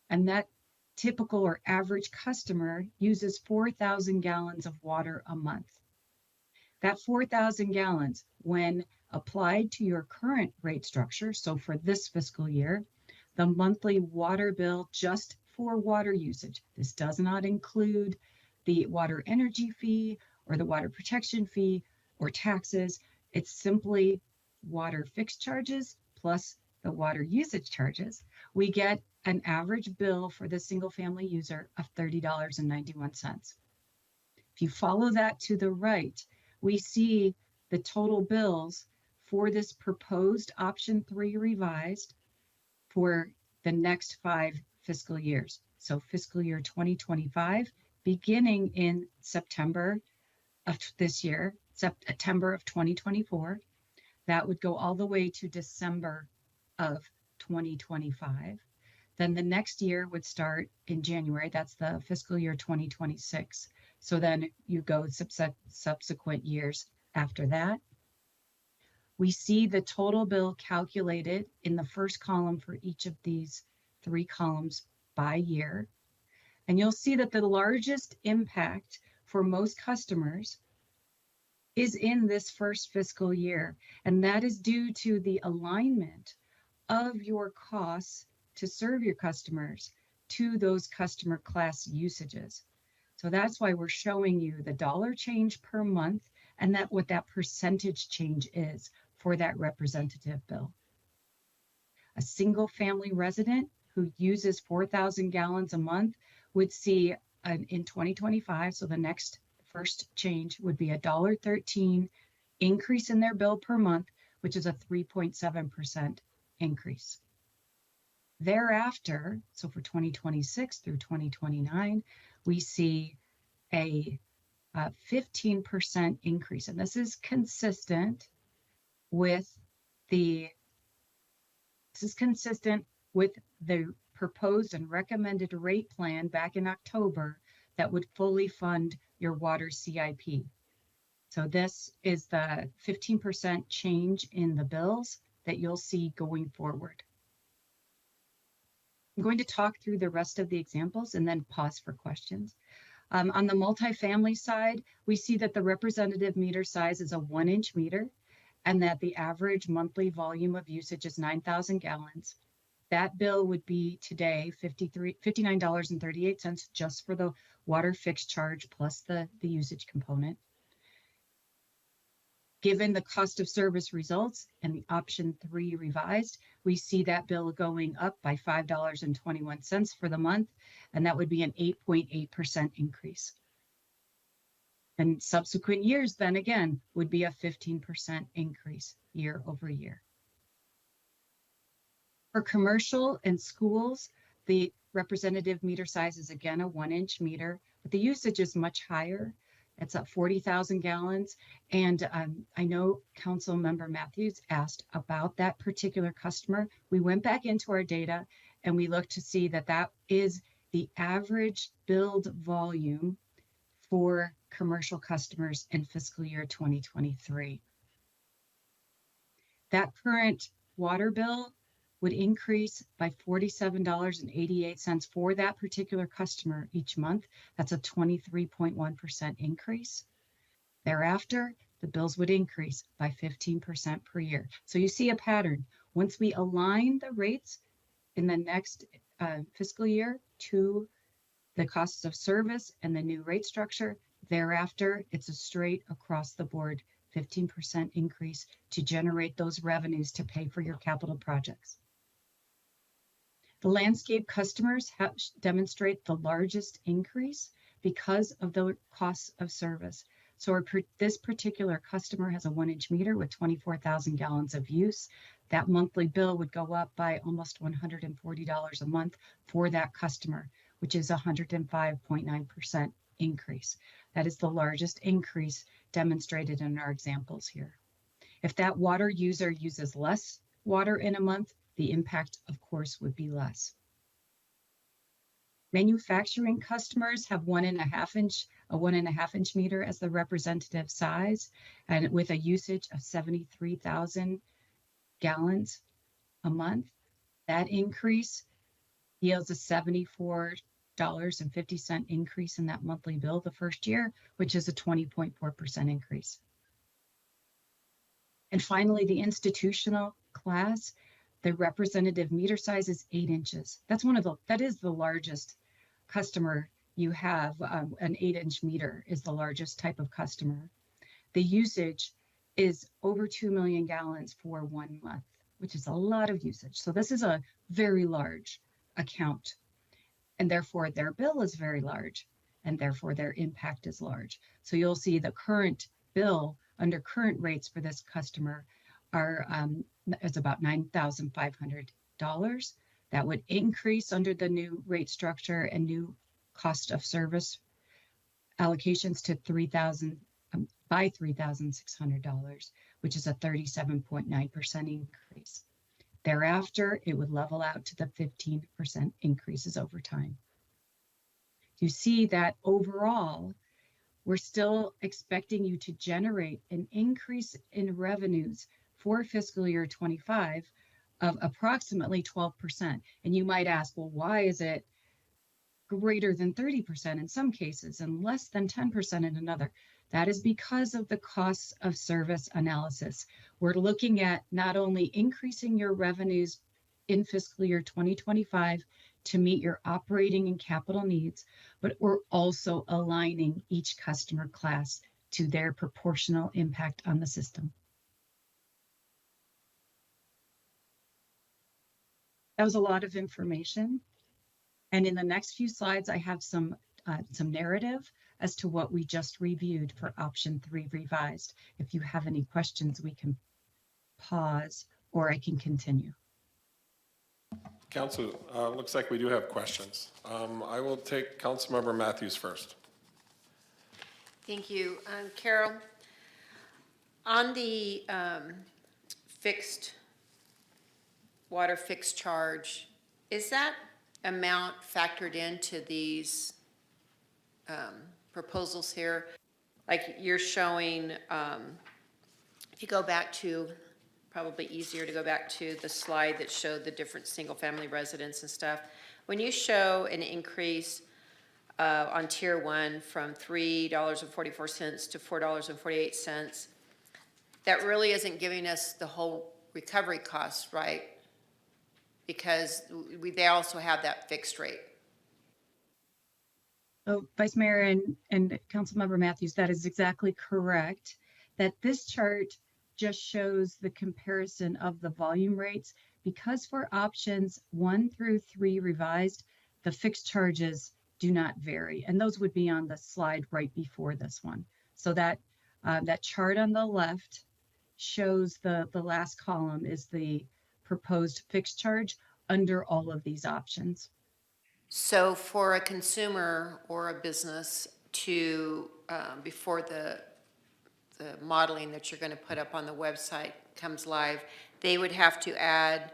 and that typical or average customer uses 4,000 gallons of water a month. That 4,000 gallons, when applied to your current rate structure, so for this fiscal year, the monthly water bill just for water usage, this does not include the water energy fee or the water protection fee or taxes. It's simply water fixed charges plus the water usage charges. We get an average bill for the single family user of $30.91. If you follow that to the right, we see the total bills for this proposed option 3 revised for the next 5 fiscal years. So fiscal year 2025, beginning in September of this year, September of 2024, that would go all the way to December of 2025. Then the next year would start in January. That's the fiscal year 2026. So then you go subsequent years after that. We see the total bill calculated in the first column for each of these 3 columns by year. And you'll see that the largest impact for most customers is in this first fiscal year. And that is due to the alignment of your costs to serve your customers to those customer class usages. So that's why we're showing you the dollar change per month and that what that percentage change is for that representative bill. A single family resident who uses 4,000 gallons a month would see in 2025, so the next first change would be a $1.13 increase in their bill per month, which is a 3.7% increase. Thereafter, so for 2026 through 2029, we see a 15% increase, and this is consistent with the proposed and recommended rate plan back in October that would fully fund your water CIP. So this is the 15% change in the bills that you'll see going forward. I'm going to talk through the rest of the examples and then pause for questions. On the multifamily side, we see that the representative meter size is a 1-inch meter and that the average monthly volume of usage is 9,000 gallons. That bill would be today $59.38 just for the water fixed charge plus the usage component. Given the cost of service results and the option 3 revised, we see that bill going up by $5.21 for the month, and that would be an 8.8% increase. And subsequent years then again would be a 15% increase year over year. For commercial and schools, the representative meter size is again a 1-inch meter, but the usage is much higher. It's at 40,000 gallons. And I know Council Member Matthews asked about that particular customer. We went back into our data and we looked to see that that is the average billed volume for commercial customers in fiscal year 2023. That current water bill would increase by $47.88 for that particular customer each month. That's a 23.1% increase. Thereafter, the bills would increase by 15% per year. So you see a pattern. Once we align the rates in the next fiscal year to the costs of service and the new rate structure, thereafter, it's a straight across the board 15% increase to generate those revenues to pay for your capital projects. The landscape customers demonstrate the largest increase because of the costs of service. So this particular customer has a 1-inch meter with 24,000 gallons of use. That monthly bill would go up by almost $140 a month for that customer, which is a 105.9% increase. That is the largest increase demonstrated in our examples here. If that water user uses less water in a month, the impact, of course, would be less. Manufacturing customers have a 1.5-inch meter as the representative size, and with a usage of 73,000 gallons a month. That increase yields a $74 $8.50 increase in that monthly bill the first year, which is a 20.4% increase. And finally, the institutional class, the representative meter size is 8 inches. That is the largest customer you have. An 8-inch meter is the largest type of customer. The usage is over 2 million gallons for 1 month, which is a lot of usage. So this is a very large account, and therefore their bill is very large, and therefore their impact is large. So you'll see the current bill under current rates for this customer are it's about $9,500. That would increase under the new rate structure and new cost of service allocations to $3,600, which is a 37.9% increase. Thereafter, it would level out to the 15% increases over time. You see that overall, we're still expecting you to generate an increase in revenues for fiscal year 25 of approximately 12%. And you might ask, well, why is it greater than 30% in some cases and less than 10% in another? That is because of the costs of service analysis. We're looking at not only increasing your revenues in fiscal year 2025 to meet your operating and capital needs, but we're also aligning each customer class to their proportional impact on the system. That was a lot of information. And in the next few slides, I have some narrative as to what we just reviewed for option 3 revised. If you have any questions, we can pause or I can continue. Council, looks like we do have questions. I will take Councilmember Matthews first. Thank you. Carol, on the water fixed charge, is that amount factored into these proposals here? Like you're showing, if you go back to, probably easier to go back to the slide that showed the different single-family residents and stuff. When you show an increase on tier 1 from $3.44 to $4.48, that really isn't giving us the whole recovery costs, right? Because they also have that fixed rate. So Vice Mayor and Councilmember Matthews, that is exactly correct. That this chart just shows the comparison of the volume rates, because for options 1 through 3 revised, the fixed charges do not vary. And those would be on the slide right before this one. So that chart on the left shows the last column is the proposed fixed charge under all of these options. So for a consumer or a business to, before the modeling that you're going to put up on the website comes live, they would have to add,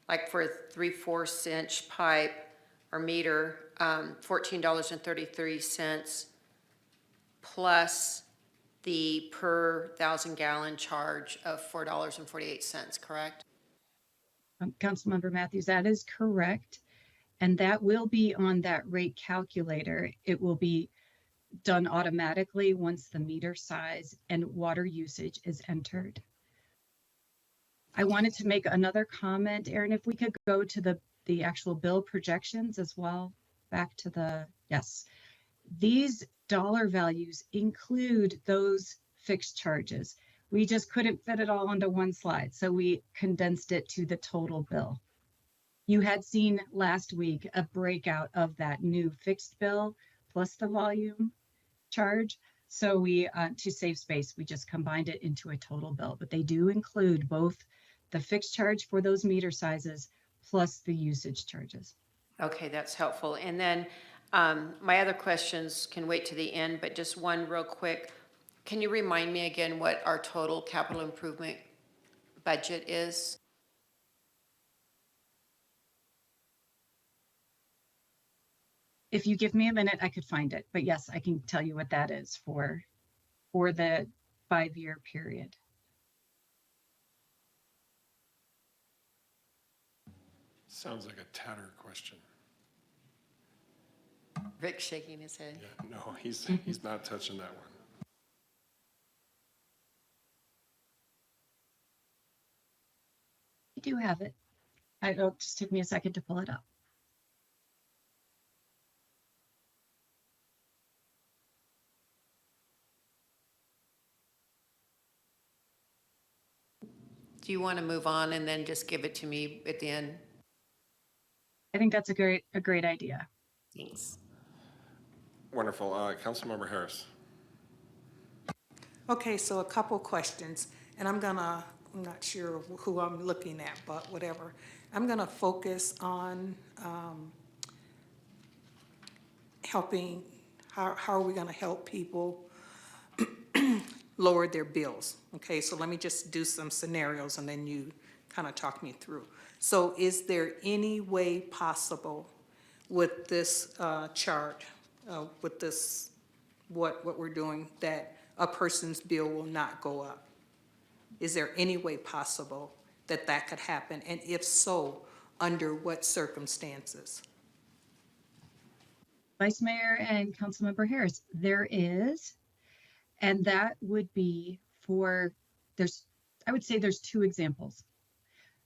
like for a 3/4 inch pipe or meter, $14.33 plus the per 1,000 gallon charge of $4.48, correct? Councilmember Matthews, that is correct. And that will be on that rate calculator. It will be done automatically once the meter size and water usage is entered. I wanted to make another comment, Erin, if we could go to the actual bill projections as well. Back to yes. These dollar values include those fixed charges. We just couldn't fit it all onto one slide, so we condensed it to the total bill. You had seen last week a breakout of that new fixed bill plus the volume charge. So we, to save space, we just combined it into a total bill, but they do include both the fixed charge for those meter sizes plus the usage charges. Okay, that's helpful. And then my other questions can wait to the end, but just one real quick. Can you remind me again what our total capital improvement budget is? If you give me a minute, I could find it. But yes, I can tell you what that is for the 5-year period. Sounds like a tatter question. Rick's shaking his head. No, he's not touching that one. I do have it. It'll just take me a second to pull it up. Do you want to move on and then just give it to me at the end? I think that's a great idea. Thanks. Wonderful. Councilmember Harris. Okay, so a couple questions, and I'm not sure who I'm looking at, but whatever. I'm gonna focus on helping, how are we gonna help people lower their bills? Okay, so let me just do some scenarios and then you kind of talk me through. So is there any way possible with this chart, with this, what we're doing, that a person's bill will not go up? Is there any way possible that that could happen? And if so, under what circumstances? Vice Mayor and Councilmember Harris, there is, and that would be for, I would say there's two examples.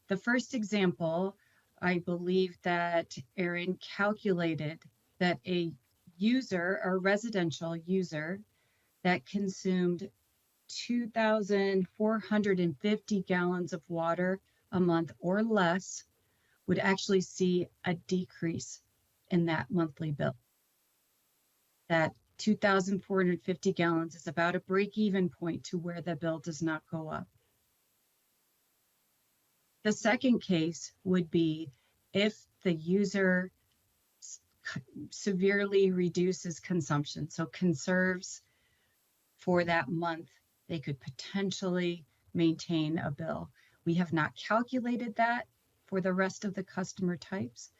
The first example, I believe that Aaron calculated that a user, a residential user that consumed 2,450 gallons of water a month or less would actually see a decrease in that monthly bill. That 2,450 gallons is about a break-even point to where the bill does not go up. The second case would be if the user severely reduces consumption, so conserves for that month, they could potentially maintain a bill. We have not calculated that for the rest of the customer types,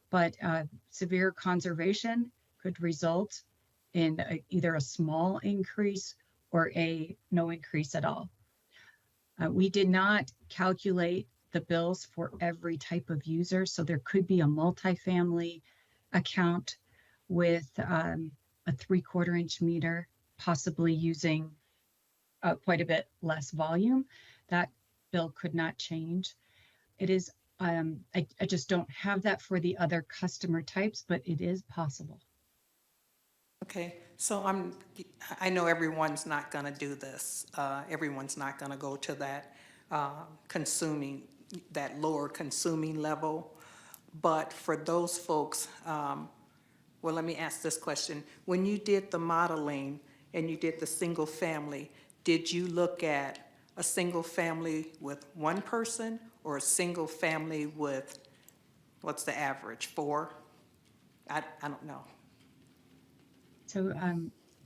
but severe conservation could result in either a small increase or a no increase at all. We did not calculate the bills for every type of user, so there could be a multifamily account with a 3/4 inch meter, possibly using quite a bit less volume. That bill could not change. It is, I just don't have that for the other customer types, but it is possible. Okay, so I know everyone's not gonna do this. Everyone's not gonna go to that that lower consuming level. But for those folks, well, let me ask this question. When you did the modeling and you did the single family, did you look at a single family with one person or a single family with, what's the average, 4? I don't know. So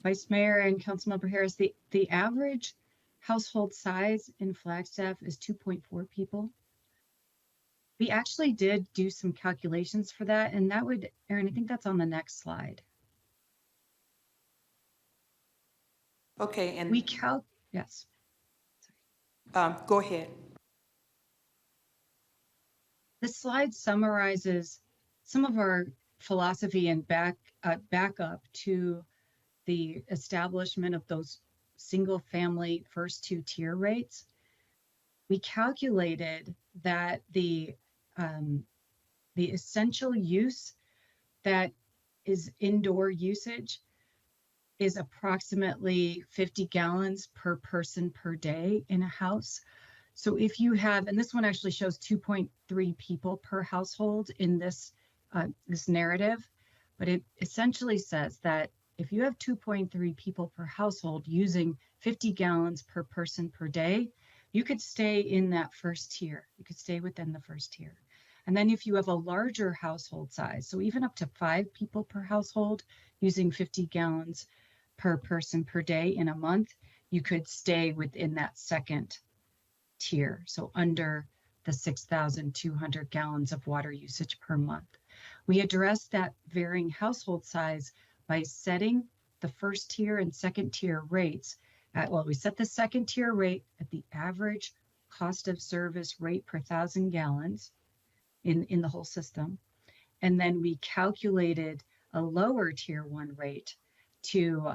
Vice Mayor and Councilmember Harris, the average household size in Flagstaff is 2.4 people. We actually did do some calculations for that, and that would, Aaron, I think that's on the next slide. Okay, and yes. Go ahead. This slide summarizes some of our philosophy and back up to the establishment of those single family first 2-tier rates. We calculated that the essential use that is indoor usage is approximately 50 gallons per person per day in a house. So if you have, and this one actually shows 2.3 people per household in this narrative, but it essentially says that if you have 2.3 people per household using 50 gallons per person per day, you could stay in that first tier. You could stay within the first tier. And then if you have a larger household size, so even up to 5 people per household using 50 gallons per person per day in a month, you could stay within that second tier, so under the 6,200 gallons of water usage per month. We addressed that varying household size by setting the first tier and second tier rates at, well, we set the second tier rate at the average cost of service rate per 1,000 gallons in the whole system. And then we calculated a lower tier 1 rate to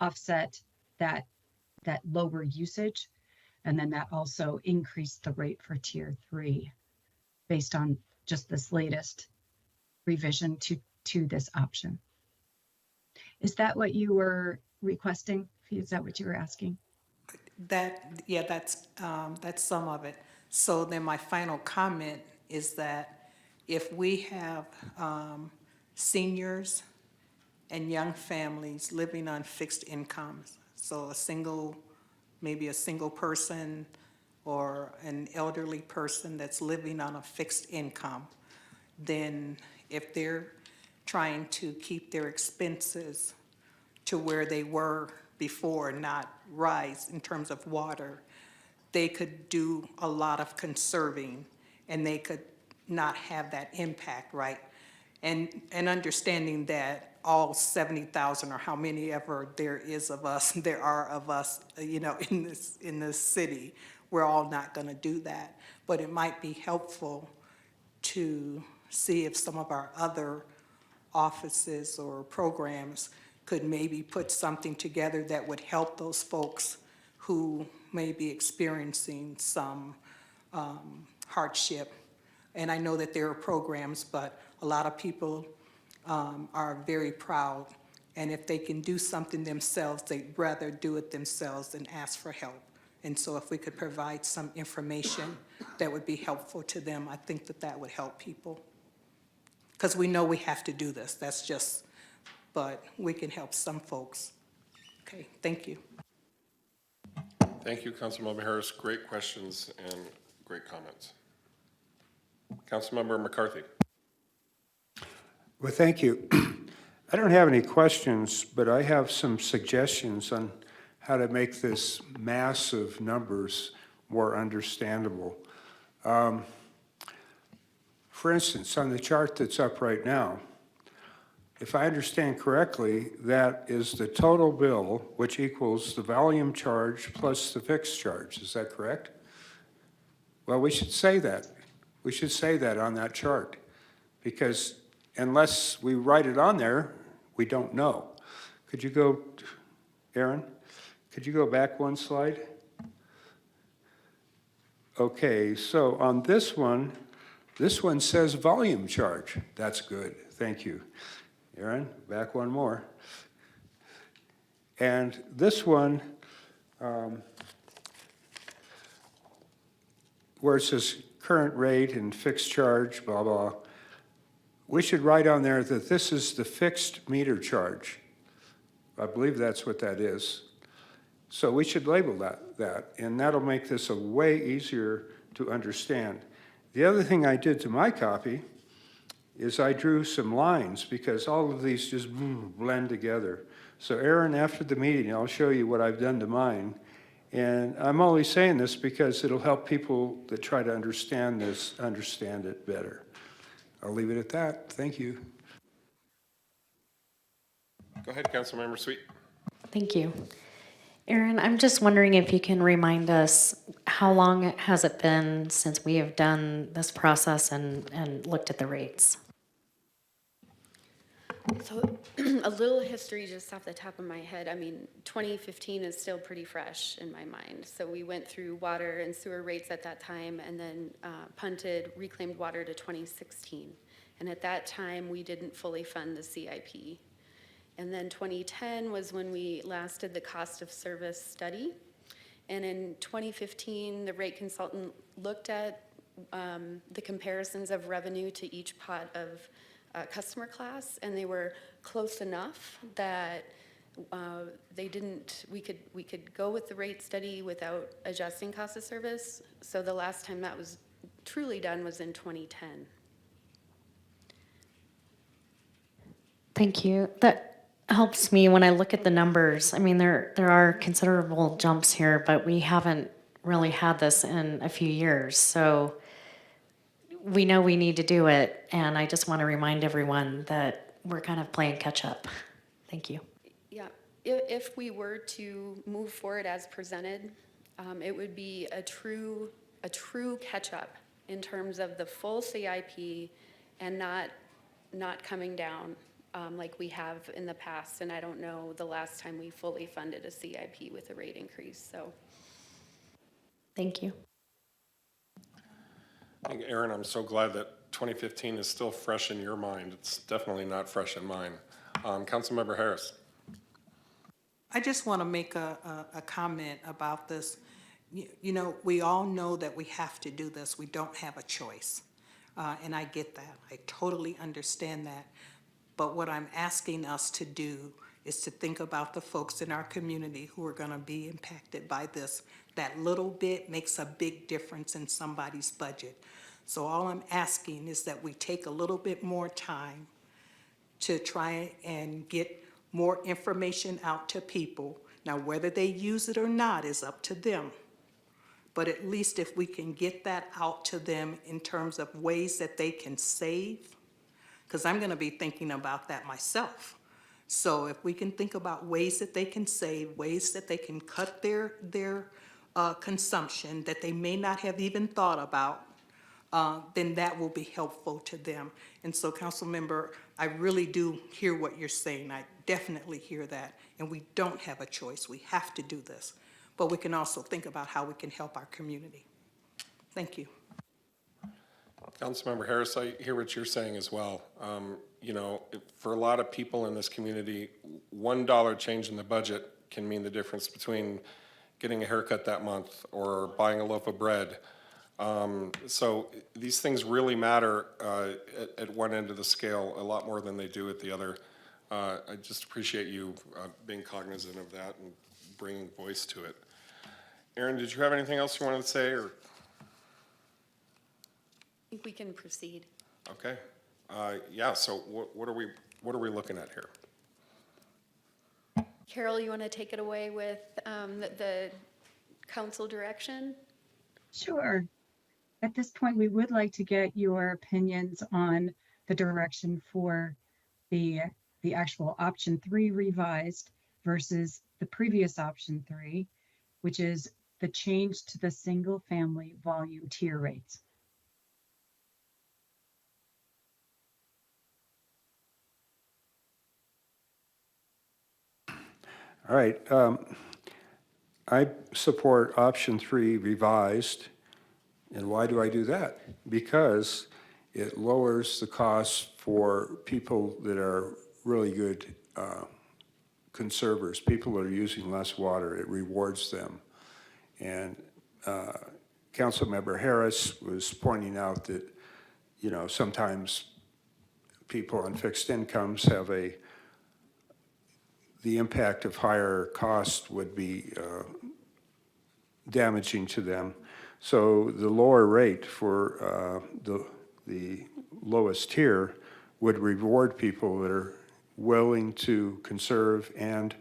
offset that lower usage. And then that also increased the rate for tier 3 based on just this latest revision to this option. Is that what you were requesting? Is that what you were asking? Yeah, that's some of it. So then my final comment is that if we have seniors and young families living on fixed incomes, so maybe a single person or an elderly person that's living on a fixed income, then if they're trying to keep their expenses to where they were before, not rise in terms of water, they could do a lot of conserving and they could not have that impact, right? And understanding that all 70,000 or how many ever there are of us, in this city, we're all not gonna do that. But it might be helpful to see if some of our other offices or programs could maybe put something together that would help those folks who may be experiencing some hardship. And I know that there are programs, but a lot of people are very proud. And if they can do something themselves, they'd rather do it themselves than ask for help. And so if we could provide some information that would be helpful to them, I think that would help people. Because we know we have to do this, but we can help some folks. Okay, thank you. Thank you, Councilmember Harris. Great questions and great comments. Councilmember McCarthy. Well, thank you. I don't have any questions, but I have some suggestions on how to make this mass of numbers more understandable. For instance, on the chart that's up right now, if I understand correctly, that is the total bill, which equals the volume charge plus the fixed charge. Is that correct? Well, we should say that. We should say that on that chart, because unless we write it on there, we don't know. Could you go, Aaron? Could you go back one slide? Okay, so on this one says volume charge. That's good. Thank you. Aaron, back one more. And this one, where it says current rate and fixed charge, blah, blah, we should write on there that this is the fixed meter charge. I believe that's what that is. So we should label that, and that'll make this a way easier to understand. The other thing I did to my copy is I drew some lines, because all of these just blend together. So Aaron, after the meeting, I'll show you what I've done to mine. And I'm only saying this because it'll help people that try to understand this, understand it better. I'll leave it at that. Thank you. Go ahead, Councilmember Sweet. Thank you. Aaron, I'm just wondering if you can remind us, how long has it been since we have done this process and looked at the rates? So a little history just off the top of my head. I mean, 2015 is still pretty fresh in my mind. So we went through water and sewer rates at that time, and then punted reclaimed water to 2016. And at that time, we didn't fully fund the CIP. And then 2010 was when we last did the cost of service study. And in 2015, the rate consultant looked at the comparisons of revenue to each pot of customer class, and they were close enough that we could go with the rate study without adjusting cost of service. So the last time that was truly done was in 2010. Thank you. That helps me when I look at the numbers. I mean, there are considerable jumps here, but we haven't really had this in a few years. So we know we need to do it, and I just want to remind everyone that we're kind of playing catch up. Thank you. Yeah, if we were to move forward as presented, it would be a true catch-up in terms of the full CIP and not coming down like we have in the past. And I don't know the last time we fully funded a CIP with a rate increase, so. Thank you. Aaron, I'm so glad that 2015 is still fresh in your mind. It's definitely not fresh in mine. Councilmember Harris. I just want to make a comment about this. You know, we all know that we have to do this. We don't have a choice. And I get that. I totally understand that. But what I'm asking us to do is to think about the folks in our community who are going to be impacted by this. That little bit makes a big difference in somebody's budget. So all I'm asking is that we take a little bit more time to try and get more information out to people. Now, whether they use it or not is up to them. But at least if we can get that out to them in terms of ways that they can save, because I'm going to be thinking about that myself. So if we can think about ways that they can save, ways that they can cut their consumption that they may not have even thought about, then that will be helpful to them. And so, Councilmember, I really do hear what you're saying. I definitely hear that. And we don't have a choice. We have to do this. But we can also think about how we can help our community. Thank you. Councilmember Harris, I hear what you're saying as well. You know, for a lot of people in this community, $1 change in the budget can mean the difference between getting a haircut that month or buying a loaf of bread. So these things really matter at one end of the scale a lot more than they do at the other. I just appreciate you being cognizant of that and bringing voice to it. Aaron, did you have anything else you wanted to say, or? I think we can proceed. Okay. Yeah, so what are we looking at here? Carol, you want to take it away with the council direction? Sure. At this point, we would like to get your opinions on the direction for the actual option 3 revised versus the previous option 3, which is the change to the single family volume tier rates. All right. I support option 3 revised. And why do I do that? Because it lowers the cost for people that are really good conservers, people that are using less water. It rewards them. And Councilmember Harris was pointing out that, you know, sometimes people on fixed incomes have the impact of higher cost would be damaging to them. So the lower rate for the lowest tier would reward people that are willing to conserve and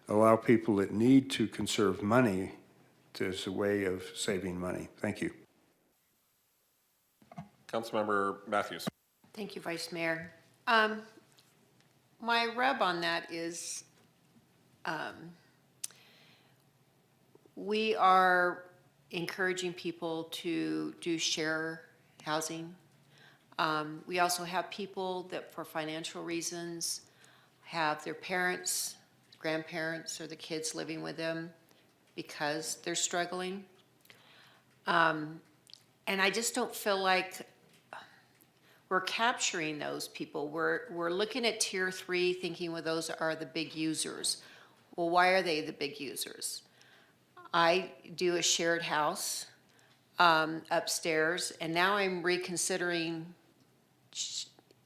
allow people that need to conserve money as a way of saving money. Thank you. Councilmember Matthews. Thank you, Vice Mayor. My rub on that is we are encouraging people to do share housing. We also have people that for financial reasons have their parents, grandparents, or the kids living with them because they're struggling. And I just don't feel like we're capturing those people. We're looking at tier 3 thinking, well, those are the big users. Well, why are they the big users? I do a shared house upstairs, and now I'm reconsidering,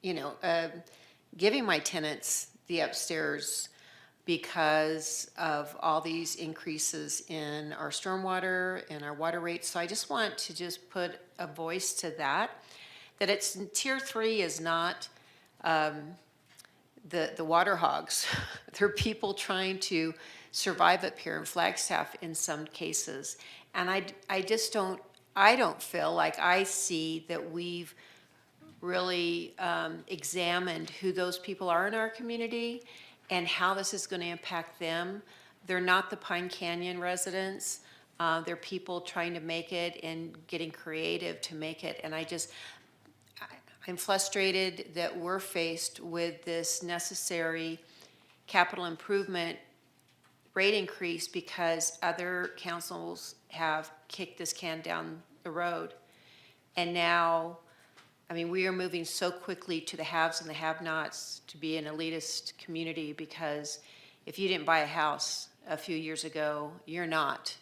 you know, giving my tenants the upstairs because of all these increases in our stormwater and our water rates. So I just want to just put a voice to that it's tier 3 is not the water hogs. They're people trying to survive up here in Flagstaff in some cases. And I just don't feel like I see that we've really examined who those people are in our community and how this is going to impact them. They're not the Pine Canyon residents. They're people trying to make it and getting creative to make it. And I'm frustrated that we're faced with this necessary capital improvement rate increase because other councils have kicked this can down the road. And now, I mean, we are moving so quickly to the haves and the have-nots to be an elitist community, because if you didn't buy a house a few years ago, you're not,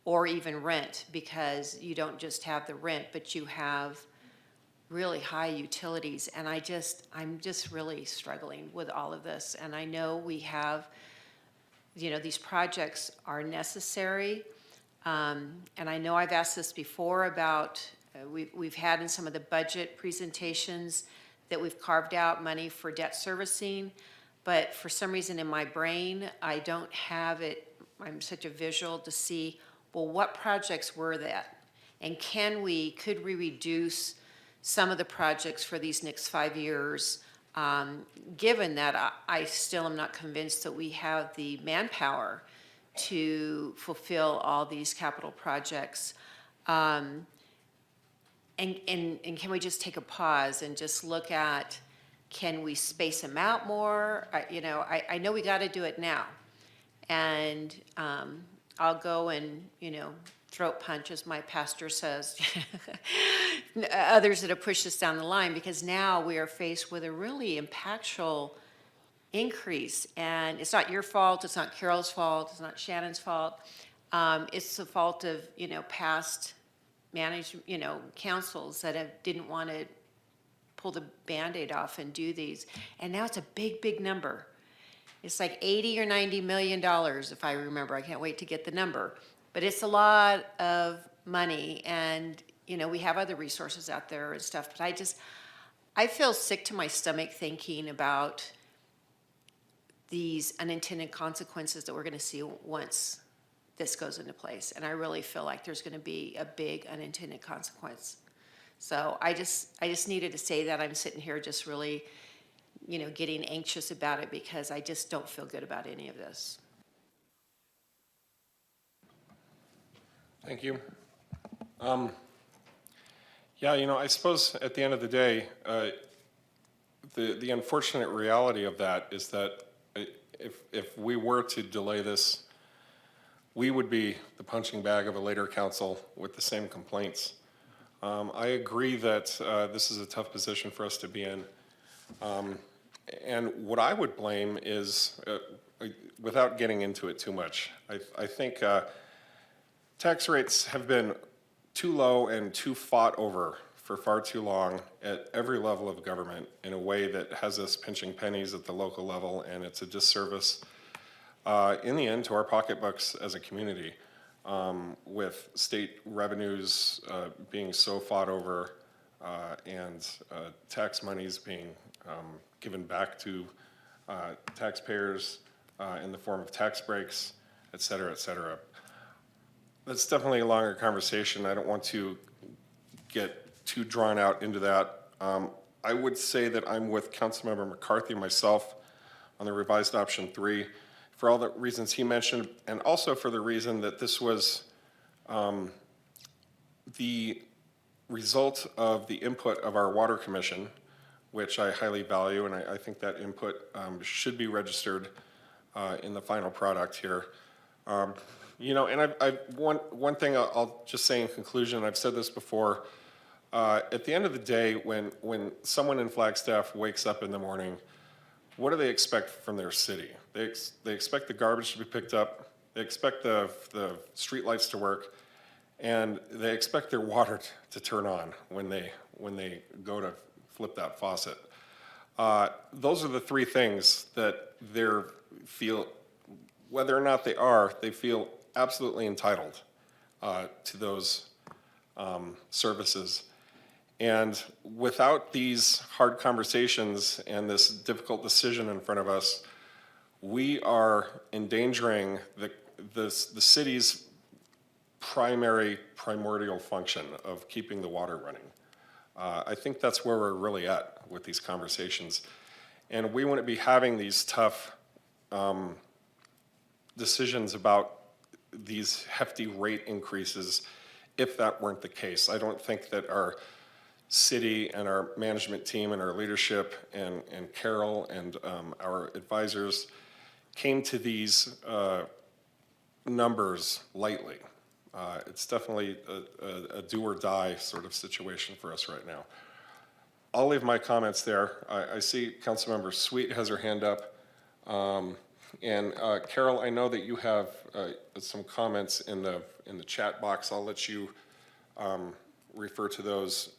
or even rent, because you don't just have the rent, but you have really high utilities. And I'm just really struggling with all of this. And I know we have, these projects are necessary. And I know I've asked this before about, we've had in some of the budget presentations that we've carved out money for debt servicing, but for some reason in my brain, I don't have it, I'm such a visual to see, well, what projects were that? And could we reduce some of the projects for these next 5 years, given that I still am not convinced that we have the manpower to fulfill all these capital projects. And can we just take a pause and just look at, can we space them out more? I know we got to do it now. And I'll go and, throat punch, as my pastor says, others that have pushed us down the line, because now we are faced with a really impactful increase. And it's not your fault, it's not Carol's fault, it's not Shannon's fault. It's the fault of, past management, councils that didn't want to pull the Band-Aid off and do these. And now it's a big, big number. It's like $80 or $90 million, if I remember. I can't wait to get the number. But it's a lot of money, and, we have other resources out there and stuff. But I feel sick to my stomach thinking about these unintended consequences that we're going to see once this goes into place. And I really feel like there's going to be a big unintended consequence. So I just needed to say that. I'm sitting here just really, getting anxious about it, because I just don't feel good about any of this. Thank you. I suppose at the end of the day, the unfortunate reality of that is that if we were to delay this, we would be the punching bag of a later council with the same complaints. I agree that this is a tough position for us to be in. And what I would blame is, without getting into it too much, I think tax rates have been too low and too fought over for far too long at every level of government in a way that has us pinching pennies at the local level, and it's a disservice in the end to our pocketbooks as a community, with state revenues being so fought over and tax monies being given back to taxpayers in the form of tax breaks, et cetera, et cetera. That's definitely a longer conversation. I don't want to get too drawn out into that. I would say that I'm with Councilmember McCarthy myself on the revised option 3 for all the reasons he mentioned, and also for the reason that this was the result of the input of our Water Commission, which I highly value, and I think that input should be registered in the final product here. And one thing I'll just say in conclusion, I've said this before, at the end of the day, when someone in Flagstaff wakes up in the morning, what do they expect from their city? They expect the garbage to be picked up, they expect the street lights to work, and they expect their water to turn on when they go to flip that faucet. Those are the three things that they feel, whether or not they feel absolutely entitled to those services. And without these hard conversations and this difficult decision in front of us, we are endangering the city's primordial function of keeping the water running. I think that's where we're really at with these conversations. And we wouldn't be having these tough decisions about these hefty rate increases if that weren't the case. I don't think that our city and our management team and our leadership and Carol and our advisors came to these numbers lightly. It's definitely a do or die sort of situation for us right now. I'll leave my comments there. I see Councilmember Sweet has her hand up. And Carol, I know that you have some comments in the chat box. I'll let you refer to those,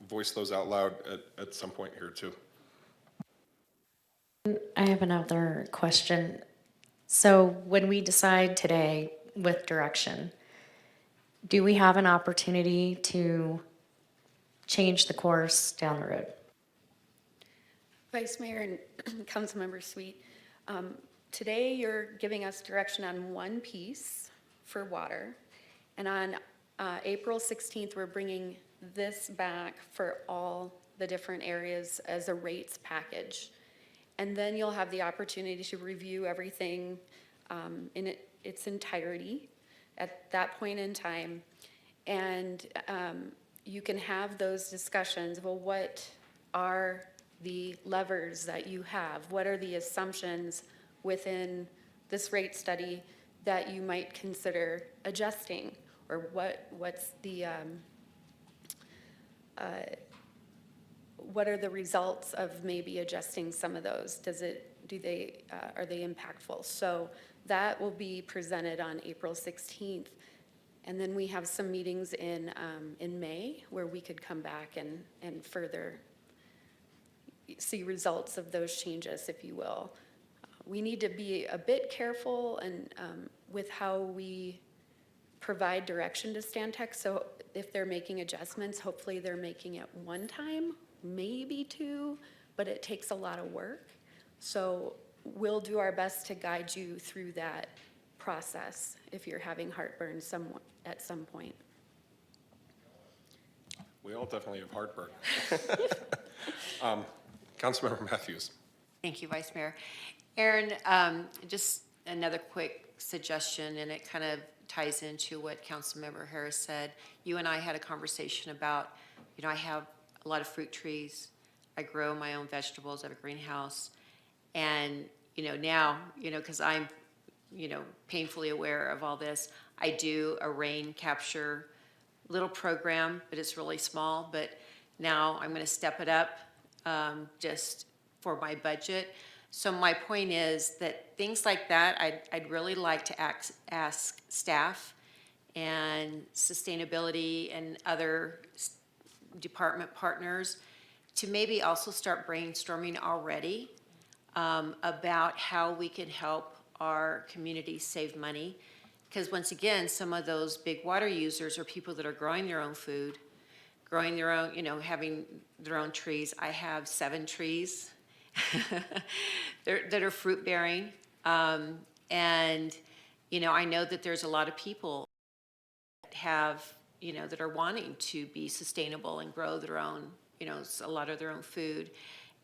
voice those out loud at some point here too. I have another question. So when we decide today with direction, do we have an opportunity to change the course down the road? Vice Mayor and Councilmember Sweet, today you're giving us direction on one piece for water. And on April 16th, we're bringing this back for all the different areas as a rates package. And then you'll have the opportunity to review everything in its entirety at that point in time. And you can have those discussions. Well, what are the levers that you have? What are the assumptions within this rate study that you might consider adjusting? Or what's the what are the results of maybe adjusting some of those? Are they impactful? So that will be presented on April 16th. And then we have some meetings in May where we could come back and further see results of those changes, if you will. We need to be a bit careful and with how we provide direction to Stantec. So if they're making adjustments, hopefully they're making it one time, maybe two, but it takes a lot of work. So we'll do our best to guide you through that process if you're having heartburn at some point. We all definitely have heartburn. Councilmember Matthews. Thank you, Vice Mayor. Aaron, just another quick suggestion, and it kind of ties into what Councilmember Harris said. You and I had a conversation about, I have a lot of fruit trees. I grow my own vegetables. I have a greenhouse. And, now, because I'm, painfully aware of all this, I do a rain capture little program, but it's really small. But now I'm going to step it up just for my budget. So my point is that things like that, I'd really like to ask staff and sustainability and other department partners to maybe also start brainstorming already about how we can help our communities save money. Because once again, some of those big water users are people that are growing their own food, growing their own, having their own trees. I have 7 trees that are fruit bearing. And, I know that there's a lot of people that have, that are wanting to be sustainable and grow their own, a lot of their own food.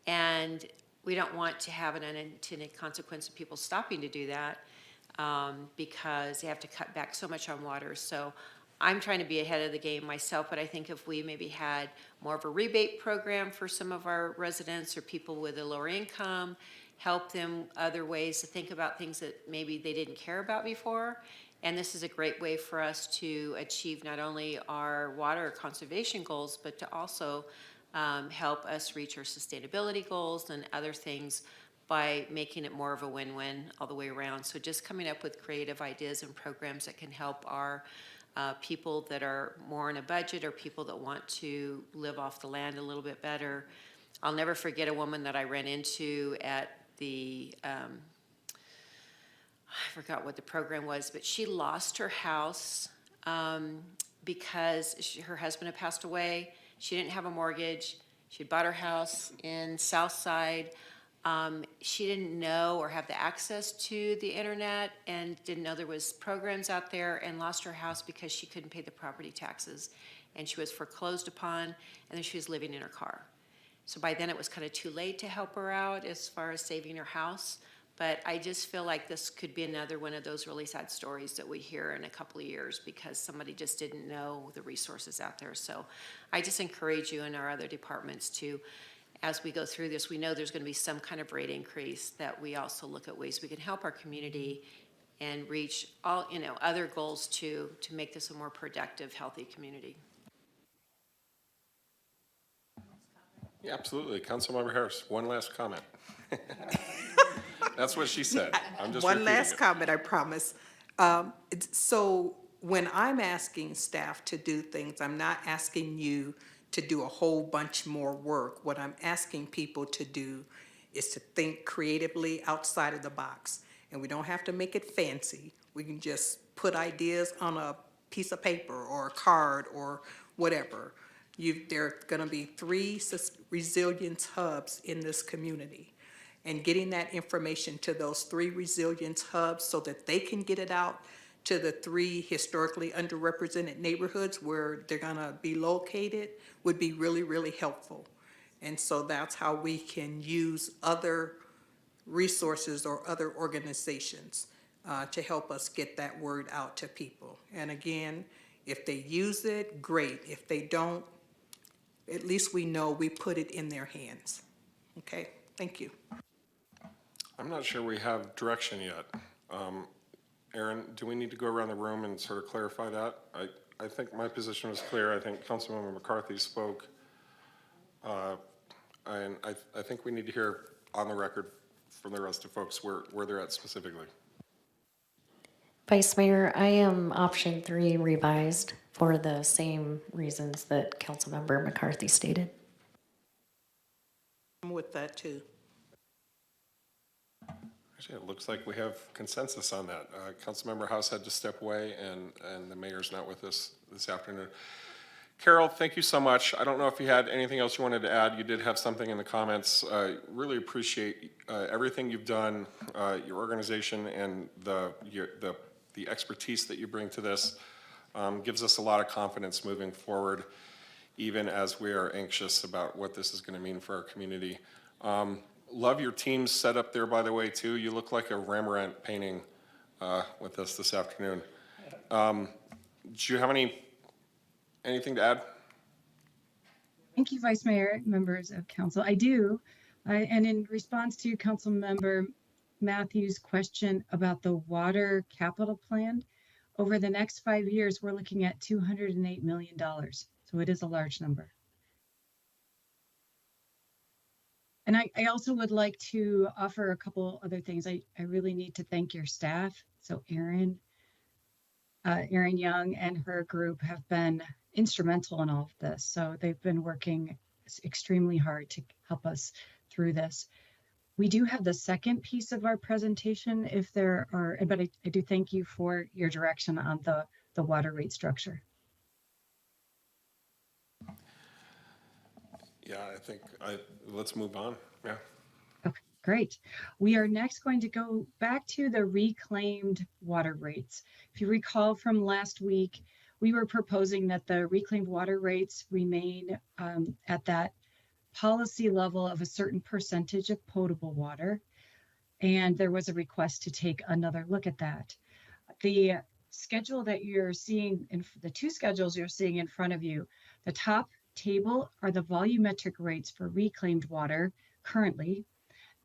And we don't want to have an unintended consequence of people stopping to do that because they have to cut back so much on water. So I'm trying to be ahead of the game myself, but I think if we maybe had more of a rebate program for some of our residents or people with a lower income, help them other ways to think about things that maybe they didn't care about before. And this is a great way for us to achieve not only our water conservation goals, but to also help us reach our sustainability goals and other things by making it more of a win-win all the way around. So just coming up with creative ideas and programs that can help our people that are more on a budget or people that want to live off the land a little bit better. I'll never forget a woman that I ran into at the, I forgot what the program was, but she lost her house because her husband had passed away. She didn't have a mortgage. She had bought her house in Southside. She didn't know or have the access to the internet and didn't know there was programs out there and lost her house because she couldn't pay the property taxes. And she was foreclosed upon, and then she was living in her car. So by then it was kind of too late to help her out as far as saving her house. But I just feel like this could be another one of those really sad stories that we hear in a couple of years because somebody just didn't know the resources out there. So I just encourage you and our other departments to, as we go through this, we know there's going to be some kind of rate increase, that we also look at ways we can help our community and reach all, other goals to make this a more productive, healthy community. Yeah, absolutely. Councilmember Harris, one last comment. That's what she said. I'm just One repeating last it. comment, I promise. So when I'm asking staff to do things, I'm not asking you to do a whole bunch more work. What I'm asking people to do is to think creatively outside of the box. And we don't have to make it fancy. We can just put ideas on a piece of paper or a card or whatever. There are going to be 3 resilience hubs in this community. And getting that information to those 3 resilience hubs so that they can get it out to the 3 historically underrepresented neighborhoods where they're gonna be located would be really, really helpful. And so that's how we can use other resources or other organizations to help us get that word out to people. And again, if they use it, great. If they don't, at least we know we put it in their hands. Okay, thank you. I'm not sure we have direction yet. Aaron, do we need to go around the room and sort of clarify that? I think my position was clear. I think Councilmember McCarthy spoke. And I think we need to hear on the record from the rest of folks where they're at specifically. Vice Mayor, I am option 3 revised for the same reasons that Councilmember McCarthy stated. I'm with that too. Actually, it looks like we have consensus on that. Councilmember House had to step away, and the mayor's not with us this afternoon. Carol, thank you so much. I don't know if you had anything else you wanted to add. You did have something in the comments. Really appreciate everything you've done, your organization, and the expertise that you bring to this. Gives us a lot of confidence moving forward, even as we are anxious about what this is going to mean for our community. Love your team's set up there, by the way, too. You look like a Rembrandt painting with us this afternoon. Do you have anything to add? Thank you, Vice Mayor, members of council. I do. And in response to Councilmember Matthews' question about the water capital plan, over the next 5 years, we're looking at $208 million. So it is a large number. And I also would like to offer a couple other things. I really need to thank your staff. So Erin Young and her group have been instrumental in all of this. So they've been working extremely hard to help us through this. We do have the second piece of our presentation if there are, but I do thank you for your direction on the water rate structure. Yeah, I think let's move on. Yeah. Okay, great. We are next going to go back to the reclaimed water rates. If you recall from last week, we were proposing that the reclaimed water rates remain at that policy level of a certain percentage of potable water. And there was a request to take another look at that. The schedule that you're seeing, in the 2 schedules you're seeing in front of you, the top table are the volumetric rates for reclaimed water currently.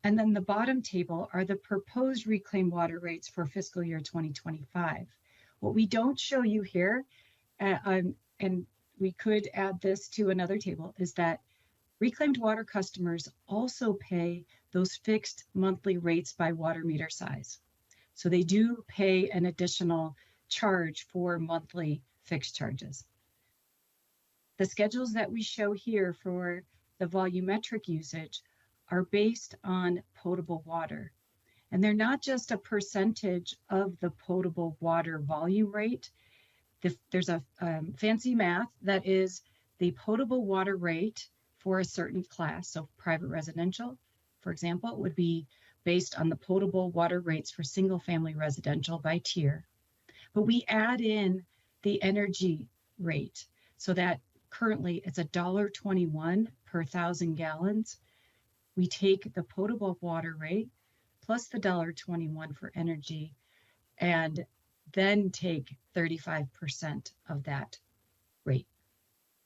And then the bottom table are the proposed reclaimed water rates for fiscal year 2025. What we don't show you here, and we could add this to another table, is that reclaimed water customers also pay those fixed monthly rates by water meter size. So they do pay an additional charge for monthly fixed charges. The schedules that we show here for the volumetric usage are based on potable water. And they're not just a percentage of the potable water volume rate. There's a fancy math that is the potable water rate for a certain class. So private residential, for example, would be based on the potable water rates for single family residential by tier. But we add in the energy rate so that currently it's $1.21 per 1,000 gallons. We take the potable water rate plus the $1.21 for energy, and then take 35% of that rate.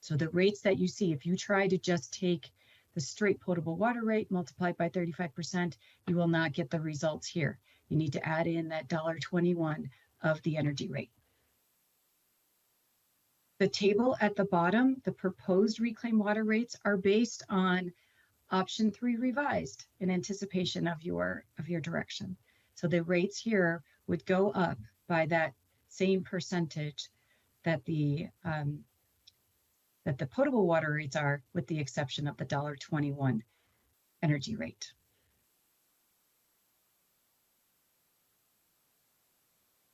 So the rates that you see, if you try to just take the straight potable water rate multiplied by 35%, you will not get the results here. You need to add in that $1.21 of the energy rate. The table at the bottom, the proposed reclaimed water rates are based on option 3 revised in anticipation of your direction. So the rates here would go up by that same percentage that the potable water rates are, with the exception of the $1.21 energy rate.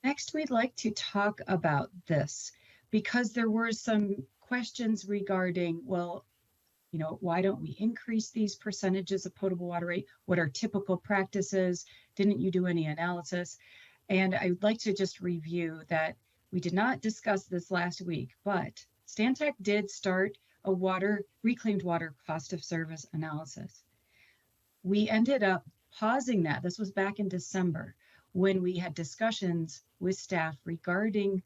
Next, we'd like to talk about this because there were some questions regarding, well, you know, why don't we increase these percentages of potable water rate? What are typical practices? Didn't you do any analysis? And I would like to just review that we did not discuss this last week, but Stantec did start a reclaimed water cost of service analysis. We ended up pausing that. This was back in December when we had discussions with staff regarding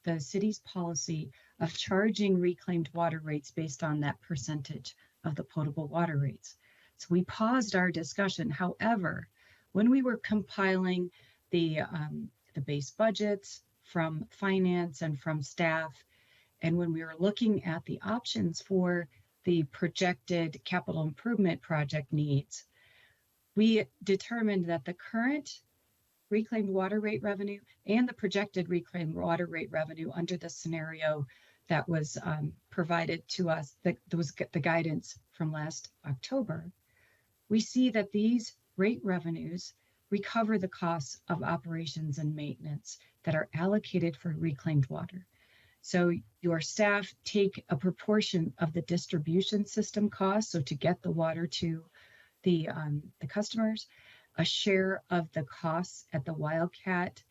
the city's policy of charging reclaimed water rates based on that percentage of the potable water rates. So we paused our discussion. However, when we were compiling the base budgets from finance and from staff, and when we were looking at the options for the projected capital improvement project needs, we determined that the current reclaimed water rate revenue and the projected reclaimed water rate revenue under the scenario that was provided to us, that was the guidance from last October, we see that these rate revenues recover the costs of operations and maintenance that are allocated for reclaimed water. So your staff take a proportion of the distribution system costs, so to get the water to the customers, a share of the costs at the Wildcat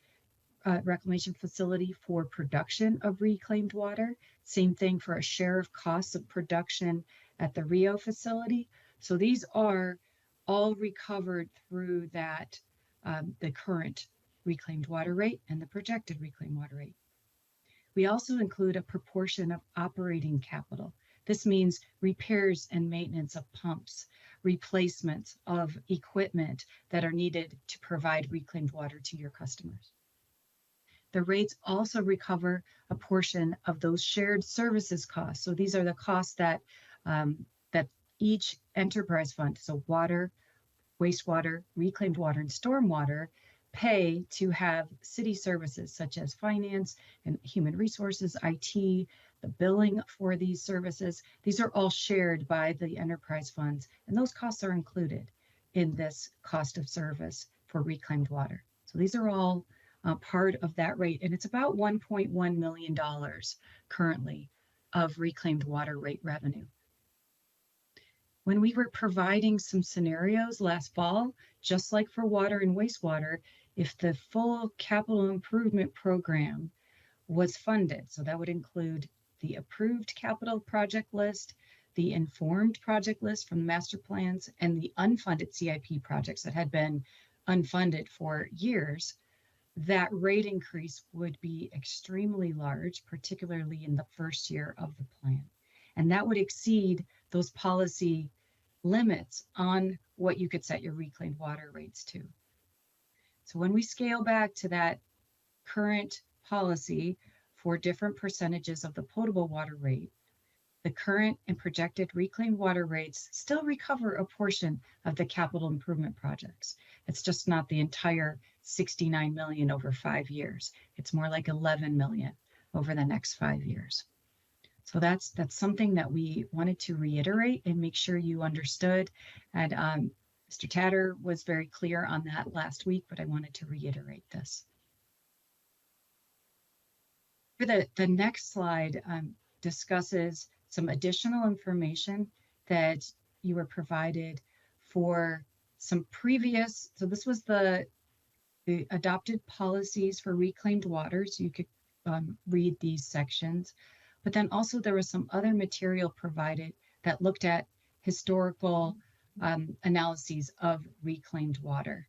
reclamation facility for production of reclaimed water. Same thing for a share of costs of production at the Rio facility. So these are all recovered through that, the current reclaimed water rate and the projected reclaimed water rate. We also include a proportion of operating capital. This means repairs and maintenance of pumps, replacements of equipment that are needed to provide reclaimed water to your customers. The rates also recover a portion of those shared services costs. So these are the costs that, that each enterprise fund, so water, wastewater, reclaimed water, and stormwater, pay to have city services such as finance and human resources, IT, the billing for these services. These are all shared by the enterprise funds, and those costs are included in this cost of service for reclaimed water. So these are all part of that rate, and it's about $1.1 million currently of reclaimed water rate revenue. When we were providing some scenarios last fall, just like for water and wastewater, if the full capital improvement program was funded, so that would include the approved capital project list, the informed project list from the master plans, and the unfunded CIP projects that had been unfunded for years, that rate increase would be extremely large, particularly in the first year of the plan. And that would exceed those policy limits on what you could set your reclaimed water rates to. So when we scale back to that current policy for different percentages of the potable water rate, the current and projected reclaimed water rates still recover a portion of the capital improvement projects. It's just not the entire 69 million over 5 years. It's more like 11 million over the next 5 years. So that's something that we wanted to reiterate and make sure you understood. And Mr. Tatter was very clear on that last week, but I wanted to reiterate this. For the next slide discusses some additional information that you were provided for some previous, so this was the adopted policies for reclaimed water, so you could read these sections. But then also there was some other material provided that looked at historical analyses of reclaimed water.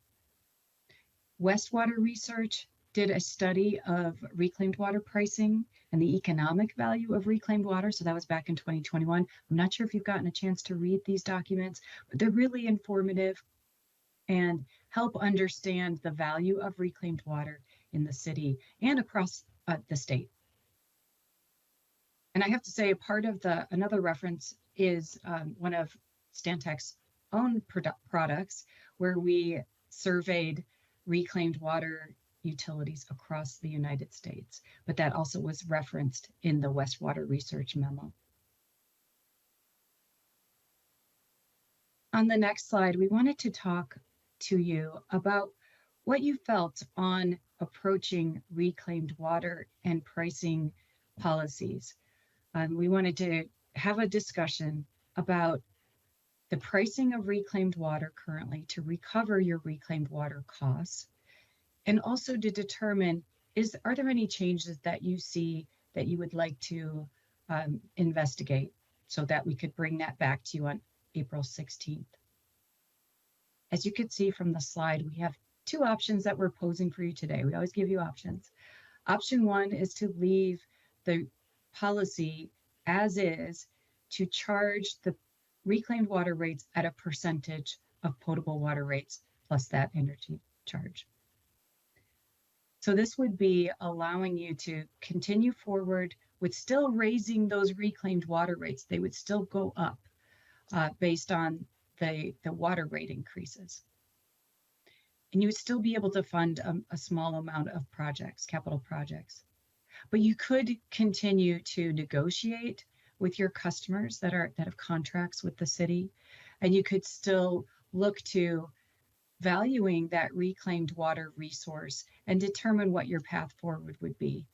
Westwater Research did a study of reclaimed water pricing and the economic value of reclaimed water. So that was back in 2021. I'm not sure if you've gotten a chance to read these documents, but they're really informative and help understand the value of reclaimed water in the city and across the state. And I have to say, a part of another reference is one of Stantec's own products, where we surveyed reclaimed water utilities across the United States. But that also was referenced in the Westwater Research memo. On the next slide, we wanted to talk to you about what you felt on approaching reclaimed water and pricing policies. We wanted to have a discussion about the pricing of reclaimed water currently to recover your reclaimed water costs, and also to determine, are there any changes that you see that you would like to investigate so that we could bring that back to you on April 16th. As you can see from the slide, we have two options that we're posing for you today. We always give you options. Option one is to leave the policy as is, to charge the reclaimed water rates at a percentage of potable water rates plus that energy charge. So this would be allowing you to continue forward with still raising those reclaimed water rates. They would still go up based on the water rate increases. And you would still be able to fund a small amount of projects, capital projects. But you could continue to negotiate with your customers that have contracts with the city, and you could still look to valuing that reclaimed water resource and determine what your path forward would be.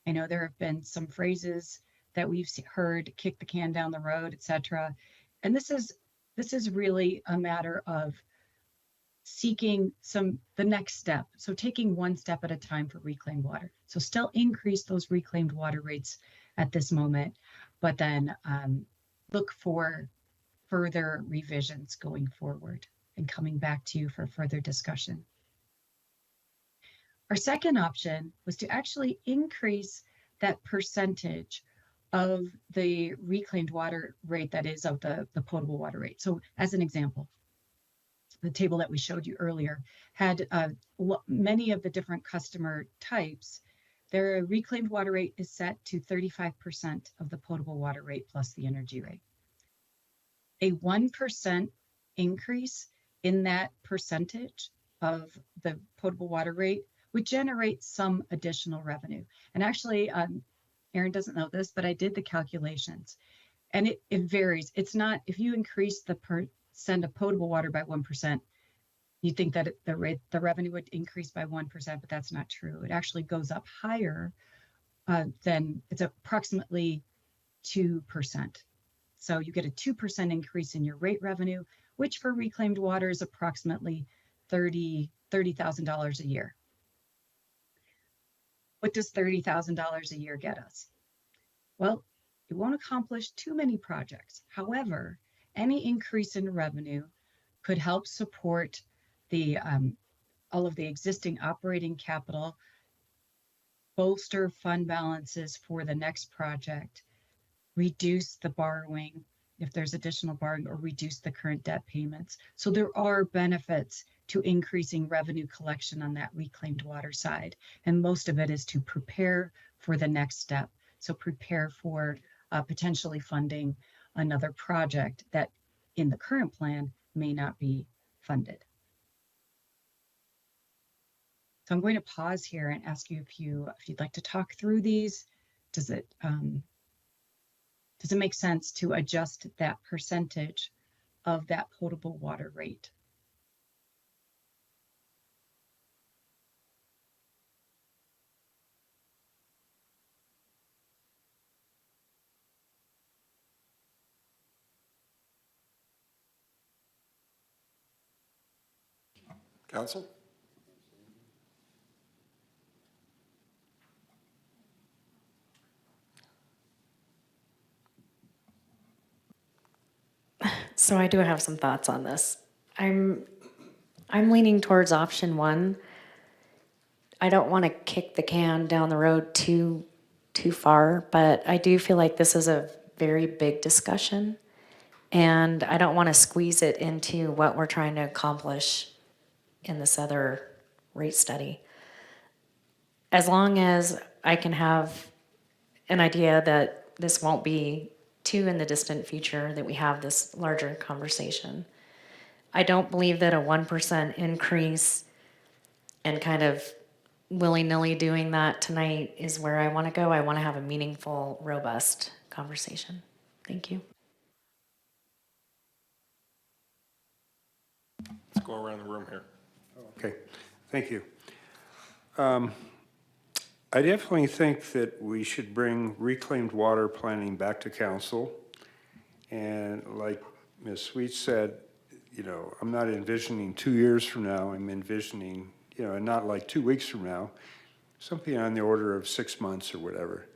I know there have been some phrases that we've heard, kick the can down the road, etc. And this is really a matter of seeking the next step. So taking one step at a time for reclaimed water. So still increase those reclaimed water rates at this moment, but then look for further revisions going forward and coming back to you for further discussion. Our second option was to actually increase that percentage of the reclaimed water rate, that is of the potable water rate. So as an example, the table that we showed you earlier had many of the different customer types. Their reclaimed water rate is set to 35% of the potable water rate plus the energy rate. A 1% increase in that percentage of the potable water rate would generate some additional revenue. And actually, Aaron doesn't know this, but I did the calculations, and it varies. It's not, if you increase the percent of potable water by 1%, you think that the revenue would increase by 1%, but that's not true. It actually goes up higher than, it's approximately 2%. So you get a 2% increase in your rate revenue, which for reclaimed water is approximately $30,000 a year. What does $30,000 a year get us? Well, it won't accomplish too many projects. However, any increase in revenue could help support all of the existing operating capital, bolster fund balances for the next project, reduce the borrowing if there's additional borrowing, or reduce the current debt payments. So there are benefits to increasing revenue collection on that reclaimed water side. And most of it is to prepare for the next step. So prepare for potentially funding another project that in the current plan may not be funded. So I'm going to pause here and ask you if you'd like to talk through these. Does it make sense to adjust that percentage of that potable water rate? Council? So I do have some thoughts on this. I'm leaning towards option one. I don't want to kick the can down the road too far, but I do feel like this is a very big discussion, and I don't want to squeeze it into what we're trying to accomplish in this other rate study. As long as I can have an idea that this won't be too in the distant future that we have this larger conversation. I don't believe that a 1% increase and kind of willy-nilly doing that tonight is where I want to go. I want to have a meaningful, robust conversation. Thank you. Let's go around the room here. Okay, thank you. I definitely think that we should bring reclaimed water planning back to council. And like Ms. Sweet said, you know, I'm not envisioning 2 years from now. I'm envisioning, you know, not like 2 weeks from now, something on the order of 6 months or whatever.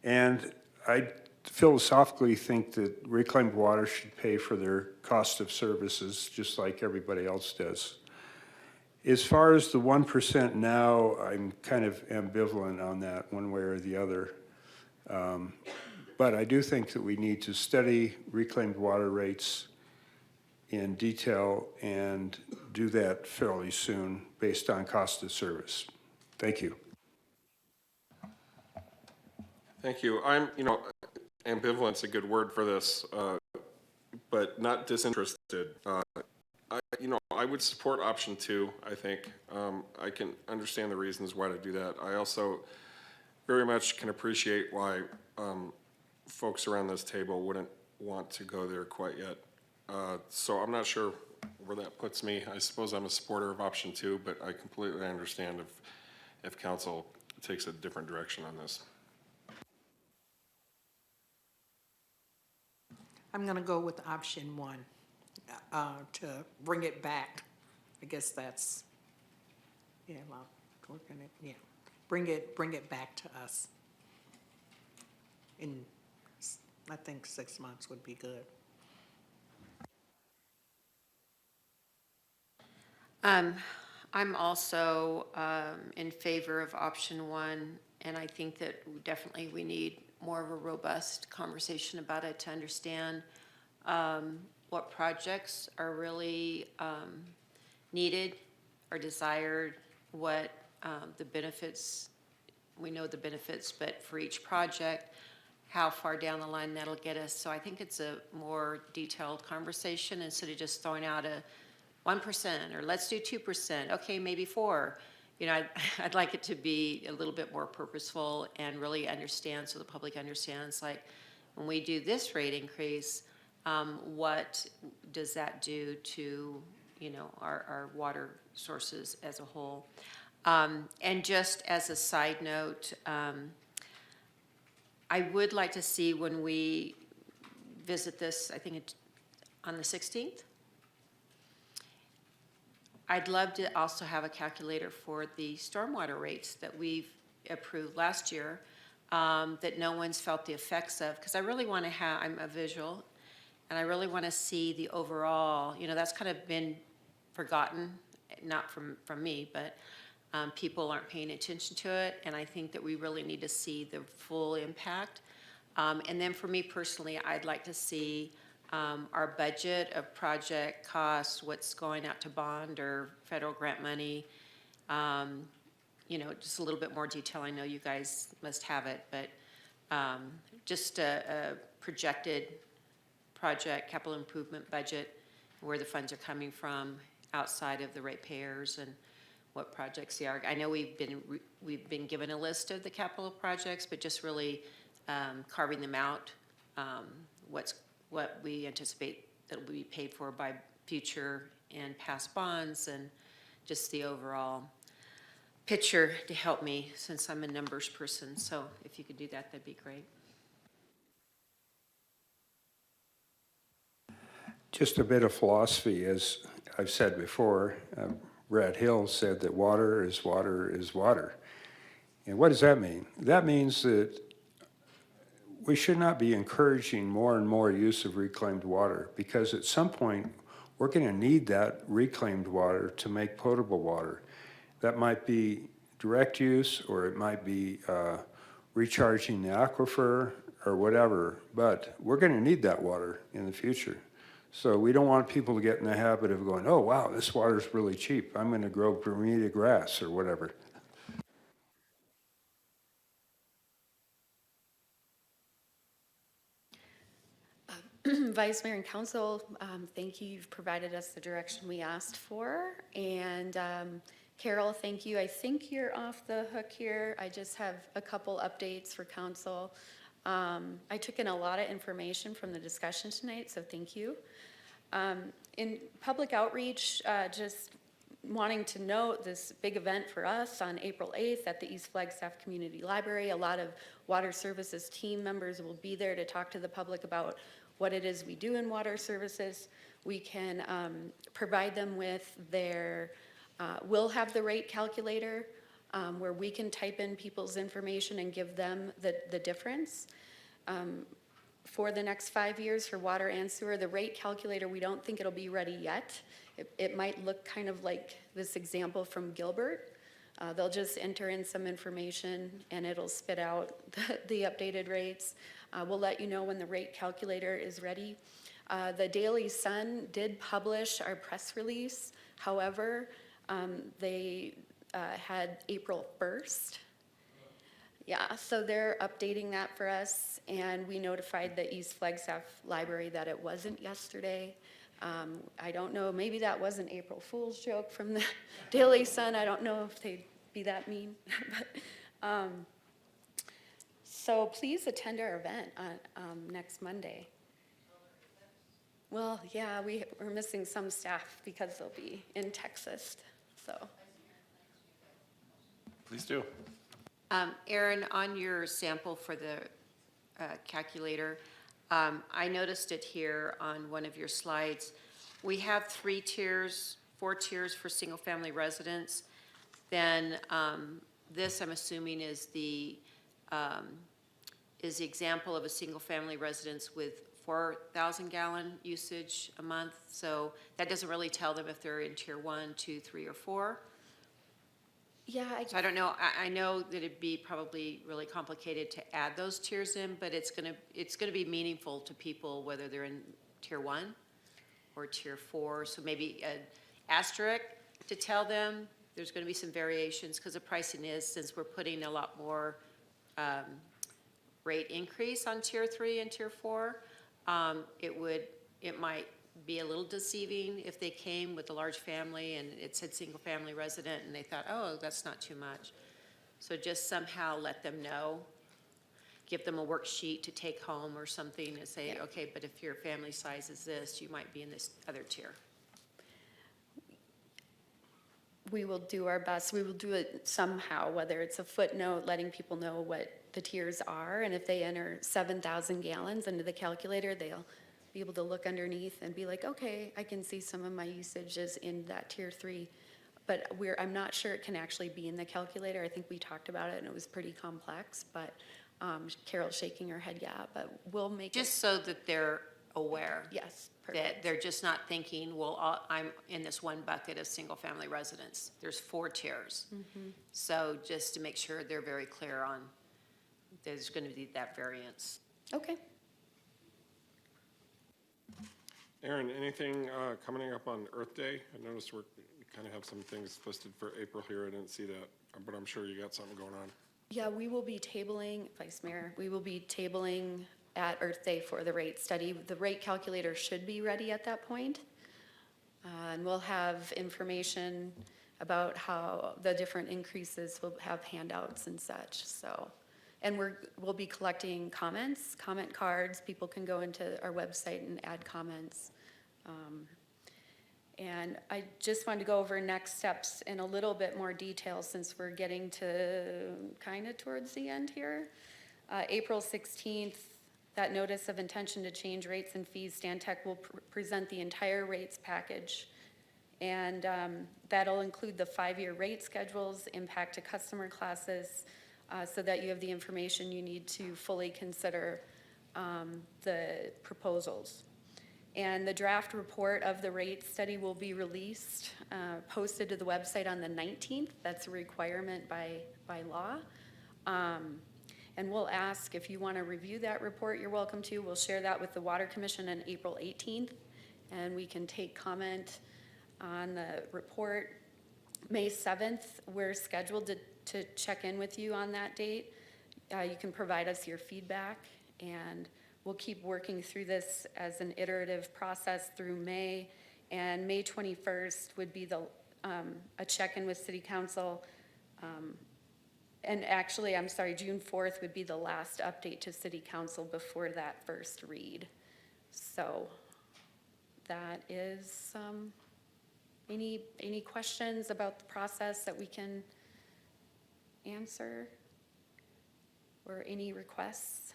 And I philosophically think that reclaimed water should pay for their cost of services just like everybody else does. As far as the 1% now, I'm kind of ambivalent on that one way or the other. But I do think that we need to study reclaimed water rates in detail and do that fairly soon based on cost of service. Thank you. Thank you. I'm, you know, ambivalent's a good word for this, but not disinterested. I would support option 2, I think. I can understand the reasons why to do that. I also very much can appreciate why folks around this table wouldn't want to go there quite yet. So I'm not sure where that puts me. I suppose I'm a supporter of option 2, but I completely understand if council takes a different direction on this. I'm going to go with option 1, to bring it back. I guess that's, yeah, well, we're going to, yeah, bring it back to us. In, I think 6 months would be good. I'm also in favor of option 1, and I think that definitely we need more of a robust conversation about it to understand what projects are really needed or desired, what the benefits, we know the benefits, but for each project, how far down the line that'll get us. So I think it's a more detailed conversation instead of just throwing out a 1% or let's do 2%, okay, maybe 4. You know, I'd like it to be a little bit more purposeful and really understand, so the public understands, like, when we do this rate increase, what does that do to, you know, our water sources as a whole? And just as a side note, I would like to see when we visit this, I think it's on the 16th, I'd love to also have a calculator for the stormwater rates that we've approved last year that no one's felt the effects of, because I really want to have, I'm a visual, and I really want to see the overall, you know, that's kind of been forgotten, not from me, but people aren't paying attention to it, and I think that we really need to see the full impact. And then for me personally, I'd like to see our budget of project costs, what's going out to bond or federal grant money, you know, just a little bit more detail. I know you guys must have it, but just a projected project capital improvement budget, where the funds are coming from outside of the ratepayers and what projects they are. I know we've been given a list of the capital projects, but just really carving them out, what we anticipate that will be paid for by future and past bonds, and just the overall picture to help me, since I'm a numbers person. So if you could do that, that'd be great. Just a bit of philosophy, as I've said before. Brad Hill said that water is water is water. And what does that mean? That means that we should not be encouraging more and more use of reclaimed water, because at some point we're going to need that reclaimed water to make potable water. That might be direct use, or it might be recharging the aquifer or whatever, but we're going to need that water in the future. So we don't want people to get in the habit of going, oh, wow, this water's really cheap. I'm going to grow Bermuda grass or whatever. Vice Mayor and Council, thank you. You've provided us the direction we asked for. And Carol, thank you. I think you're off the hook here. I just have a couple updates for Council. I took in a lot of information from the discussion tonight, so thank you. In public outreach, just wanting to note this big event for us on April 8th at the East Flagstaff Community Library. A lot of Water Services team members will be there to talk to the public about what it is we do in water services. We can provide them with their, we'll have the rate calculator where we can type in people's information and give them the difference. For the next 5 years for water and sewer, the rate calculator, we don't think it'll be ready yet. It might look kind of like this example from Gilbert. They'll just enter in some information and it'll spit out the updated rates. We'll let you know when the rate calculator is ready. The Daily Sun did publish our press release. However, they had April 1st. Yeah, so they're updating that for us, and we notified the East Flagstaff Library that it wasn't yesterday. I don't know, maybe that was an April Fool's joke from the Daily Sun. I don't know if they'd be that mean. But, so please attend our event on next Monday. Well, yeah, we're missing some staff because they'll be in Texas, so. Please do. Aaron, on your sample for the calculator, I noticed it here on one of your slides. We have 4 tiers for single-family residents. Then this, I'm assuming, is the example of a single-family residence with 4,000 gallon usage a month. So that doesn't really tell them if they're in tier 1, 2, 3, or 4. Yeah. So I don't know, I know that it'd be probably really complicated to add those tiers in, but it's gonna be meaningful to people whether they're in tier 1 or tier 4. So maybe an asterisk to tell them there's gonna be some variations, because the pricing is, since we're putting a lot more rate increase on tier 3 and tier 4, it might be a little deceiving if they came with a large family and it said single family resident and they thought, oh, that's not too much. So just somehow let them know, give them a worksheet to take home or something and say, okay, but if your family size is this, you might be in this other tier. We will do our best. We will do it somehow, whether it's a footnote letting people know what the tiers are, and if they enter 7,000 gallons into the calculator, they'll be able to look underneath and be like, okay, I can see some of my usage is in that tier 3. But I'm not sure it can actually be in the calculator. I think we talked about it and it was pretty complex, but Carol's shaking her head, yeah, but we'll make it. Just so that they're aware. Yes, that perfect. they're just not thinking, well, I'm in this one bucket of single-family residents. There's 4 tiers. Mhm. So just to make sure they're very clear on, there's going to be that variance. Okay. Aaron, anything coming up on Earth Day? I noticed we kind of have some things listed for April here. I didn't see that, but I'm sure you got something going on. Yeah, we will be tabling, Vice Mayor, we will be tabling at Earth Day for the rate study. The rate calculator should be ready at that point. And we'll have information about how the different increases will have handouts and such, so. And we'll be collecting comments, comment cards. People can go into our website and add comments. And I just wanted to go over next steps in a little bit more detail since we're getting to kind of towards the end here. April 16th, that notice of intention to change rates and fees, Stantec will present the entire rates package. And that'll include the 5-year rate schedules, impact to customer classes, so that you have the information you need to fully consider the proposals. And the draft report of the rate study will be released, posted to the website on the 19th. That's a requirement by law. And we'll ask if you want to review that report, you're welcome to. We'll share that with the Water Commission on April 18th, and we can take comment on the report. May 7th, we're scheduled to check in with you on that date. You can provide us your feedback, and we'll keep working through this as an iterative process through May. And May 21st would be a check-in with City Council. And actually, I'm sorry, June 4th would be the last update to City Council before that first read. So that is, any questions about the process that we can answer? Or any requests?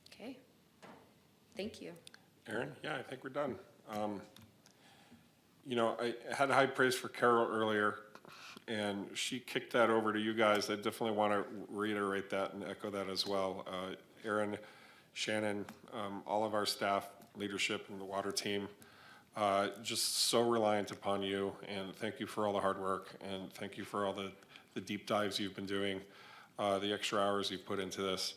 Okay, thank you. Aaron? Yeah, I think we're done. You know, I had high praise for Carol earlier, and she kicked that over to you guys. I definitely want to reiterate that and echo that as well. Aaron, Shannon, all of our staff, leadership, and the water team, just so reliant upon you, and thank you for all the hard work, and thank you for all the deep dives you've been doing, the extra hours you've put into this,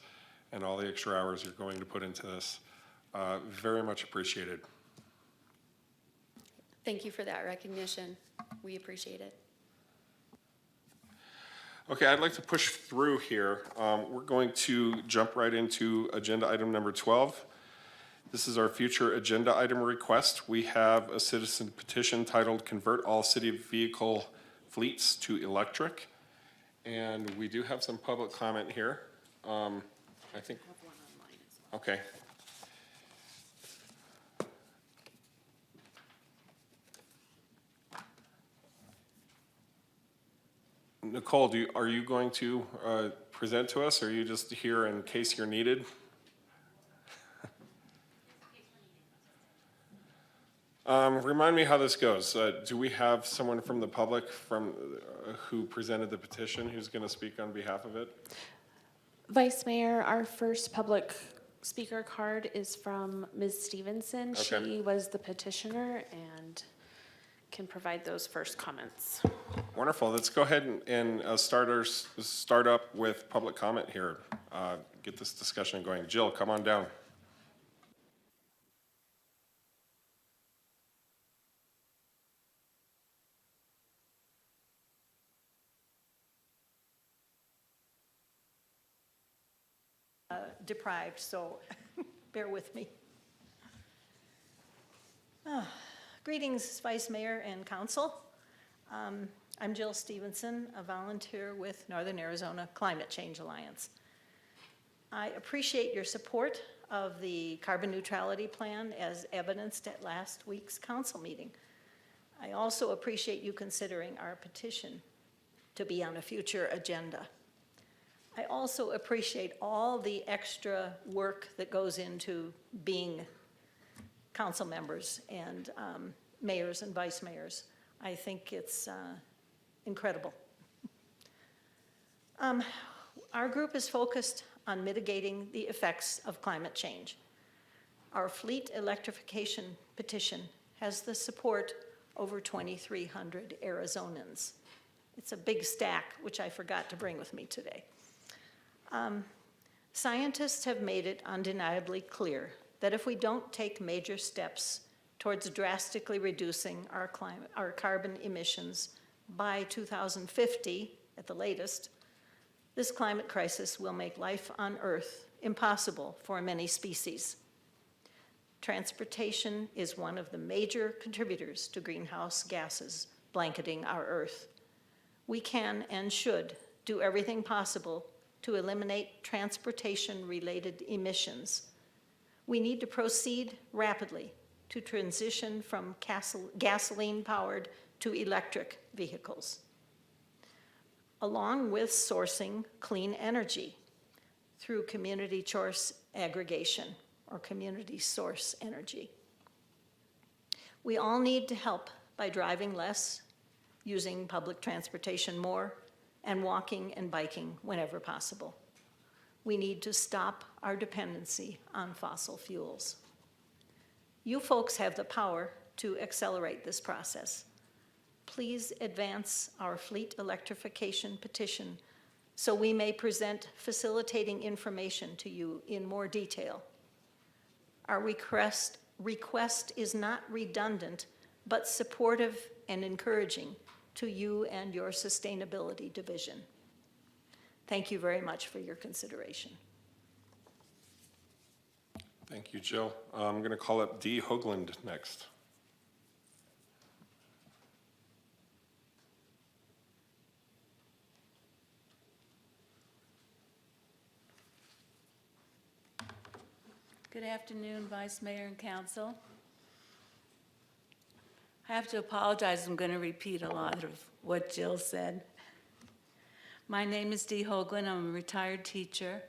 and all the extra hours you're going to put into this. Very much appreciated. Thank you for that recognition. We appreciate it. Okay, I'd like to push through here. We're going to jump right into agenda item number 12. This is our future agenda item request. We have a citizen petition titled Convert All City Vehicle Fleets to Electric. And we do have some public comment here. I think. Okay. Nicole, are you going to present to us, or are you just here in case you're needed? Remind me how this goes. Do we have someone from the public who presented the petition who's going to speak on behalf of it? Vice Mayor, our first public speaker card is from Ms. Stevenson. Okay. She was the petitioner and can provide those first comments. Wonderful. Let's go ahead and start up with public comment here. Get this discussion going. Jill, come on down. Deprived, so bear with me. Greetings, Vice Mayor and Council. I'm Jill Stevenson, a volunteer with Northern Arizona Climate Change Alliance. I appreciate your support of the carbon neutrality plan as evidenced at last week's council meeting. I also appreciate you considering our petition to be on a future agenda. I also appreciate all the extra work that goes into being council members and mayors and vice mayors. I think it's incredible. Our group is focused on mitigating the effects of climate change. Our fleet electrification petition has the support over 2,300 Arizonans. It's a big stack, which I forgot to bring with me today. Scientists have made it undeniably clear that if we don't take major steps towards drastically reducing our carbon emissions by 2050 at the latest, this climate crisis will make life on Earth impossible for many species. Transportation is one of the major contributors to greenhouse gases blanketing our Earth. We can and should do everything possible to eliminate transportation-related emissions. We need to proceed rapidly to transition from gasoline-powered to electric vehicles, along with sourcing clean energy through community choice aggregation or community source energy. We all need to help by driving less, using public transportation more, and walking and biking whenever possible. We need to stop our dependency on fossil fuels. You folks have the power to accelerate this process. Please advance our fleet electrification petition so we may present facilitating information to you in more detail. Our request is not redundant, but supportive and encouraging to you and your sustainability division. Thank you very much for your consideration. Thank you, Jill. I'm going to call up Dee Hoagland next. Good afternoon, Vice Mayor and Council. I have to apologize, I'm going to repeat a lot of what Jill said. My name is Dee Hoagland. I'm a retired teacher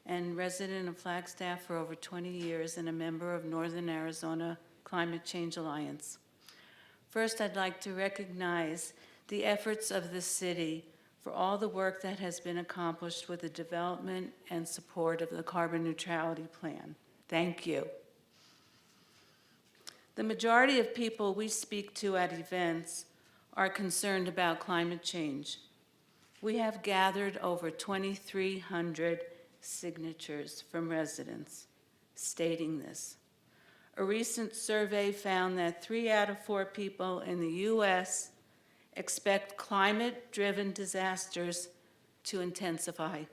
and resident of Flagstaff for over 20 years and a member of Northern Arizona Climate Change Alliance. First, I'd like to recognize the efforts of the city for all the work that has been accomplished with the development and support of the carbon neutrality plan. Thank you. The majority of people we speak to at events are concerned about climate change. We have gathered over 2,300 signatures from residents stating this. A recent survey found that 3 out of 4 people in the U.S. expect climate-driven disasters to intensify.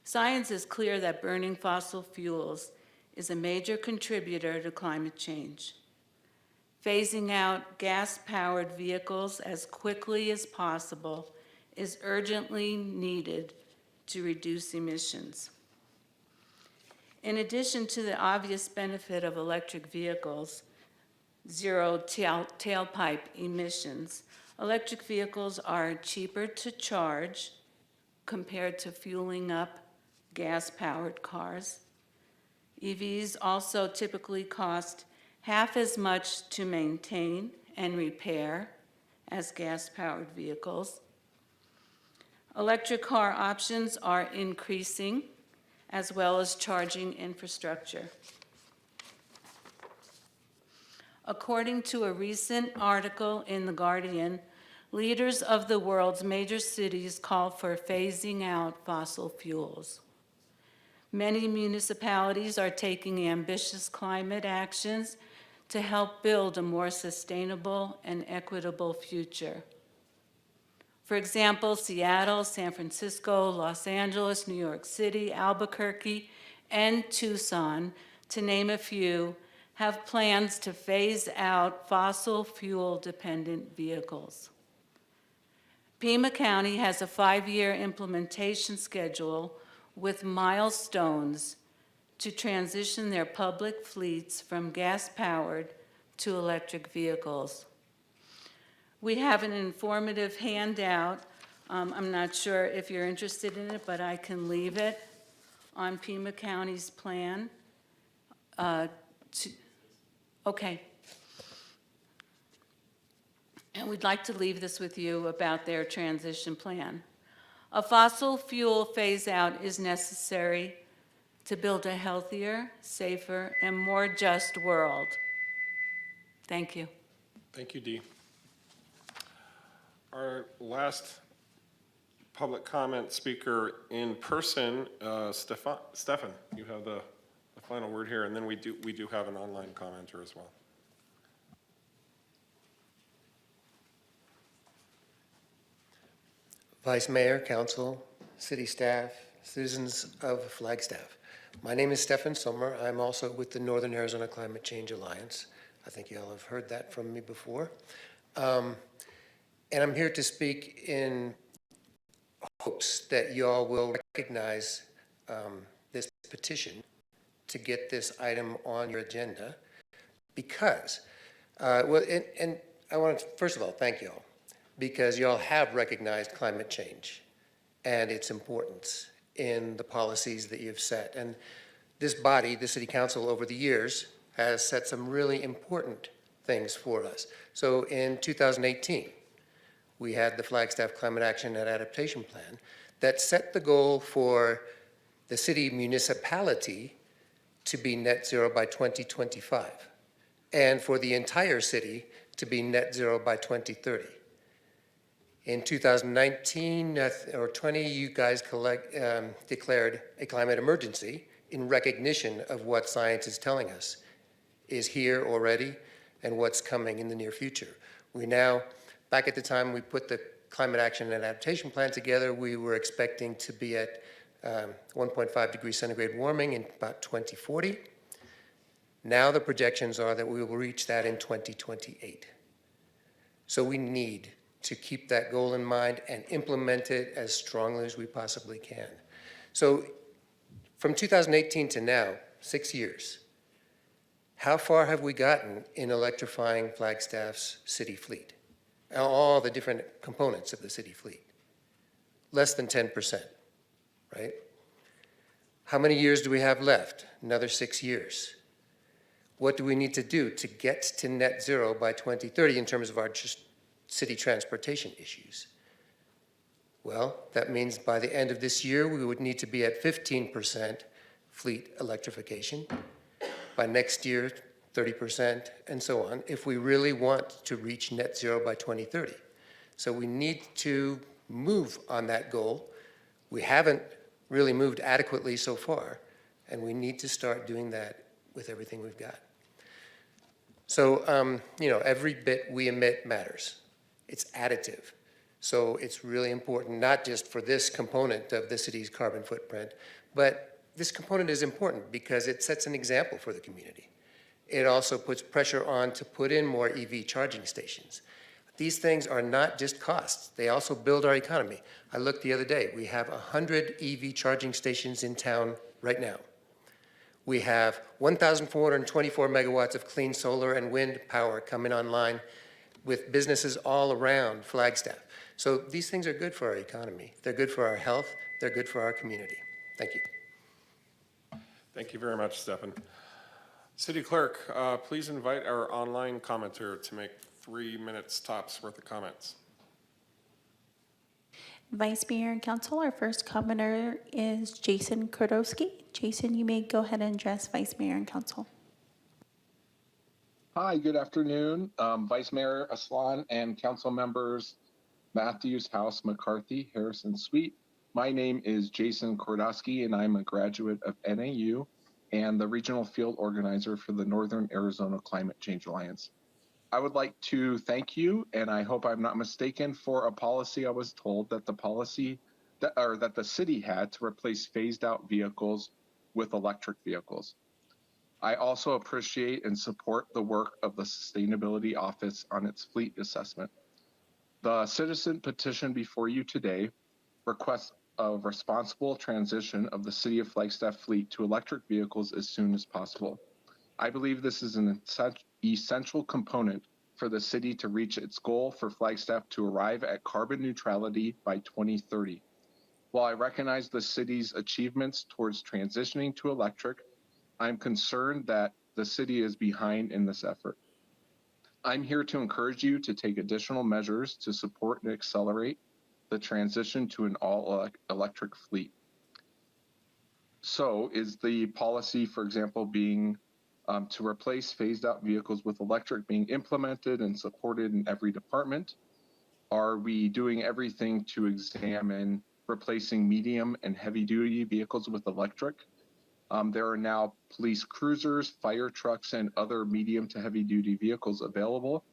Science is clear that burning fossil fuels is a major contributor to climate change. Phasing out gas-powered vehicles as quickly as possible is urgently needed to reduce emissions. In addition to the obvious benefit of electric vehicles, zero tailpipe emissions, electric vehicles are cheaper to charge compared to fueling up gas-powered cars. EVs also typically cost half as much to maintain and repair as gas-powered vehicles. Electric car options are increasing, as well as charging infrastructure. According to a recent article in The Guardian, leaders of the world's major cities call for phasing out fossil fuels. Many municipalities are taking ambitious climate actions to help build a more sustainable and equitable future. For example, Seattle, San Francisco, Los Angeles, New York City, Albuquerque, and Tucson, to name a few, have plans to phase out fossil fuel-dependent vehicles. Pima County has a 5-year implementation schedule with milestones to transition their public fleets from gas-powered to electric vehicles. We have an informative handout. I'm not sure if you're interested in it, but I can leave it on Pima County's plan. Okay. And we'd like to leave this with you about their transition plan. A fossil fuel phase-out is necessary to build a healthier, safer, and more just world. Thank you. Thank you, Dee. Our last public comment speaker in person, Stefan, you have the final word here, and then we do have an online commenter as well. Vice Mayor, Council, City staff, citizens of Flagstaff. My name is Stefan Sommer. I'm also with the Northern Arizona Climate Change Alliance. I think you all have heard that from me before. And I'm here to speak in hopes that you all will recognize this petition to get this item on your agenda because, and I want to, first of all, thank you all, because you all have recognized climate change and its importance in the policies that you've set. And this body, the City Council, over the years, has set some really important things for us. So in 2018, we had the Flagstaff Climate Action and Adaptation Plan that set the goal for the city municipality to be net zero by 2025, and for the entire city to be net zero by 2030. In 2019 or 20, you guys declared a climate emergency in recognition of what science is telling us is here already and what's coming in the near future. We now, back at the time we put the Climate Action and Adaptation Plan together, we were expecting to be at 1.5 degrees centigrade warming in about 2040. Now the projections are that we will reach that in 2028. So we need to keep that goal in mind and implement it as strongly as we possibly can. So from 2018 to now, 6 years, how far have we gotten in electrifying Flagstaff's city fleet? All the different components of the city fleet? Less than 10%, right? How many years do we have left? Another 6 years. What do we need to do to get to net zero by 2030 in terms of our just city transportation issues? Well, that means by the end of this year, we would need to be at 15% fleet electrification. By next year, 30%, and so on, if we really want to reach net zero by 2030. So we need to move on that goal. We haven't really moved adequately so far, and we need to start doing that with everything we've got. So, every bit we emit matters. It's additive. So it's really important, not just for this component of the city's carbon footprint, but this component is important because it sets an example for the community. It also puts pressure on to put in more EV charging stations. These things are not just costs. They also build our economy. I looked the other day. We have 100 EV charging stations in town right now. We have 1,424 megawatts of clean solar and wind power coming online with businesses all around Flagstaff. So these things are good for our economy. They're good for our health. They're good for our community. Thank you. Thank you very much, Stefan. City Clerk, please invite our online commenter to make 3 minutes tops worth of comments. Vice Mayor and Council, our first commenter is Jason Kordowski. Jason, you may go ahead and address Vice Mayor and Council. Hi, good afternoon, Vice Mayor Aslan and Council members Matthews, House, McCarthy, Harrison, Sweet. My name is Jason Kordowski, and I'm a graduate of NAU and the regional field organizer for the Northern Arizona Climate Change Alliance. I would like to thank you, and I hope I'm not mistaken, for a policy I was told that the city had to replace phased out vehicles with electric vehicles. I also appreciate and support the work of the Sustainability Office on its fleet assessment. The citizen petition before you today requests a responsible transition of the City of Flagstaff fleet to electric vehicles as soon as possible. I believe this is an essential component for the city to reach its goal for Flagstaff to arrive at carbon neutrality by 2030. While I recognize the city's achievements towards transitioning to electric, I'm concerned that the city is behind in this effort. I'm here to encourage you to take additional measures to support and accelerate the transition to an all-electric fleet. So is the policy, for example, being to replace phased-out vehicles with electric being implemented and supported in every department? Are we doing everything to examine replacing medium and heavy-duty vehicles with electric? There are now police cruisers, fire trucks, and other medium to heavy-duty vehicles available.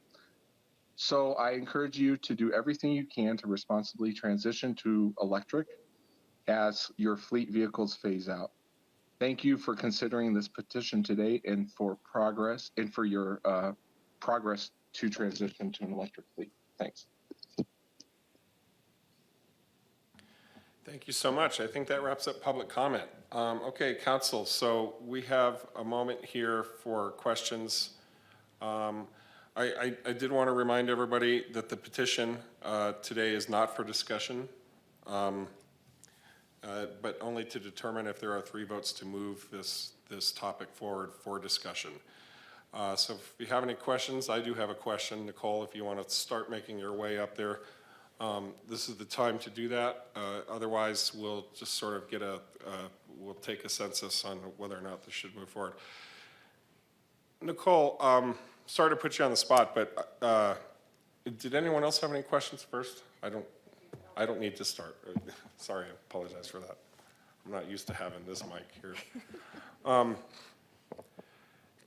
So I encourage you to do everything you can to responsibly transition to electric as your fleet vehicles phase out. Thank you for considering this petition today and for your progress to transition to an electric fleet. Thanks. Thank you so much. I think that wraps up public comment. Okay, Council, so we have a moment here for questions. I did want to remind everybody that the petition today is not for discussion, but only to determine if there are 3 votes to move this topic forward for discussion. So if you have any questions, I do have a question. Nicole, if you want to start making your way up there. this is the time to do that. Otherwise, we'll just sort of get we'll take a census on whether or not this should move forward. Nicole, sorry to put you on the spot, but did anyone else have any questions first? I don't need to start. Sorry, I apologize for that. I'm not used to having this mic here.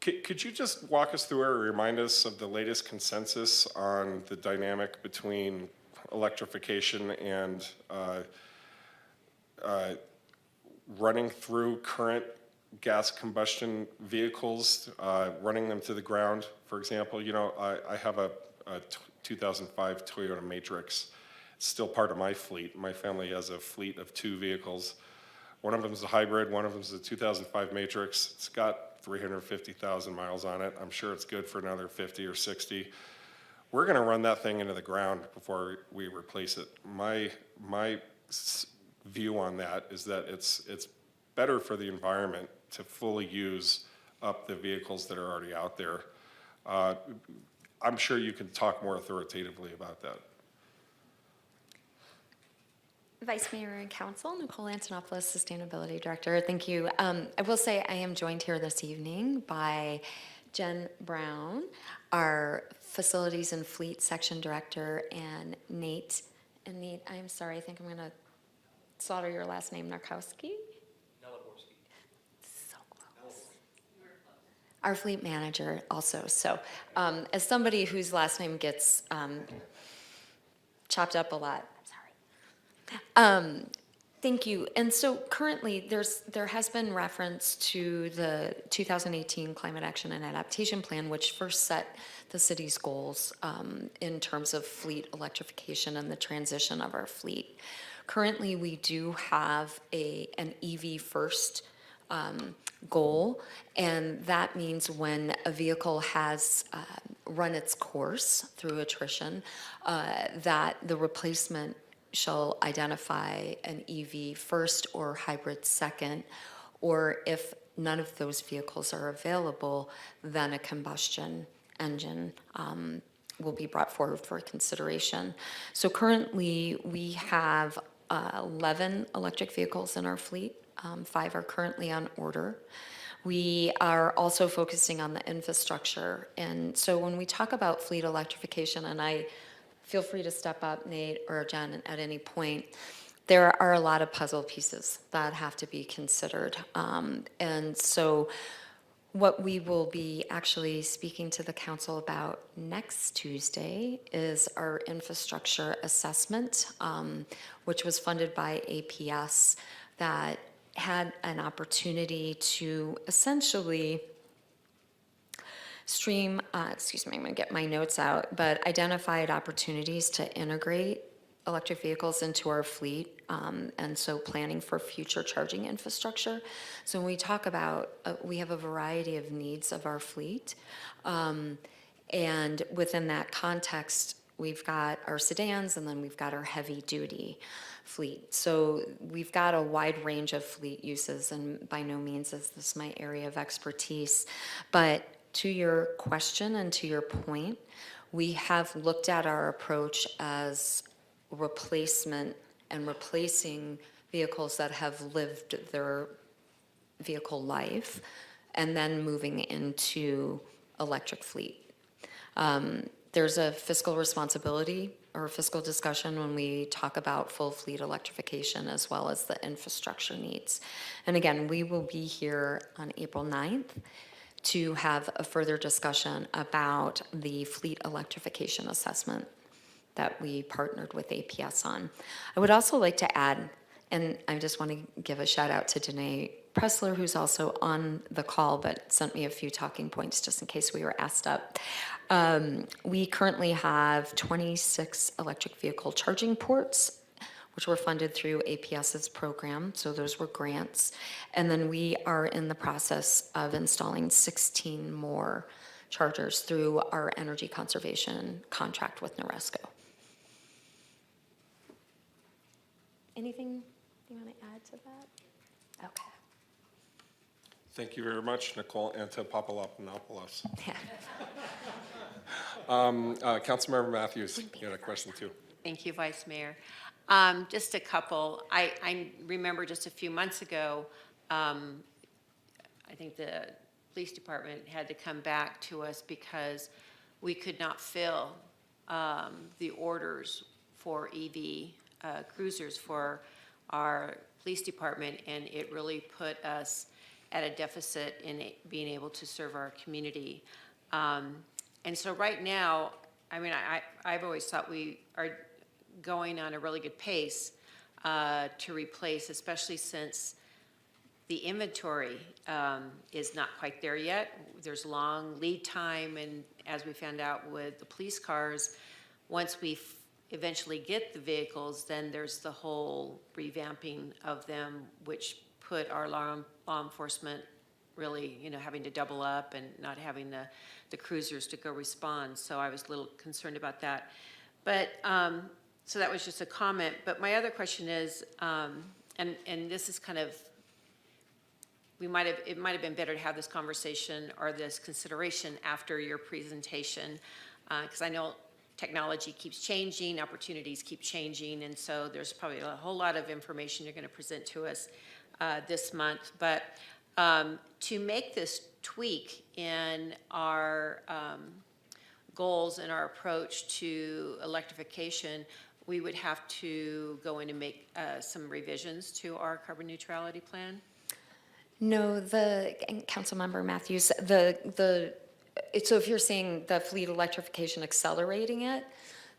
Could you just walk us through or remind us of the latest consensus on the dynamic between electrification and running through current gas combustion vehicles, running them to the ground, for example? You know, I have a 2005 Toyota Matrix. It's still part of my fleet. My family has a fleet of 2 vehicles. One of them is a hybrid, one of them is a 2005 Matrix. It's got 350,000 miles on it. I'm sure it's good for another 50 or 60. We're gonna run that thing into the ground before we replace it. My view on that is that it's better for the environment to fully use up the vehicles that are already out there. I'm sure you can talk more authoritatively about that. Vice Mayor and Council, Nicole Antonopoulos, Sustainability Director. Thank you. I will say I am joined here this evening by Jen Brown, our Facilities and Fleet Section Director, and Nate, I'm sorry, I think I'm gonna slaughter your last name, Narkowski? So close. Our Fleet Manager also. So as somebody whose last name gets chopped up a lot, thank you. And so currently there has been reference to the 2018 Climate Action and Adaptation Plan, which first set the city's goals in terms of fleet electrification and the transition of our fleet. Currently, we do have an EV first goal, and that means when a vehicle has run its course through attrition, that the replacement shall identify an EV first or hybrid second, or if none of those vehicles are available, then a combustion engine will be brought forward for consideration. So currently, we have 11 electric vehicles in our fleet. 5 are currently on order. We are also focusing on the infrastructure. And so when we talk about fleet electrification, and feel free to step up, Nate or Jen, at any point. There are a lot of puzzle pieces that have to be considered. And so what we will be actually speaking to the council about next Tuesday is our infrastructure assessment, which was funded by APS, that had an opportunity to essentially I'm going to get my notes out, but identified opportunities to integrate electric vehicles into our fleet, and so planning for future charging infrastructure. So when we talk about, we have a variety of needs of our fleet, and within that context, we've got our sedans and then we've got our heavy duty fleet. So we've got a wide range of fleet uses, and by no means is this my area of expertise, but to your question and to your point, we have looked at our approach as replacement and replacing vehicles that have lived their vehicle life and then moving into electric fleet. There's a fiscal responsibility or fiscal discussion when we talk about full fleet electrification as well as the infrastructure needs. And again, we will be here on April 9th to have a further discussion about the fleet electrification assessment that we partnered with APS on. I would also like to add, and I just want to give a shout out to Danae Pressler, who's also on the call, but sent me a few talking points just in case we were asked up. We currently have 26 electric vehicle charging ports, which were funded through APS's program, so those were grants. And then we are in the process of installing 16 more chargers through our energy conservation contract with Noresco. Anything you want to add to that? Okay. Thank you very much, Nicole Antopoulos. Councilmember Matthews, you had a question too. Thank you, Vice Mayor. Just a couple. I remember just a few months ago, I think the police department had to come back to us because we could not fill the orders for EV cruisers for our police department, and it really put us at a deficit in being able to serve our community. And so right now, I mean, I've always thought we are going on a really good pace to replace, especially since the inventory is not quite there yet. There's long lead time, and as we found out with the police cars, once we eventually get the vehicles, then there's the whole revamping of them, which put our law enforcement really, having to double up and not having the cruisers to go respond. So I was a little concerned about that. But, so that was just a comment. But my other question is, and this is kind of, it might have been better to have this conversation or this consideration after your presentation, because I know technology keeps changing, opportunities keep changing, and so there's probably a whole lot of information you're going to present to us this month. But to make this tweak in our goals and our approach to electrification, we would have to go in and make some revisions to our carbon neutrality plan. No, and Councilmember Matthews, so if you're saying the fleet electrification accelerating it,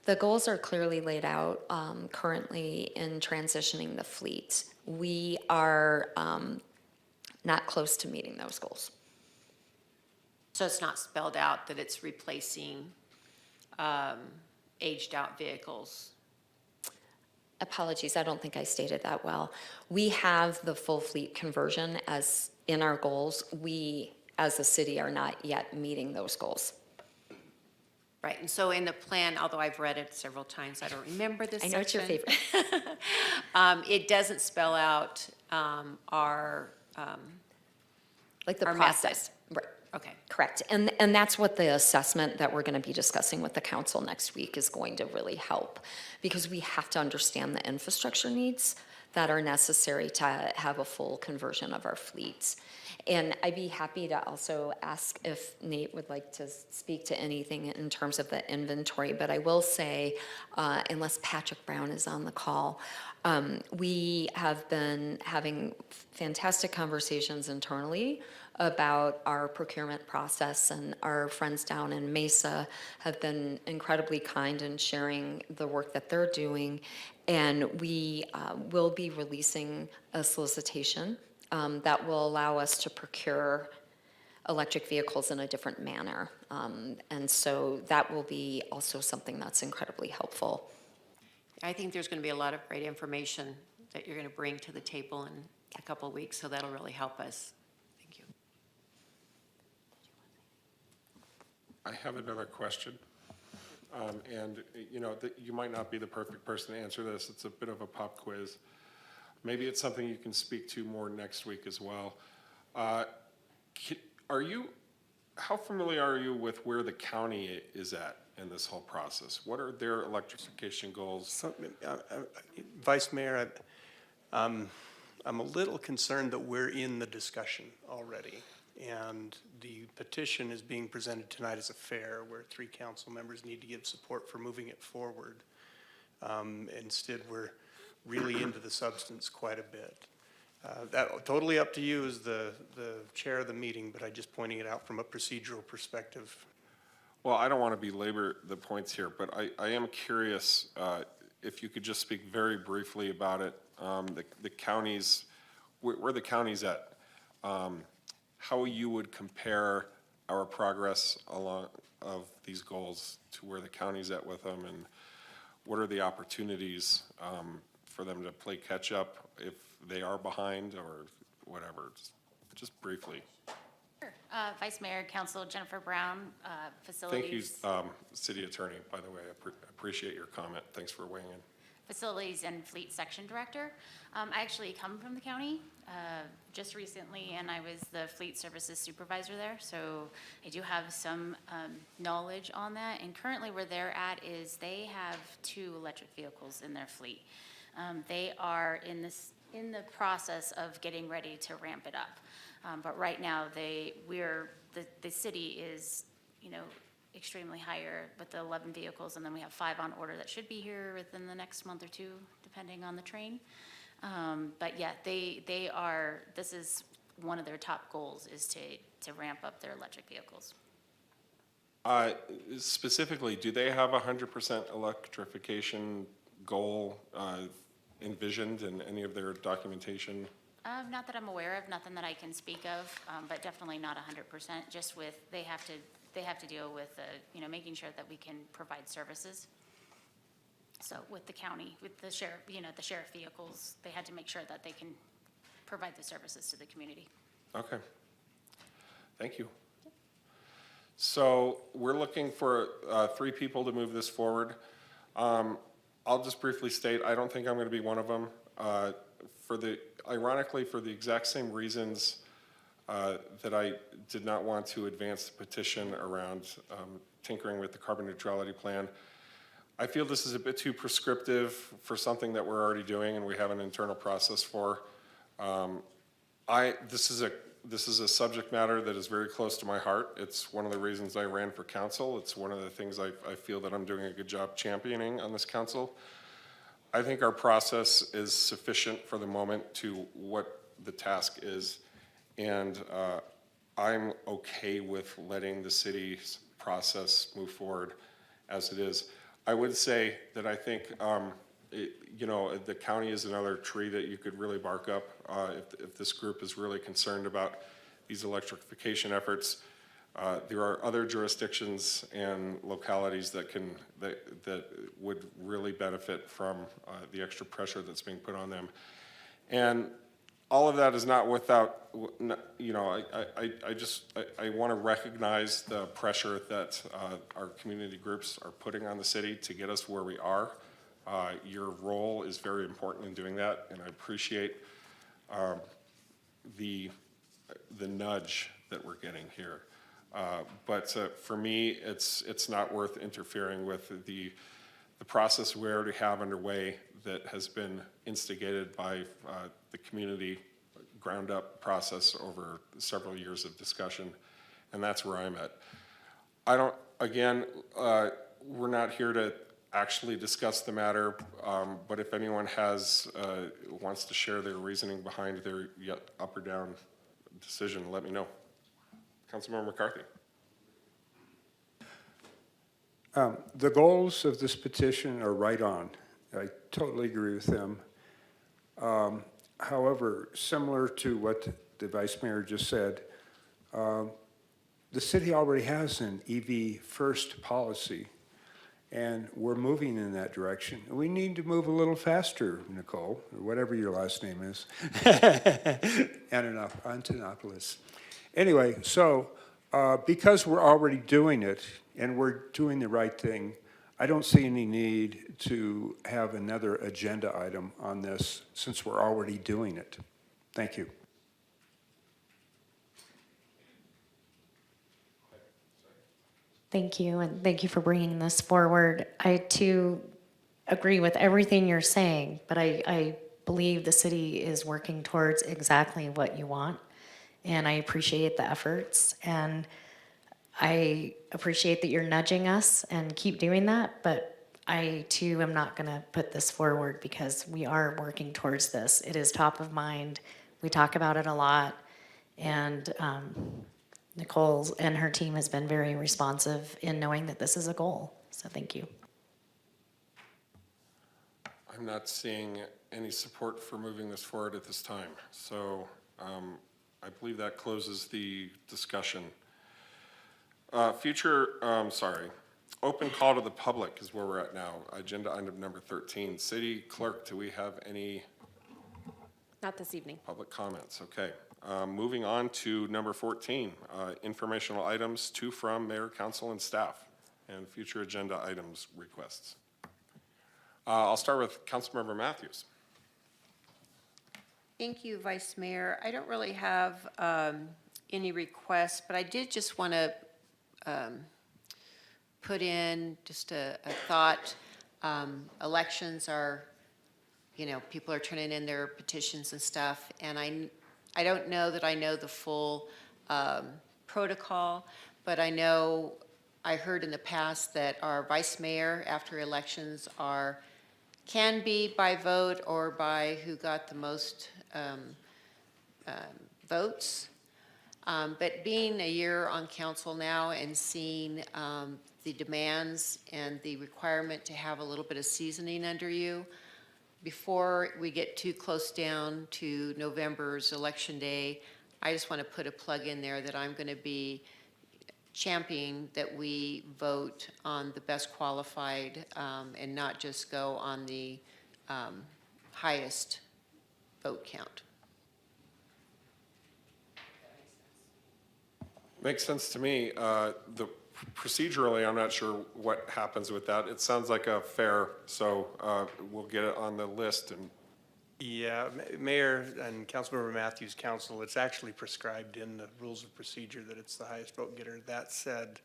the goals are clearly laid out currently in transitioning the fleet. We are not close to meeting those goals. So it's not spelled out that it's replacing aged out vehicles. Apologies, I don't think I stated that well. We have the full fleet conversion as in our goals. We, as a city, are not yet meeting those goals. Right, and so in the plan, although I've read it several times, I don't remember this I know it's your section. favorite. It doesn't spell out our Like the our process. methods. Right. Okay. Correct. And that's what the assessment that we're going to be discussing with the council next week is going to really help, because we have to understand the infrastructure needs that are necessary to have a full conversion of our fleets. And I'd be happy to also ask if Nate would like to speak to anything in terms of the inventory, but I will say, unless Patrick Brown is on the call, we have been having fantastic conversations internally about our procurement process, and our friends down in Mesa have been incredibly kind in sharing the work that they're doing. And we will be releasing a solicitation that will allow us to procure electric vehicles in a different manner. And so that will be also something that's incredibly helpful. I think there's going to be a lot of great information that you're going to bring to the table in a couple of weeks, so that'll really help us. Thank you. I have another question. And, you might not be the perfect person to answer this. It's a bit of a pop quiz. Maybe it's something you can speak to more next week as well. How familiar are you with where the county is at in this whole process? What are their electrification goals? Vice Mayor, I'm a little concerned that we're in the discussion already. And the petition is being presented tonight as a fair, where 3 council members need to give support for moving it forward. Instead, we're really into the substance quite a bit. That totally up to you as the chair of the meeting, but I'm just pointing it out from a procedural perspective. Well, I don't want to belabor the points here, but I am curious if you could just speak very briefly about it. The counties, where the county's at, how you would compare our progress along of these goals to where the county's at with them, and what are the opportunities for them to play catch up if they are behind or whatever, just briefly. Sure. Vice Mayor, Council Jennifer Brown, Facilities. Thank you, City Attorney, by the way. I appreciate your comment. Thanks for weighing in. Facilities and Fleet Section Director. I actually come from the county just recently, and I was the Fleet Services Supervisor there, so I do have some knowledge on that. And currently where they're at is they have 2 electric vehicles in their fleet. They are in the process of getting ready to ramp it up. But right now, the city is, extremely higher with the 11 vehicles, and then we have 5 on order that should be here within the next month or 2, depending on the train. But yeah, this is one of their top goals, is to ramp up their electric vehicles. Specifically, do they have a 100% electrification goal envisioned in any of their documentation? Not that I'm aware of, nothing that I can speak of, but definitely not 100%, just with, they have to deal with, making sure that we can provide services. So with the county, with the sheriff, the sheriff vehicles, they had to make sure that they can provide the services to the community. Okay. Thank you. So we're looking for 3 people to move this forward. I'll just briefly state, I don't think I'm going to be one of them. Ironically, for the exact same reasons that I did not want to advance the petition around tinkering with the carbon neutrality plan. I feel this is a bit too prescriptive for something that we're already doing and we have an internal process for. This is a subject matter that is very close to my heart. It's one of the reasons I ran for council. It's one of the things I feel that I'm doing a good job championing on this council. I think our process is sufficient for the moment to what the task is, and I'm okay with letting the city's process move forward as it is. I would say that I think, the county is another tree that you could really bark up if this group is really concerned about these electrification efforts. There are other jurisdictions and localities that would really benefit from the extra pressure that's being put on them. And all of that is not without, I want to recognize the pressure that our community groups are putting on the city to get us where we are. Your role is very important in doing that, and I appreciate the nudge that we're getting here. But for me, it's not worth interfering with the process we already have underway that has been instigated by the community ground-up process over several years of discussion, and that's where I'm at. We're not here to actually discuss the matter, but if anyone wants to share their reasoning behind their up or down decision, let me know. Councilmember McCarthy. The goals of this petition are right on. I totally agree with them. However, similar to what the Vice Mayor just said, the city already has an EV first policy, and we're moving in that direction. We need to move a little faster, Nicole, or whatever your last name is. Antonopoulos. Anyway, so because we're already doing it and we're doing the right thing, I don't see any need to have another agenda item on this since we're already doing it. Thank you. Thank you, and thank you for bringing this forward. I, too, agree with everything you're saying, but I believe the city is working towards exactly what you want, and I appreciate the efforts, and I appreciate that you're nudging us and keep doing that, but I, too, am not going to put this forward because we are working towards this. It is top of mind. We talk about it a lot, and Nicole and her team has been very responsive in knowing that this is a goal, so thank you. I'm not seeing any support for moving this forward at this time, so I believe that closes the discussion. Open call to the public is where we're at now. Agenda item number 13. City Clerk, do we have any? Not this evening. Public comments, okay. Moving on to number 14, informational items to, from, mayor, council, and staff, and future agenda items requests. I'll start with Councilmember Matthews. Thank you, Vice Mayor. I don't really have any requests, but I did just want to put in just a thought. Elections are, people are turning in their petitions and stuff, and I don't know that I know the full protocol, but I know I heard in the past that our vice mayor after elections can be by vote or by who got the most votes. But being a year on council now and seeing the demands and the requirement to have a little bit of seasoning under you, before we get too close down to November's election day, I just want to put a plug in there that I'm going to be championing that we vote on the best qualified and not just go on the highest vote count. Makes sense to me. Procedurally, I'm not sure what happens with that. It sounds like a fair, so we'll get it on the list. And Yeah, Mayor and Councilmember Matthews' counsel, it's actually prescribed in the rules of procedure that it's the highest vote getter. That said,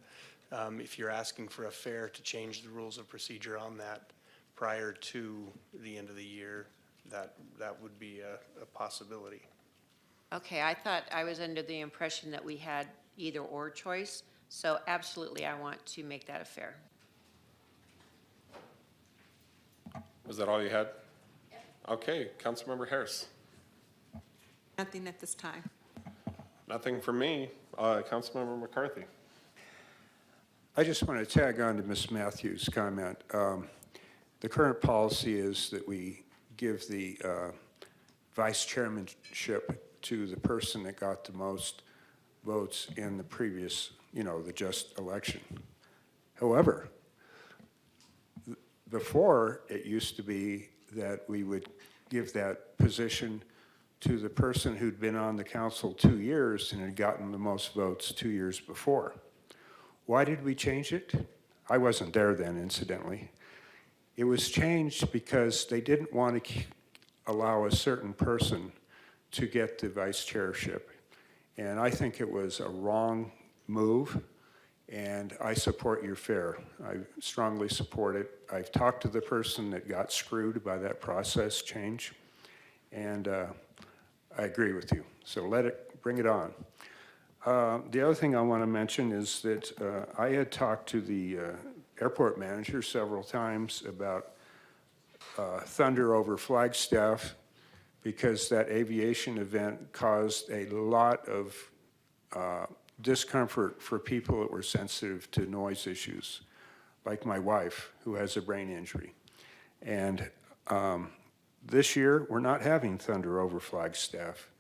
if you're asking for a fair to change the rules of procedure on that prior to the end of the year, that would be a possibility. Okay, I thought I was under the impression that we had either or choice, so absolutely I want to make that a fair. was that all you had? Okay, Councilmember Harris. Nothing at this time. Nothing from me. Councilmember McCarthy. I just want to tag on to Ms. Matthews' comment. The current policy is that we give the vice chairmanship to the person that got the most votes in the previous, the just election. However, before it used to be that we would give that position to the person who'd been on the council 2 years and had gotten the most votes 2 years before. Why did we change it? I wasn't there then, incidentally. It was changed because they didn't want to allow a certain person to get the vice chairship. And I think it was a wrong move, and I support your fair. I strongly support it. I've talked to the person that got screwed by that process change, and I agree with you. So bring it on. The other thing I want to mention is that I had talked to the airport manager several times about thunder over Flagstaff, because that aviation event caused a lot of discomfort for people that were sensitive to noise issues, like my wife, who has a brain injury. And this year, we're not having thunder over Flagstaff.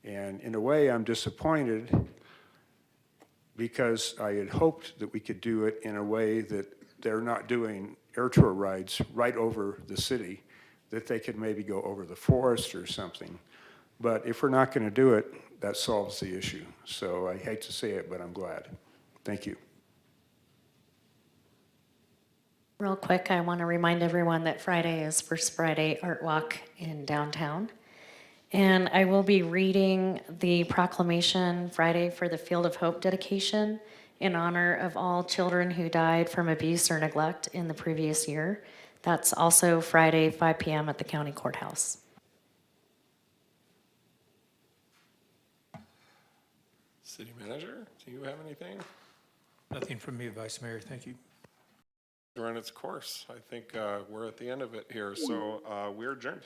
And in a way, I'm disappointed because I had hoped that we could do it in a way that they're not doing air tour rides right over the city, that they could maybe go over the forest or something. But if we're not going to do it, that solves the issue. So I hate to say it, but I'm glad. Thank you. Real quick, I want to remind everyone that Friday is First Friday Art Walk in downtown. And I will be reading the proclamation Friday for the Field of Hope dedication in honor of all children who died from abuse or neglect in the previous year. That's also Friday, 5 p.m. at the county courthouse. City Manager, do you have anything? Nothing from me, Vice Mayor. Thank you. Run its course. I think we're at the end of it here, so we're adjourned.